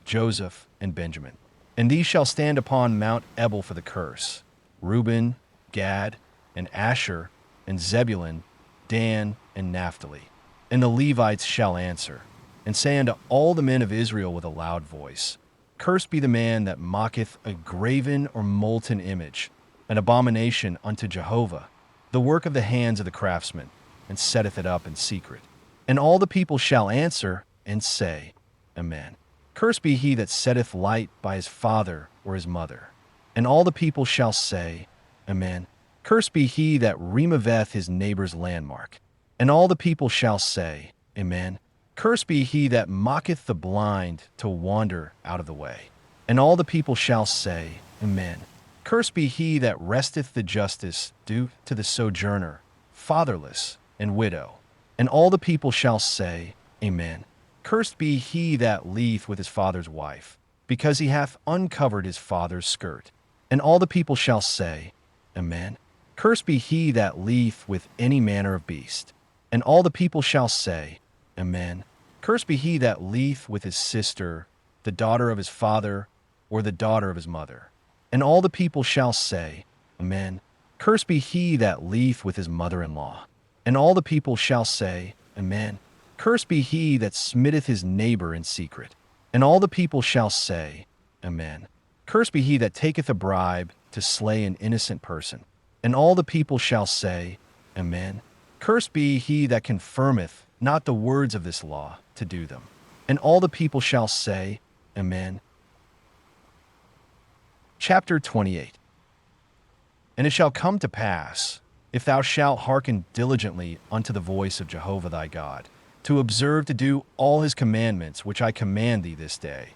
A: Joseph, and Benjamin. And these shall stand upon Mount Ebal for the curse. Reuben, Gad, and Asher, and Zebulun, Dan, and Naphtali. And the Levites shall answer, and say unto all the men of Israel with a loud voice, Cursed be the man that mocketh a graven or molten image, an abomination unto Jehovah, the work of the hands of the craftsman, and setteth it up in secret. And all the people shall answer, and say, Amen. Cursed be he that setteth light by his father or his mother. And all the people shall say, Amen. Cursed be he that removeth his neighbor's landmark. And all the people shall say, Amen. Cursed be he that mocketh the blind to wander out of the way. And all the people shall say, Amen. Cursed be he that wresteth the justice due to the sojourner, fatherless, and widow. And all the people shall say, Amen. Cursed be he that lieth with his father's wife, because he hath uncovered his father's skirt. And all the people shall say, Amen. Cursed be he that lieth with any manner of beast. And all the people shall say, Amen. Cursed be he that lieth with his sister, the daughter of his father, or the daughter of his mother. And all the people shall say, Amen. Cursed be he that lieth with his mother-in-law. And all the people shall say, Amen. Cursed be he that smitteth his neighbor in secret. And all the people shall say, Amen. Cursed be he that taketh a bribe to slay an innocent person. And all the people shall say, Amen. Cursed be he that confirmeth not the words of this law to do them. And all the people shall say, Amen. Chapter 28. And it shall come to pass, if thou shalt hearken diligently unto the voice of Jehovah thy God, to observe to do all his commandments which I command thee this day,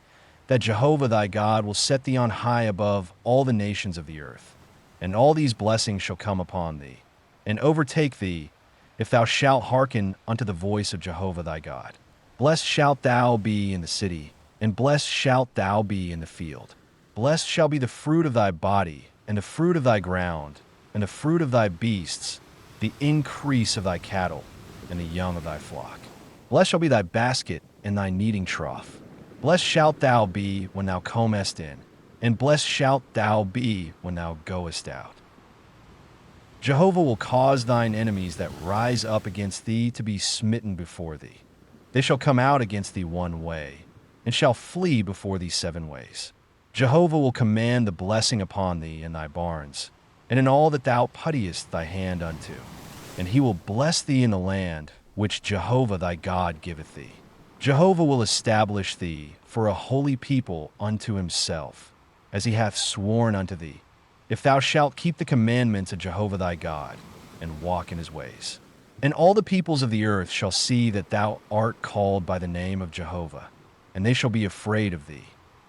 A: that Jehovah thy God will set thee on high above all the nations of the earth. And all these blessings shall come upon thee, and overtake thee, if thou shalt hearken unto the voice of Jehovah thy God. Blessed shalt thou be in the city, and blessed shalt thou be in the field. Blessed shall be the fruit of thy body, and the fruit of thy ground, and the fruit of thy beasts, the increase of thy cattle, and the young of thy flock. Blessed shall be thy basket and thy kneading trough. Blessed shalt thou be when thou comest in, and blessed shalt thou be when thou goest out. Jehovah will cause thine enemies that rise up against thee to be smitten before thee. They shall come out against thee one way, and shall flee before thee 7 ways. Jehovah will command the blessing upon thee in thy barns, and in all that thou puttiest thy hand unto. And he will bless thee in the land which Jehovah thy God giveth thee. Jehovah will establish thee for a holy people unto himself, as he hath sworn unto thee, if thou shalt keep the commandments of Jehovah thy God, and walk in his ways. And all the peoples of the earth shall see that thou art called by the name of Jehovah, and they shall be afraid of thee.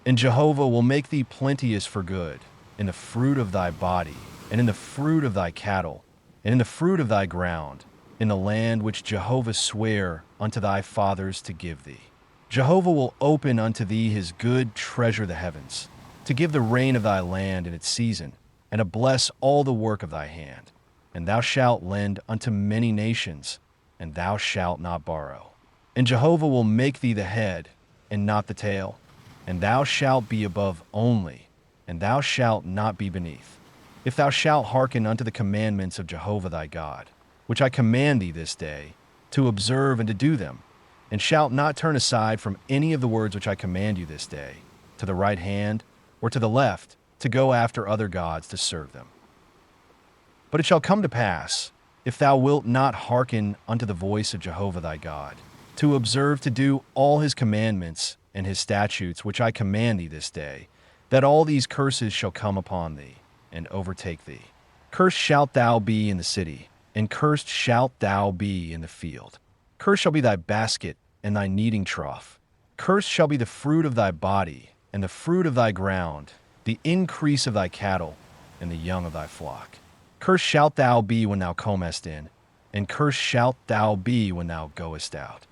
A: And Jehovah will make thee plenteous for good, in the fruit of thy body, and in the fruit of thy cattle, and in the fruit of thy ground, in the land which Jehovah sware unto thy fathers to give thee. Jehovah will open unto thee his good treasure the heavens, to give the rain of thy land in its season, and to bless all the work of thy hand. And thou shalt lend unto many nations, and thou shalt not borrow. And Jehovah will make thee the head, and not the tail, and thou shalt be above only, and thou shalt not be beneath. If thou shalt hearken unto the commandments of Jehovah thy God, which I command thee this day, to observe and to do them, and shalt not turn aside from any of the words which I command you this day, to the right hand or to the left, to go after other gods to serve them. But it shall come to pass, if thou wilt not hearken unto the voice of Jehovah thy God, to observe to do all his commandments and his statutes which I command thee this day, that all these curses shall come upon thee, and overtake thee. Cursed shalt thou be in the city, and cursed shalt thou be in the field. Cursed shall be thy basket and thy kneading trough. Cursed shall be the fruit of thy body, and the fruit of thy ground, the increase of thy cattle, and the young of thy flock. Cursed shalt thou be when thou comest in, and cursed shalt thou be when thou goest out.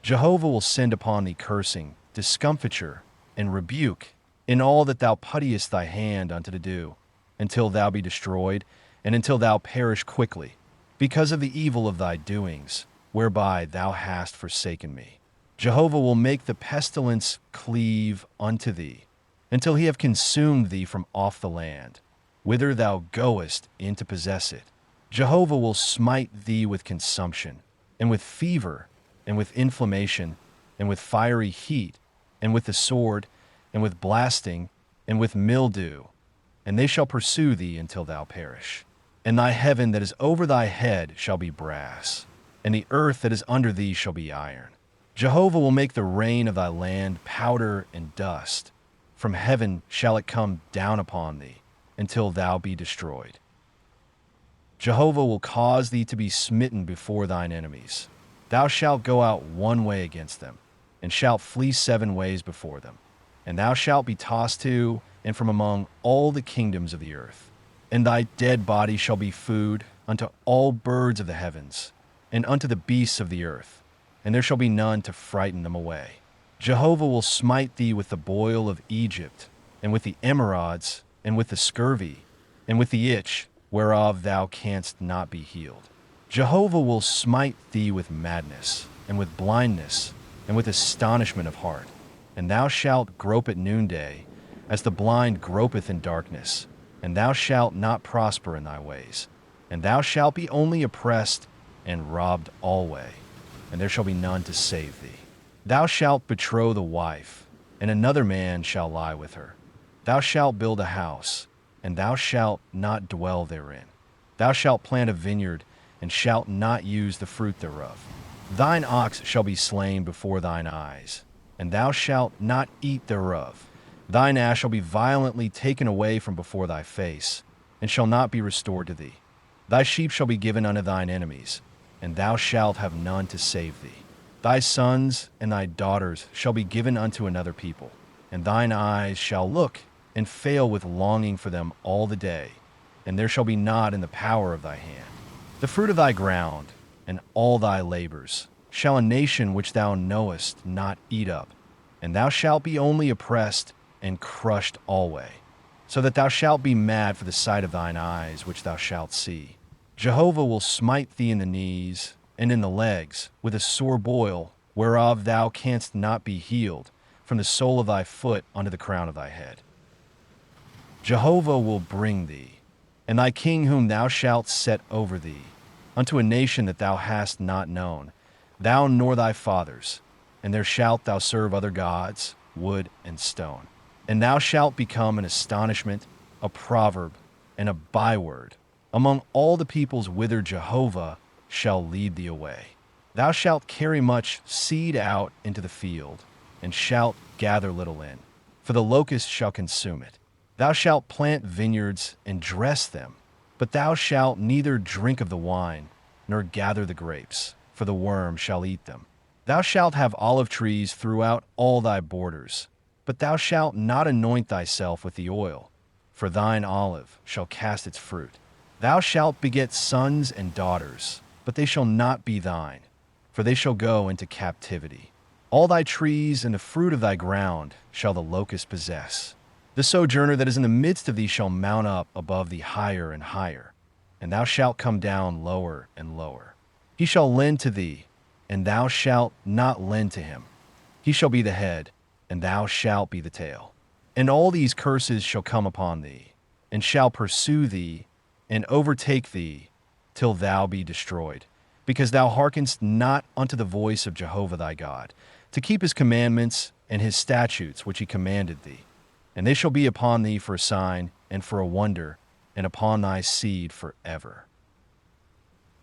A: Jehovah will send upon thee cursing, discomfiture, and rebuke in all that thou puttest thy hand unto to do, until thou be destroyed, and until thou perish quickly, because of the evil of thy doings, whereby thou hast forsaken me. Jehovah will make the pestilence cleave unto thee, until he have consumed thee from off the land, whither thou goest in to possess it. Jehovah will smite thee with consumption, and with fever, and with inflammation, and with fiery heat, and with the sword, and with blasting, and with mildew, and they shall pursue thee until thou perish. And thy heaven that is over thy head shall be brass, and the earth that is under thee shall be iron. Jehovah will make the rain of thy land powder and dust. From heaven shall it come down upon thee, until thou be destroyed. Jehovah will cause thee to be smitten before thine enemies. Thou shalt go out one way against them, and shalt flee 7 ways before them. And thou shalt be tossed to and from among all the kingdoms of the earth. And thy dead body shall be food unto all birds of the heavens, and unto the beasts of the earth, and there shall be none to frighten them away. Jehovah will smite thee with the boil of Egypt, and with the emerods, and with the scurvy, and with the itch, whereof thou canst not be healed. Jehovah will smite thee with madness, and with blindness, and with astonishment of heart. And thou shalt grope at noonday, as the blind gropeth in darkness, and thou shalt not prosper in thy ways. And thou shalt be only oppressed and robbed alway, and there shall be none to save thee. Thou shalt betroth the wife, and another man shall lie with her. Thou shalt build a house, and thou shalt not dwell therein. Thou shalt plant a vineyard, and shalt not use the fruit thereof. Thine ox shall be slain before thine eyes, and thou shalt not eat thereof. Thine ass shall be violently taken away from before thy face, and shall not be restored to thee. Thy sheep shall be given unto thine enemies, and thou shalt have none to save thee. Thy sons and thy daughters shall be given unto another people, and thine eyes shall look and fail with longing for them all the day, and there shall be naught in the power of thy hand. The fruit of thy ground, and all thy labors, shall a nation which thou knowest not eat up, and thou shalt be only oppressed and crushed alway, so that thou shalt be mad for the sight of thine eyes which thou shalt see. Jehovah will smite thee in the knees and in the legs with a sore boil, whereof thou canst not be healed, from the sole of thy foot unto the crown of thy head. Jehovah will bring thee, and thy king whom thou shalt set over thee, unto a nation that thou hast not known, thou nor thy fathers, and there shalt thou serve other gods, wood and stone. And thou shalt become an astonishment, a proverb, and a byword among all the peoples whither Jehovah shall lead thee away. Thou shalt carry much seed out into the field, and shalt gather little in, for the locust shall consume it. Thou shalt plant vineyards and dress them, but thou shalt neither drink of the wine, nor gather the grapes, for the worm shall eat them. Thou shalt have olive trees throughout all thy borders, but thou shalt not anoint thyself with the oil, for thine olive shall cast its fruit. Thou shalt beget sons and daughters, but they shall not be thine, for they shall go into captivity. All thy trees and the fruit of thy ground shall the locust possess. The sojourner that is in the midst of thee shall mount up above thee higher and higher, and thou shalt come down lower and lower. He shall lend to thee, and thou shalt not lend to him. He shall be the head, and thou shalt be the tail. And all these curses shall come upon thee, and shall pursue thee, and overtake thee, till thou be destroyed, because thou hearkenest not unto the voice of Jehovah thy God, to keep his commandments and his statutes which he commanded thee. And they shall be upon thee for a sign and for a wonder, and upon thy seed forever.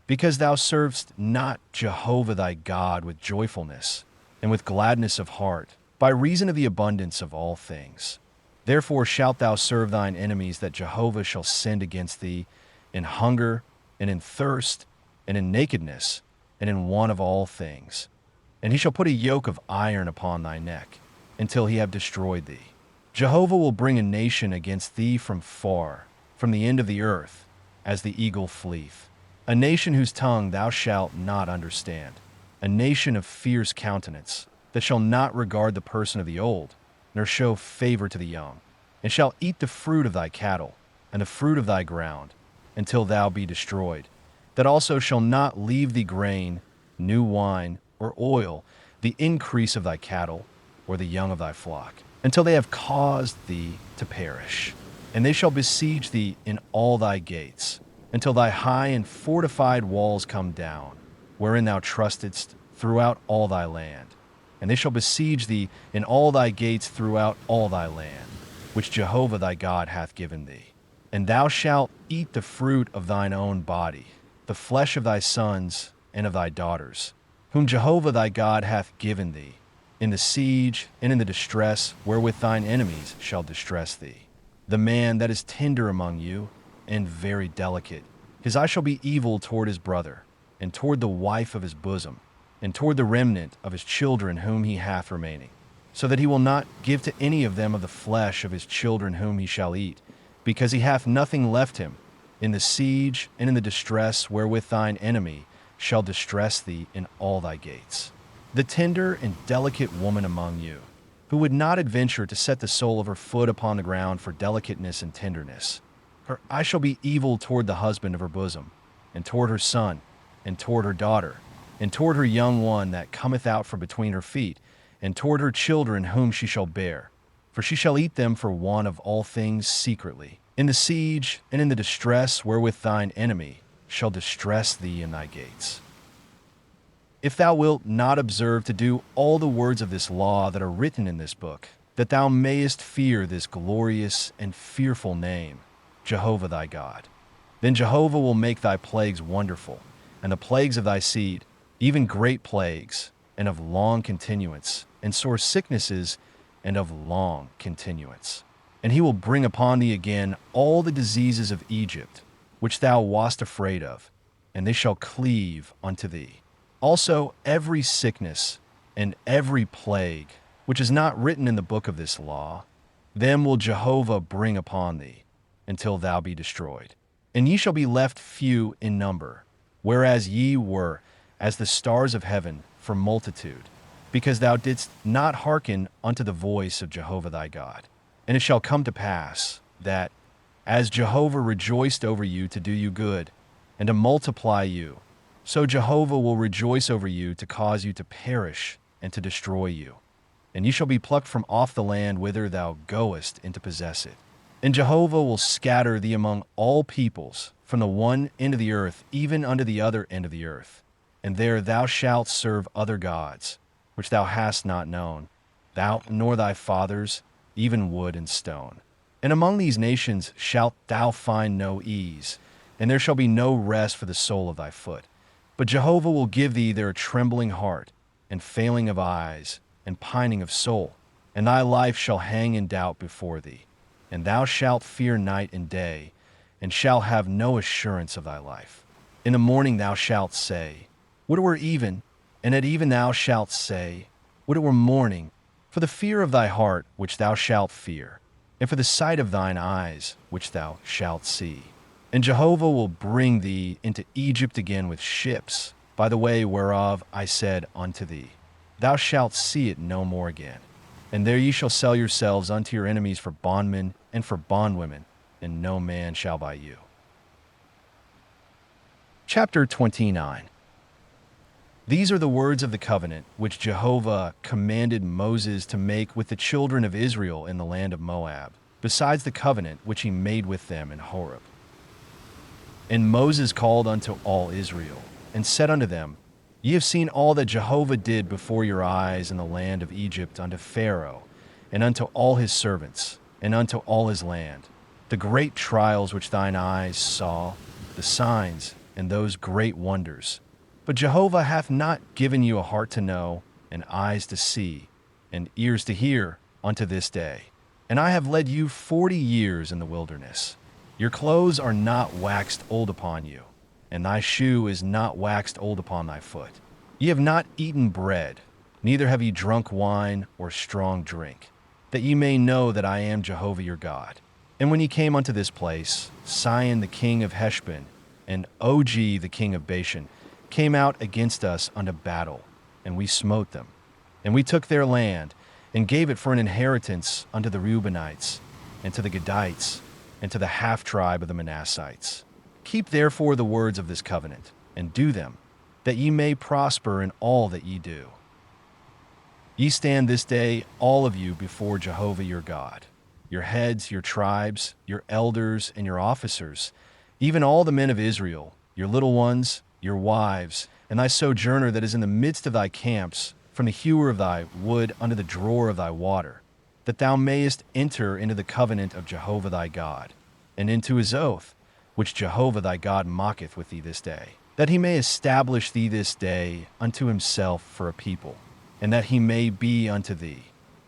A: Because thou servest not Jehovah thy God with joyfulness, and with gladness of heart, by reason of the abundance of all things. Therefore shalt thou serve thine enemies, that Jehovah shall send against thee in hunger, and in thirst, and in nakedness, and in want of all things. And he shall put a yoke of iron upon thy neck, until he have destroyed thee. Jehovah will bring a nation against thee from far, from the end of the earth, as the eagle fleeth. A nation whose tongue thou shalt not understand. A nation of fierce countenance, that shall not regard the person of the old, nor show favor to the young, and shall eat the fruit of thy cattle, and the fruit of thy ground, until thou be destroyed. That also shall not leave thee grain, new wine, or oil, the increase of thy cattle, or the young of thy flock, until they have caused thee to perish. And they shall besiege thee in all thy gates, until thy high and fortified walls come down, wherein thou trustedst throughout all thy land. And they shall besiege thee in all thy gates throughout all thy land, which Jehovah thy God hath given thee. And thou shalt eat the fruit of thine own body, the flesh of thy sons and of thy daughters, whom Jehovah thy God hath given thee, in the siege and in the distress wherewith thine enemies shall distress thee. The man that is tender among you, and very delicate, his eye shall be evil toward his brother, and toward the wife of his bosom, and toward the remnant of his children whom he hath remaining, so that he will not give to any of them of the flesh of his children whom he shall eat, because he hath nothing left him, in the siege and in the distress wherewith thine enemy shall distress thee in all thy gates. The tender and delicate woman among you, who would not adventure to set the sole of her foot upon the ground for delicateness and tenderness, her eye shall be evil toward the husband of her bosom, and toward her son, and toward her daughter, and toward her young one that cometh out from between her feet, and toward her children whom she shall bear. For she shall eat them for one of all things secretly, in the siege and in the distress wherewith thine enemy shall distress thee in thy gates. If thou wilt not observe to do all the words of this law that are written in this book, that thou mayest fear this glorious and fearful name, Jehovah thy God, then Jehovah will make thy plagues wonderful, and the plagues of thy seed, even great plagues, and of long continuance, and sore sicknesses, and of long continuance. And he will bring upon thee again all the diseases of Egypt, which thou wast afraid of, and they shall cleave unto thee. Also every sickness and every plague, which is not written in the book of this law, them will Jehovah bring upon thee, until thou be destroyed. And ye shall be left few in number, whereas ye were as the stars of heaven for multitude, because thou didst not hearken unto the voice of Jehovah thy God. And it shall come to pass that, as Jehovah rejoiced over you to do you good, and to multiply you, so Jehovah will rejoice over you to cause you to perish and to destroy you. And ye shall be plucked from off the land whither thou goest in to possess it. And Jehovah will scatter thee among all peoples, from the one end of the earth even unto the other end of the earth. And there thou shalt serve other gods, which thou hast not known, thou nor thy fathers, even wood and stone. And among these nations shalt thou find no ease, and there shall be no rest for the sole of thy foot. But Jehovah will give thee their trembling heart, and failing of eyes, and pining of soul, and thy life shall hang in doubt before thee. And thou shalt fear night and day, and shalt have no assurance of thy life. In the morning thou shalt say, would it were even, and at even thou shalt say, would it were morning, for the fear of thy heart which thou shalt fear, and for the sight of thine eyes which thou shalt see. And Jehovah will bring thee into Egypt again with ships, by the way whereof I said unto thee, thou shalt see it no more again. And there ye shall sell yourselves unto your enemies for bondmen and for bondwomen, and no man shall buy you. Chapter 29. These are the words of the covenant which Jehovah commanded Moses to make with the children of Israel in the land of Moab, besides the covenant which he made with them in Horeb. And Moses called unto all Israel, and said unto them, Ye have seen all that Jehovah did before your eyes in the land of Egypt unto Pharaoh, and unto all his servants, and unto all his land, the great trials which thine eyes saw, the signs, and those great wonders. But Jehovah hath not given you a heart to know, and eyes to see, and ears to hear, unto this day. And I have led you 40 years in the wilderness. Your clothes are not waxed old upon you, and thy shoe is not waxed old upon thy foot. Ye have not eaten bread, neither have ye drunk wine or strong drink, that ye may know that I am Jehovah your God. And when ye came unto this place, Sihon the king of Heshbon, and Og the king of Bashan, came out against us unto battle, and we smote them. And we took their land, and gave it for an inheritance unto the Reubenites, and to the Gadites, and to the half-tribe of the Manassites. Keep therefore the words of this covenant, and do them, that ye may prosper in all that ye do. Ye stand this day, all of you, before Jehovah your God, your heads, your tribes, your elders, and your officers, even all the men of Israel, your little ones, your wives, and thy sojourner that is in the midst of thy camps, from the hewer of thy wood unto the drawer of thy water, that thou mayest enter into the covenant of Jehovah thy God, and into his oath, which Jehovah thy God mocketh with thee this day, that he may establish thee this day unto himself for a people, and that he may be unto thee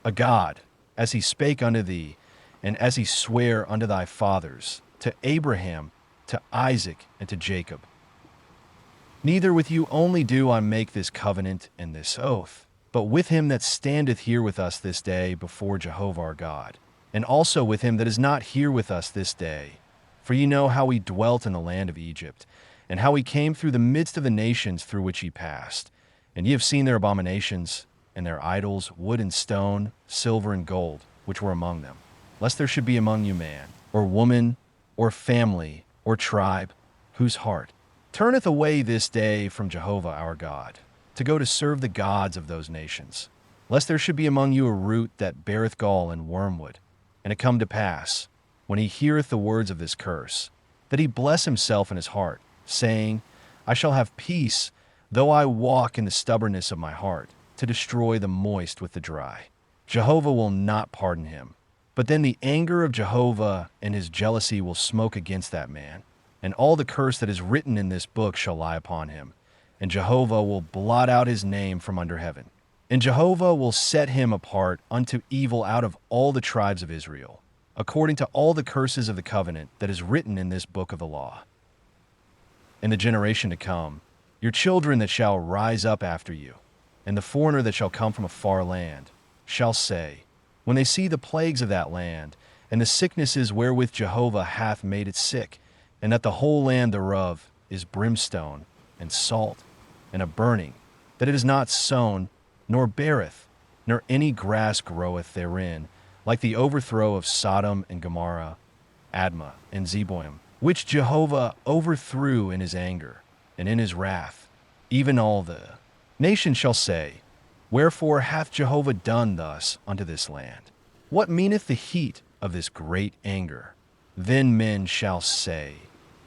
A: a God, as he spake unto thee, and as he sware unto thy fathers, to Abraham, to Isaac, and to Jacob. Neither with you only do I make this covenant and this oath, but with him that standeth here with us this day before Jehovah our God, and also with him that is not here with us this day. For ye know how we dwelt in the land of Egypt, and how we came through the midst of the nations through which ye passed. And ye have seen their abominations, and their idols, wood and stone, silver and gold, which were among them. Lest there should be among you man, or woman, or family, or tribe, whose heart turneth away this day from Jehovah our God, to go to serve the gods of those nations. Lest there should be among you a root that beareth gall and wormwood, and it come to pass, when he heareth the words of this curse, that he bless himself in his heart, saying, I shall have peace, though I walk in the stubbornness of my heart, to destroy the moist with the dry. Jehovah will not pardon him. But then the anger of Jehovah and his jealousy will smoke against that man, and all the curse that is written in this book shall lie upon him, and Jehovah will blot out his name from under heaven. And Jehovah will set him apart unto evil out of all the tribes of Israel, according to all the curses of the covenant that is written in this book of the law. In the generation to come, your children that shall rise up after you, and the foreigner that shall come from a far land, shall say, when they see the plagues of that land, and the sicknesses wherewith Jehovah hath made it sick, and that the whole land thereof is brimstone, and salt, and a burning, that it is not sown, nor beareth, nor any grass groweth therein, like the overthrow of Sodom and Gomorrah, Admah and Zeboim, which Jehovah overthrew in his anger, and in his wrath, even all the nations shall say, wherefore hath Jehovah done thus unto this land? What meaneth the heat of this great anger? Then men shall say,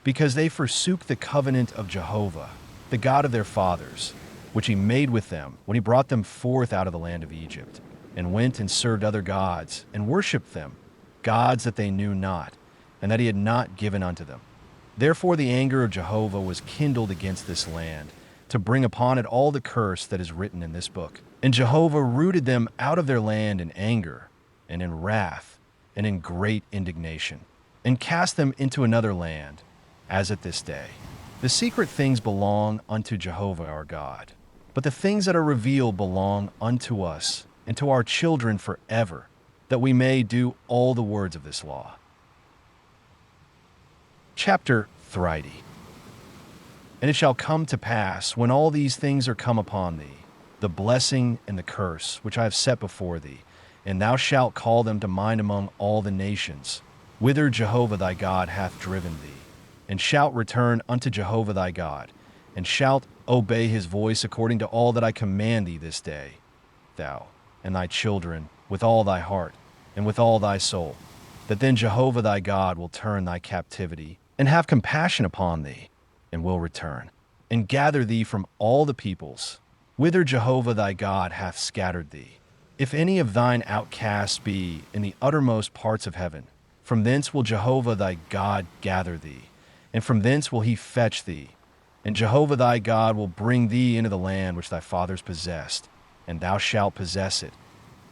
A: because they forsook the covenant of Jehovah, the God of their fathers, which he made with them when he brought them forth out of the land of Egypt, and went and served other gods, and worshipped them, gods that they knew not, and that he had not given unto them. Therefore the anger of Jehovah was kindled against this land, to bring upon it all the curse that is written in this book. And Jehovah rooted them out of their land in anger, and in wrath, and in great indignation, and cast them into another land, as at this day. The secret things belong unto Jehovah our God, but the things that are revealed belong unto us, and to our children forever, that we may do all the words of this law. Chapter 30. And it shall come to pass, when all these things are come upon thee, the blessing and the curse which I have set before thee, and thou shalt call them to mind among all the nations, whither Jehovah thy God hath driven thee, and shalt return unto Jehovah thy God, and shalt obey his voice according to all that I command thee this day, thou and thy children, with all thy heart, and with all thy soul, that then Jehovah thy God will turn thy captivity, and have compassion upon thee, and will return, and gather thee from all the peoples, whither Jehovah thy God hath scattered thee. If any of thine outcasts be in the uttermost parts of heaven, from thence will Jehovah thy God gather thee, and from thence will he fetch thee. And Jehovah thy God will bring thee into the land which thy fathers possessed, and thou shalt possess it.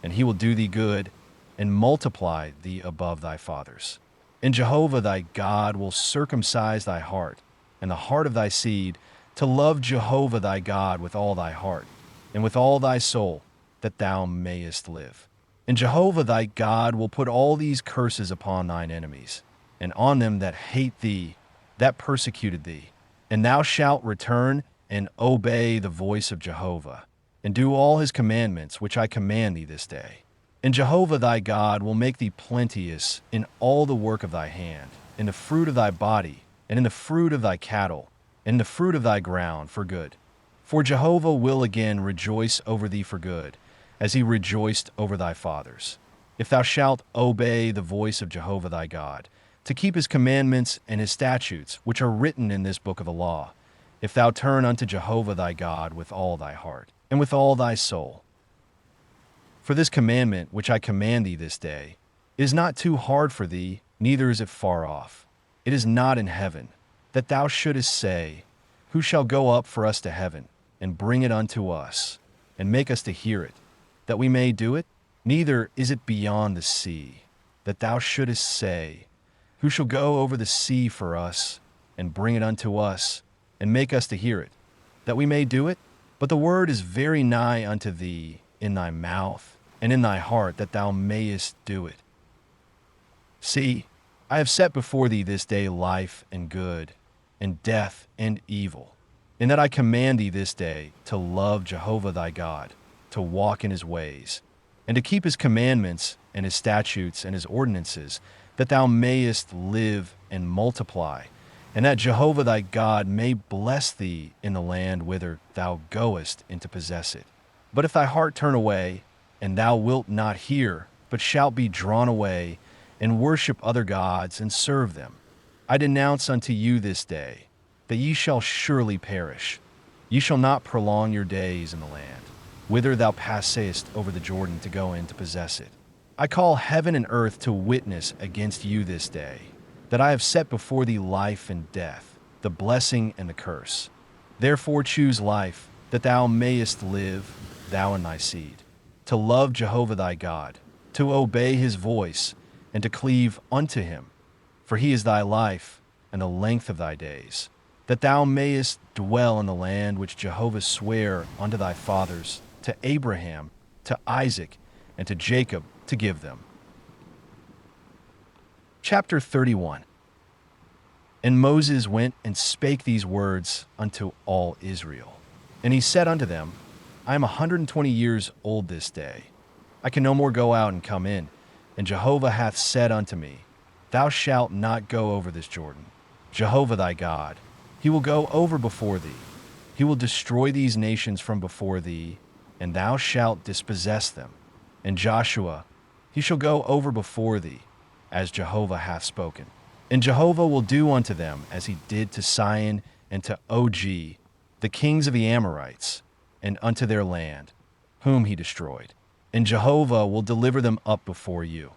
A: And he will do thee good, and multiply thee above thy fathers. And Jehovah thy God will circumcise thy heart, and the heart of thy seed, to love Jehovah thy God with all thy heart, and with all thy soul, that thou mayest live. And Jehovah thy God will put all these curses upon thine enemies, and on them that hate thee, that persecuted thee. And thou shalt return and obey the voice of Jehovah, and do all his commandments which I command thee this day. And Jehovah thy God will make thee plenteous in all the work of thy hand, in the fruit of thy body, and in the fruit of thy cattle, and in the fruit of thy ground for good. For Jehovah will again rejoice over thee for good, as he rejoiced over thy fathers. If thou shalt obey the voice of Jehovah thy God, to keep his commandments and his statutes, which are written in this book of the law, if thou turn unto Jehovah thy God with all thy heart, and with all thy soul. For this commandment which I command thee this day is not too hard for thee, neither is it far off. It is not in heaven, that thou shouldest say, Who shall go up for us to heaven, and bring it unto us, and make us to hear it, that we may do it? Neither is it beyond the sea, that thou shouldest say, Who shall go over the sea for us, and bring it unto us, and make us to hear it, that we may do it? But the word is very nigh unto thee, in thy mouth, and in thy heart, that thou mayest do it. See, I have set before thee this day life and good, and death and evil, in that I command thee this day to love Jehovah thy God, to walk in his ways, and to keep his commandments and his statutes and his ordinances, that thou mayest live and multiply, and that Jehovah thy God may bless thee in the land whither thou goest in to possess it. But if thy heart turn away, and thou wilt not hear, but shalt be drawn away, and worship other gods, and serve them, I denounce unto you this day, that ye shall surely perish. Ye shall not prolong your days in the land, whither thou passest over the Jordan to go in to possess it. I call heaven and earth to witness against you this day, that I have set before thee life and death, the blessing and the curse. Therefore choose life, that thou mayest live, thou and thy seed, to love Jehovah thy God, to obey his voice, and to cleave unto him. For he is thy life, and the length of thy days, that thou mayest dwell in the land which Jehovah sware unto thy fathers, to Abraham, to Isaac, and to Jacob, to give them. Chapter 31. And Moses went and spake these words unto all Israel. And he said unto them, I am 120 years old this day. I can no more go out and come in. And Jehovah hath said unto me, Thou shalt not go over this Jordan. Jehovah thy God, he will go over before thee. He will destroy these nations from before thee, and thou shalt dispossess them. And Joshua, he shall go over before thee, as Jehovah hath spoken. And Jehovah will do unto them as he did to Sihon and to Og, the kings of the Amorites, and unto their land, whom he destroyed. And Jehovah will deliver them up before you.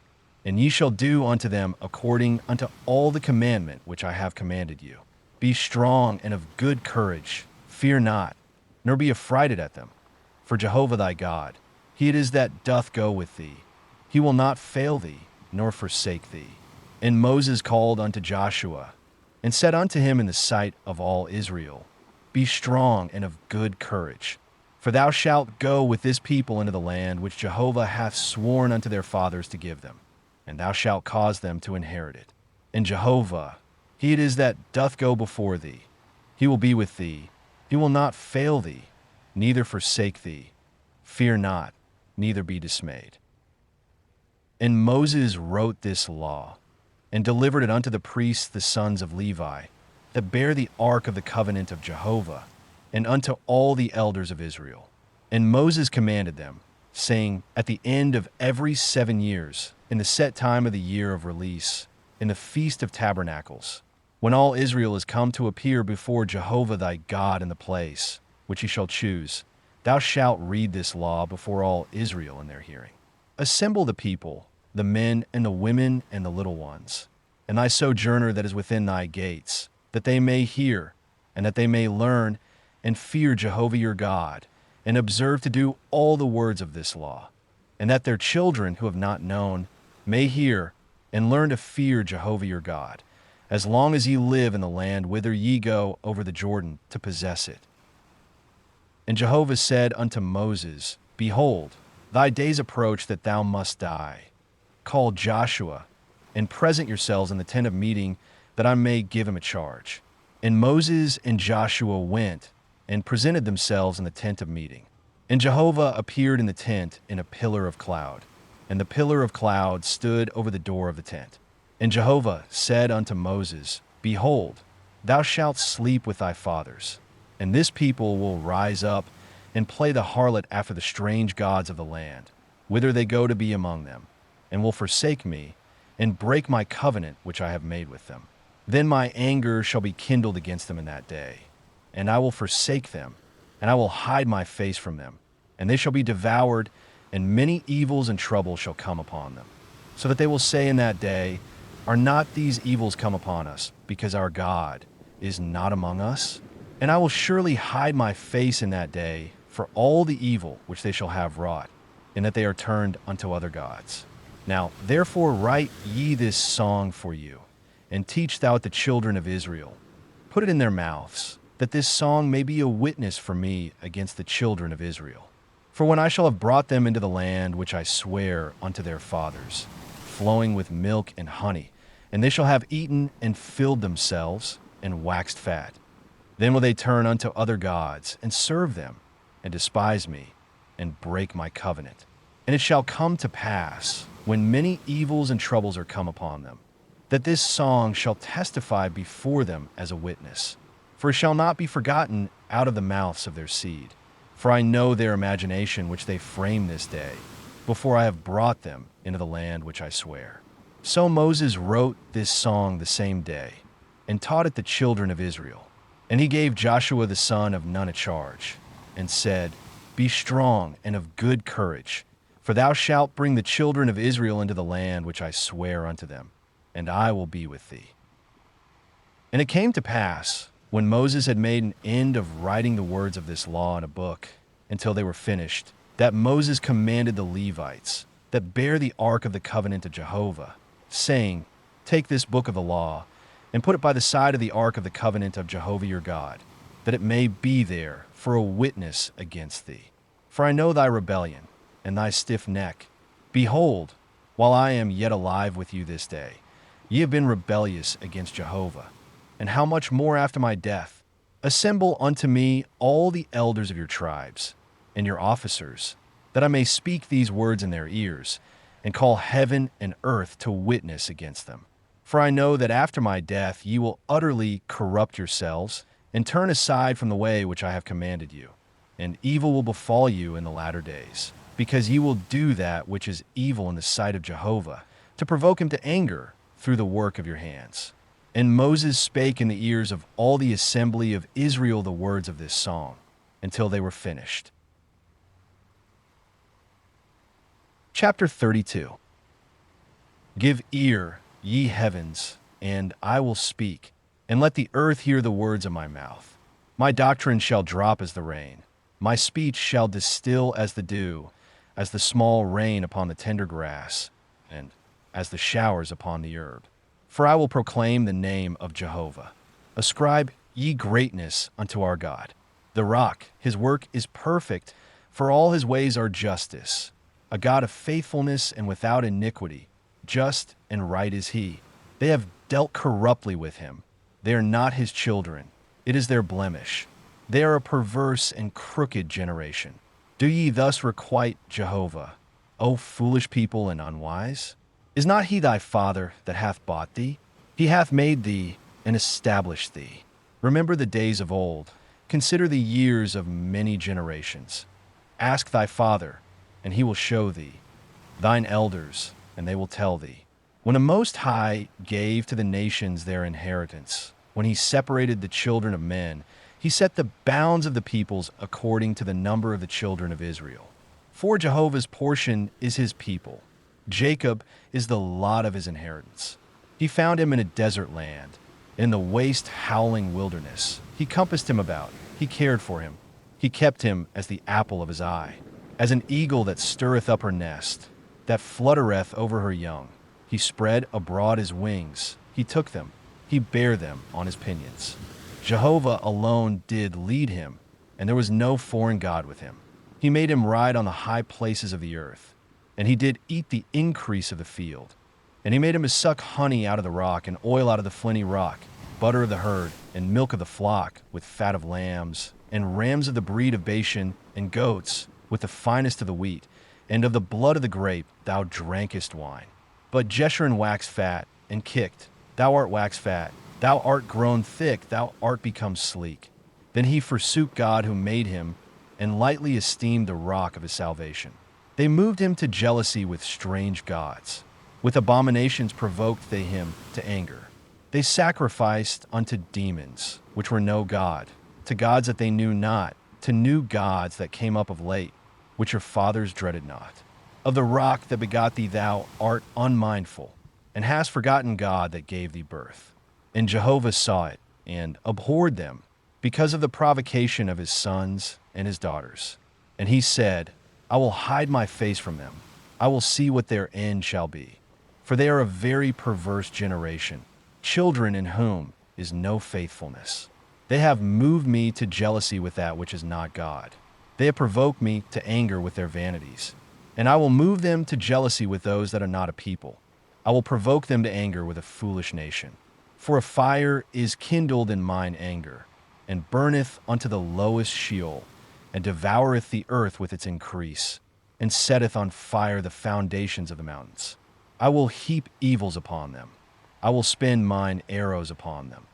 A: And ye shall do unto them according unto all the commandment which I have commanded you. Be strong and of good courage, fear not, nor be affrighted at them. For Jehovah thy God, he it is that doth go with thee. He will not fail thee, nor forsake thee. And Moses called unto Joshua, and said unto him in the sight of all Israel, Be strong and of good courage. For thou shalt go with this people into the land which Jehovah hath sworn unto their fathers to give them, and thou shalt cause them to inherit it. And Jehovah, he it is that doth go before thee. He will be with thee. He will not fail thee, neither forsake thee. Fear not, neither be dismayed. And Moses wrote this law, and delivered it unto the priests the sons of Levi, that bear the ark of the covenant of Jehovah, and unto all the elders of Israel. And Moses commanded them, saying, At the end of every 7 years, in the set time of the year of release, in the feast of tabernacles, when all Israel is come to appear before Jehovah thy God in the place which he shall choose, thou shalt read this law before all Israel in their hearing. Assemble the people, the men and the women and the little ones, and thy sojourner that is within thy gates, that they may hear, and that they may learn, and fear Jehovah your God, and observe to do all the words of this law, and that their children who have not known may hear, and learn to fear Jehovah your God, as long as ye live in the land whither ye go over the Jordan to possess it. And Jehovah said unto Moses, Behold, thy days approach that thou must die. Call Joshua, and present yourselves in the tent of meeting, that I may give him a charge. And Moses and Joshua went, and presented themselves in the tent of meeting. And Jehovah appeared in the tent in a pillar of cloud, and the pillar of cloud stood over the door of the tent. And Jehovah said unto Moses, Behold, thou shalt sleep with thy fathers, and this people will rise up and play the harlot after the strange gods of the land, whither they go to be among them, and will forsake me, and break my covenant which I have made with them. Then my anger shall be kindled against them in that day, and I will forsake them, and I will hide my face from them, and they shall be devoured, and many evils and troubles shall come upon them. So that they will say in that day, Are not these evils come upon us, because our God is not among us? And I will surely hide my face in that day for all the evil which they shall have wrought, in that they are turned unto other gods. Now therefore write ye this song for you, and teach thou it the children of Israel. Put it in their mouths, that this song may be a witness for me against the children of Israel. For when I shall have brought them into the land which I swear unto their fathers, flowing with milk and honey, and they shall have eaten and filled themselves and waxed fat, then will they turn unto other gods and serve them, and despise me, and break my covenant. And it shall come to pass, when many evils and troubles are come upon them, that this song shall testify before them as a witness. For it shall not be forgotten out of the mouths of their seed. For I know their imagination which they frame this day, before I have brought them into the land which I swear. So Moses wrote this song the same day, and taught it the children of Israel. And he gave Joshua the son of Nun a charge, and said, Be strong and of good courage, for thou shalt bring the children of Israel into the land which I swear unto them, and I will be with thee. And it came to pass, when Moses had made an end of writing the words of this law in a book, until they were finished, that Moses commanded the Levites, that bear the ark of the covenant of Jehovah, saying, Take this book of the law, and put it by the side of the ark of the covenant of Jehovah your God, that it may be there for a witness against thee. For I know thy rebellion, and thy stiff neck. Behold, while I am yet alive with you this day, ye have been rebellious against Jehovah. And how much more after my death? Assemble unto me all the elders of your tribes, and your officers, that I may speak these words in their ears, and call heaven and earth to witness against them. For I know that after my death ye will utterly corrupt yourselves, and turn aside from the way which I have commanded you, and evil will befall you in the latter days, because ye will do that which is evil in the sight of Jehovah, to provoke him to anger through the work of your hands. And Moses spake in the ears of all the assembly of Israel the words of this song, until they were finished. Chapter 32. Give ear, ye heavens, and I will speak, and let the earth hear the words of my mouth. My doctrine shall drop as the rain, my speech shall distill as the dew, as the small rain upon the tender grass, and as the showers upon the herb. For I will proclaim the name of Jehovah. Ascribe ye greatness unto our God. The rock, his work is perfect, for all his ways are justice. A God of faithfulness and without iniquity, just and right is he. They have dealt corruptly with him. They are not his children. It is their blemish. They are a perverse and crooked generation. Do ye thus requite Jehovah, O foolish people and unwise? Is not he thy father that hath bought thee? He hath made thee and established thee. Remember the days of old. Consider the years of many generations. Ask thy father, and he will show thee, thine elders, and they will tell thee. When the Most High gave to the nations their inheritance, when he separated the children of men, he set the bounds of the peoples according to the number of the children of Israel. For Jehovah's portion is his people. Jacob is the lot of his inheritance. He found him in a desert land, in the waste howling wilderness. He compassed him about. He cared for him. He kept him as the apple of his eye. As an eagle that stirreth up her nest, that fluttereth over her young. He spread abroad his wings. He took them. He bare them on his pinions. Jehovah alone did lead him, and there was no foreign god with him. He made him ride on the high places of the earth, and he did eat the increase of the field. And he made him to suck honey out of the rock, and oil out of the flinty rock, butter of the herd, and milk of the flock, with fat of lambs, and rams of the breed of Bashan, and goats, with the finest of the wheat, and of the blood of the grape thou drankest wine. But Jeshurun waxed fat, and kicked. Thou art waxed fat, thou art grown thick, thou art become sleek. Then he forsook God who made him, and lightly esteemed the rock of his salvation. They moved him to jealousy with strange gods. With abominations provoked they him to anger. They sacrificed unto demons, which were no God, to gods that they knew not, to new gods that came up of late, which your fathers dreaded not. Of the rock that begot thee thou art unmindful, and hast forgotten God that gave thee birth. And Jehovah saw it, and abhorred them, because of the provocation of his sons and his daughters. And he said, I will hide my face from them. I will see what their end shall be. For they are a very perverse generation, children in whom is no faithfulness. They have moved me to jealousy with that which is not God. They have provoked me to anger with their vanities. And I will move them to jealousy with those that are not a people. I will provoke them to anger with a foolish nation. For a fire is kindled in mine anger, and burneth unto the lowest Sheol, and devoureth the earth with its increase, and setteth on fire the foundations of the mountains. I will heap evils upon them. I will spend mine arrows upon them.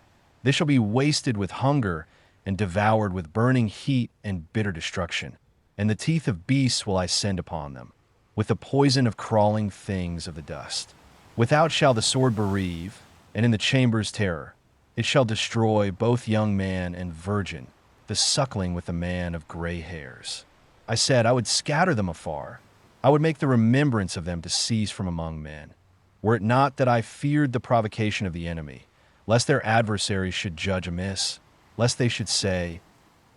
A: They shall be wasted with hunger, and devoured with burning heat and bitter destruction. And the teeth of beasts will I send upon them, with the poison of crawling things of the dust. Without shall the sword bereave, and in the chambers terror. It shall destroy both young man and virgin, the suckling with the man of gray hairs. I said, I would scatter them afar. I would make the remembrance of them to cease from among men. Were it not that I feared the provocation of the enemy, lest their adversaries should judge amiss, lest they should say,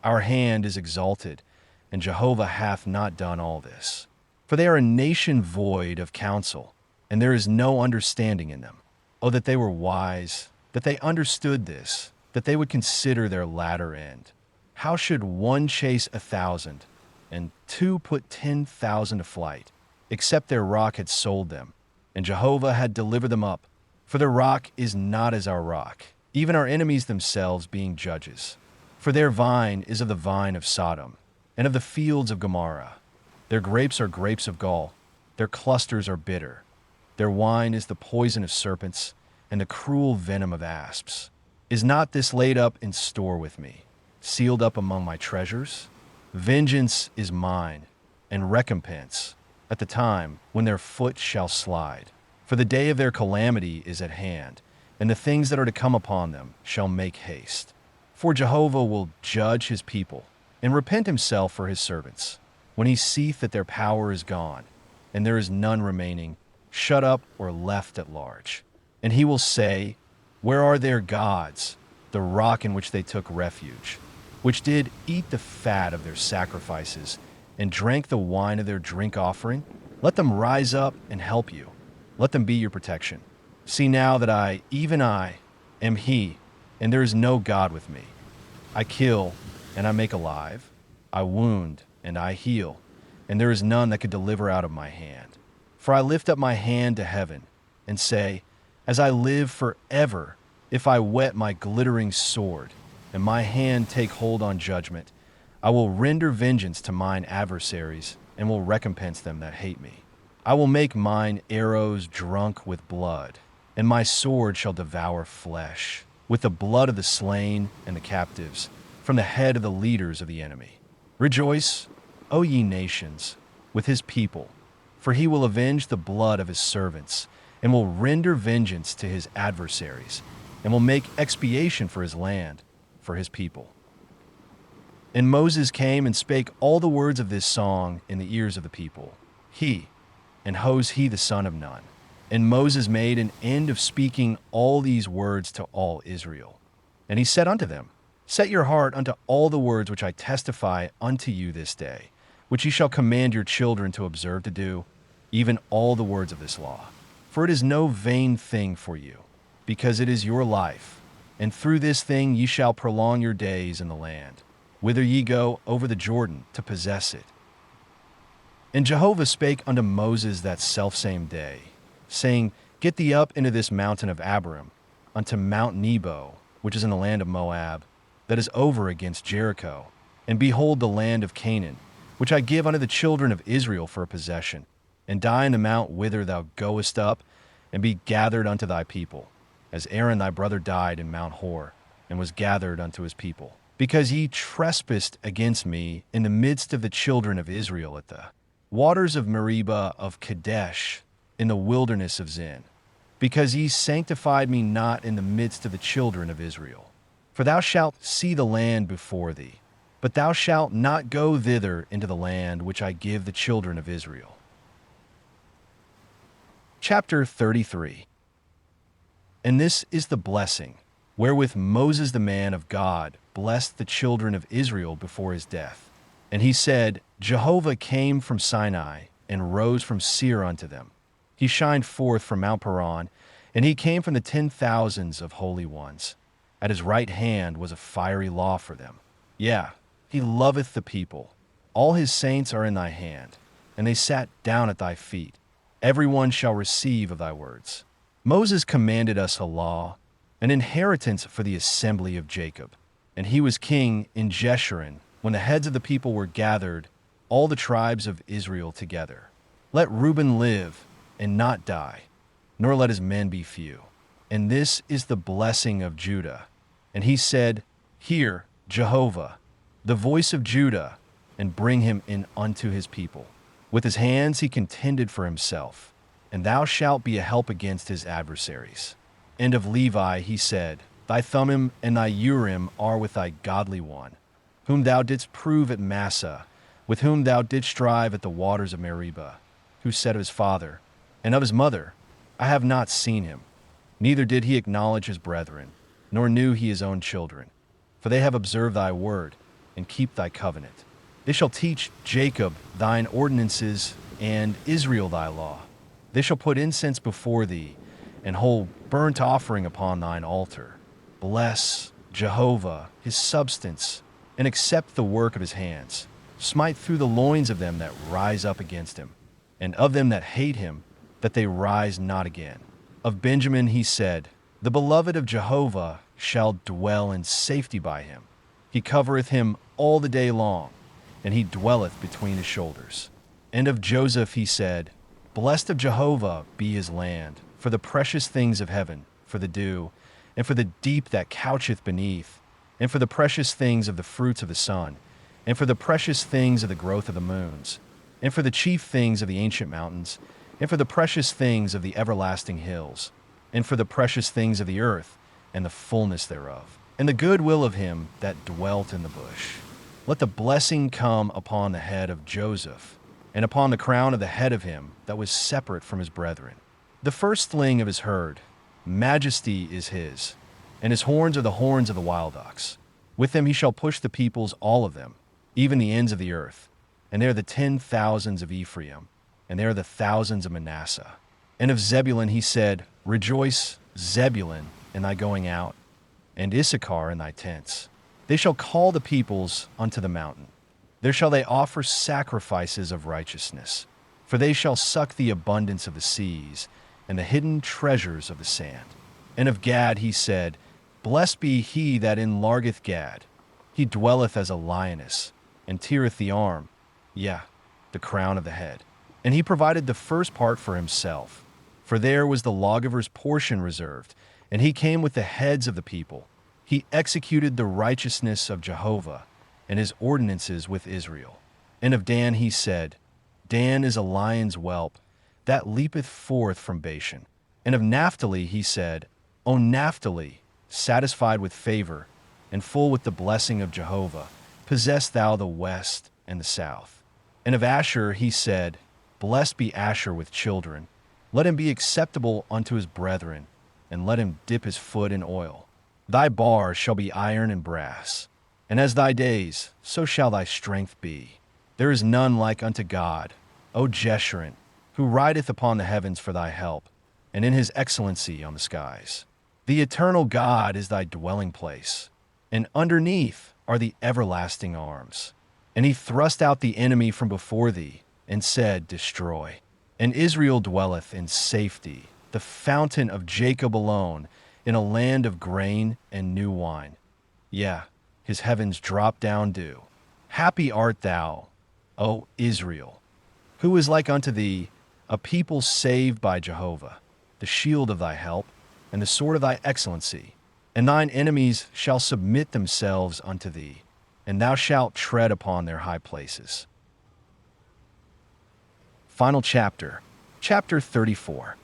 A: Our hand is exalted, and Jehovah hath not done all this. For they are a nation void of counsel, and there is no understanding in them. Oh, that they were wise, that they understood this, that they would consider their latter end. How should one chase 1,000, and two put 10,000 to flight, except their rock had sold them, and Jehovah had delivered them up? For their rock is not as our rock, even our enemies themselves being judges. For their vine is of the vine of Sodom, and of the fields of Gomorrah. Their grapes are grapes of gall, their clusters are bitter. Their wine is the poison of serpents, and the cruel venom of asps. Is not this laid up in store with me, sealed up among my treasures? Vengeance is mine, and recompense, at the time when their foot shall slide. For the day of their calamity is at hand, and the things that are to come upon them shall make haste. For Jehovah will judge his people, and repent himself for his servants, when he seeth that their power is gone, and there is none remaining, shut up or left at large. And he will say, Where are their gods, the rock in which they took refuge, which did eat the fat of their sacrifices, and drank the wine of their drink offering? Let them rise up and help you. Let them be your protection. See now that I, even I, am he, and there is no God with me. I kill, and I make alive. I wound, and I heal, and there is none that could deliver out of my hand. For I lift up my hand to heaven, and say, As I live forever, if I whet my glittering sword, and my hand take hold on judgment, I will render vengeance to mine adversaries, and will recompense them that hate me. I will make mine arrows drunk with blood, and my sword shall devour flesh, with the blood of the slain and the captives, from the head of the leaders of the enemy. Rejoice, O ye nations, with his people, for he will avenge the blood of his servants, and will render vengeance to his adversaries, and will make expiation for his land, for his people. And Moses came and spake all the words of this song in the ears of the people, he, and Hosea the son of Nun. And Moses made an end of speaking all these words to all Israel. And he said unto them, Set your heart unto all the words which I testify unto you this day, which ye shall command your children to observe to do, even all the words of this law. For it is no vain thing for you, because it is your life, and through this thing ye shall prolong your days in the land, whither ye go over the Jordan to possess it. And Jehovah spake unto Moses that selfsame day, saying, Get thee up into this mountain of Abiram, unto Mount Nebo, which is in the land of Moab, that is over against Jericho, and behold the land of Canaan, which I give unto the children of Israel for a possession, and die in the mount whither thou goest up, and be gathered unto thy people, as Aaron thy brother died in Mount Hor, and was gathered unto his people. Because ye trespassed against me in the midst of the children of Israel at the waters of Meribah of Kadesh, in the wilderness of Zin. Because ye sanctified me not in the midst of the children of Israel. For thou shalt see the land before thee, but thou shalt not go thither into the land which I give the children of Israel. Chapter 33. And this is the blessing, wherewith Moses the man of God blessed the children of Israel before his death. And he said, Jehovah came from Sinai, and rose from Seir unto them. He shined forth from Mount Paran, and he came from the 10,000s of holy ones. At his right hand was a fiery law for them. Yea, he loveth the people. All his saints are in thy hand, and they sat down at thy feet. Every one shall receive of thy words. Moses commanded us a law, an inheritance for the assembly of Jacob. And he was king in Jeshurun, when the heads of the people were gathered, all the tribes of Israel together. Let Reuben live, and not die, nor let his men be few. And this is the blessing of Judah. And he said, Hear, Jehovah, the voice of Judah, and bring him in unto his people. With his hands he contended for himself, and thou shalt be a help against his adversaries. And of Levi he said, Thy Thummim and thy Urim are with thy godly one, whom thou didst prove at Massa, with whom thou didst strive at the waters of Meribah, who said of his father, and of his mother, I have not seen him. Neither did he acknowledge his brethren, nor knew he his own children. For they have observed thy word, and keep thy covenant. They shall teach Jacob thine ordinances, and Israel thy law. They shall put incense before thee, and hold burnt offering upon thine altar. Bless Jehovah his substance, and accept the work of his hands. Smite through the loins of them that rise up against him, and of them that hate him, that they rise not again. Of Benjamin he said, The beloved of Jehovah shall dwell in safety by him. He covereth him all the day long, and he dwelleth between his shoulders. And of Joseph he said, Blessed of Jehovah be his land, for the precious things of heaven, for the dew, and for the deep that coucheth beneath, and for the precious things of the fruits of the sun, and for the precious things of the growth of the moons, and for the chief things of the ancient mountains, and for the precious things of the everlasting hills, and for the precious things of the earth, and the fullness thereof, and the good will of him that dwelt in the bush. Let the blessing come upon the head of Joseph, and upon the crown of the head of him that was separate from his brethren. The firstling of his herd, majesty is his, and his horns are the horns of the wild ox. With them he shall push the peoples, all of them, even the ends of the earth. And they are the 10,000s of Ephraim, and they are the thousands of Manasseh. And of Zebulun he said, Rejoice, Zebulun, in thy going out, and Issachar in thy tents. They shall call the peoples unto the mountain. There shall they offer sacrifices of righteousness, for they shall suck the abundance of the seas, and the hidden treasures of the sand. And of Gad he said, Blessed be he that enlargeth Gad. He dwelleth as a lioness, and teareth the arm, yea, the crown of the head. And he provided the first part for himself, for there was the lawgiver's portion reserved, and he came with the heads of the people. He executed the righteousness of Jehovah, and his ordinances with Israel. And of Dan he said, Dan is a lion's whelp, that leapeth forth from Bashan. And of Naphtali he said, O Naphtali, satisfied with favor, and full with the blessing of Jehovah, possess thou the west and the south. And of Asher he said, Blessed be Asher with children. Let him be acceptable unto his brethren, and let him dip his foot in oil. Thy bar shall be iron and brass, and as thy days, so shall thy strength be. There is none like unto God, O Jeshurun, who rideth upon the heavens for thy help, and in his excellency on the skies. The eternal God is thy dwelling place, and underneath are the everlasting arms. And he thrust out the enemy from before thee, and said, Destroy. And Israel dwelleth in safety, the fountain of Jacob alone, in a land of grain and new wine. Yea, his heavens drop down dew. Happy art thou, O Israel. Who is like unto thee, a people saved by Jehovah, the shield of thy help, and the sword of thy excellency? And thine enemies shall submit themselves unto thee, and thou shalt tread upon their high places. Final chapter, chapter 34.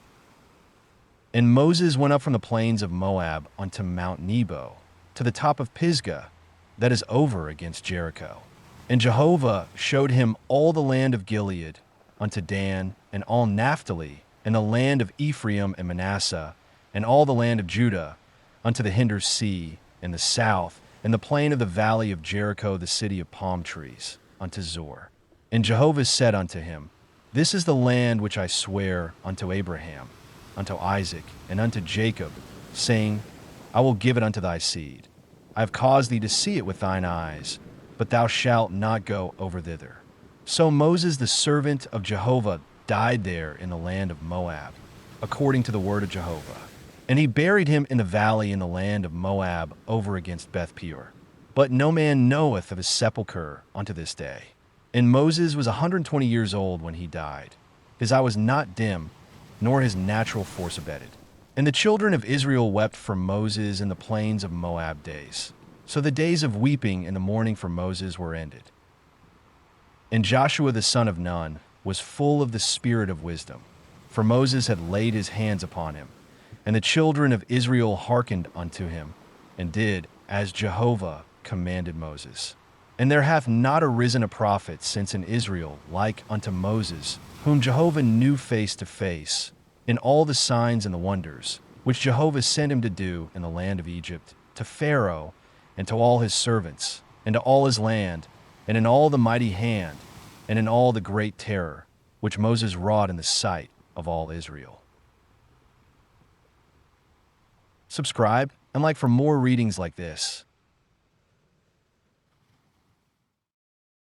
A: And Moses went up from the plains of Moab unto Mount Nebo, to the top of Pisgah, that is over against Jericho. And Jehovah showed him all the land of Gilead, unto Dan, and all Naphtali, and the land of Ephraim and Manasseh, and all the land of Judah, unto the hinder sea, and the south, and the plain of the valley of Jericho, the city of palm trees, unto Zor. And Jehovah said unto him, This is the land which I swear unto Abraham, unto Isaac, and unto Jacob, saying, I will give it unto thy seed. I have caused thee to see it with thine eyes, but thou shalt not go over thither. So Moses the servant of Jehovah died there in the land of Moab, according to the word of Jehovah. And he buried him in the valley in the land of Moab over against Beth-peor. But no man knoweth of his sepulchre unto this day. And Moses was 120 years old when he died. His eye was not dim, nor his natural force abated. And the children of Israel wept for Moses in the plains of Moab days. So the days of weeping and the mourning for Moses were ended. And Joshua the son of Nun was full of the spirit of wisdom, for Moses had laid his hands upon him. And the children of Israel hearkened unto him, and did as Jehovah commanded Moses. And there hath not arisen a prophet since in Israel like unto Moses, whom Jehovah knew face to face, in all the signs and the wonders, which Jehovah sent him to do in the land of Egypt, to Pharaoh, and to all his servants, and to all his land, and in all the mighty hand, and in all the great terror, which Moses wrought in the sight of all Israel. Subscribe and like for more readings like this.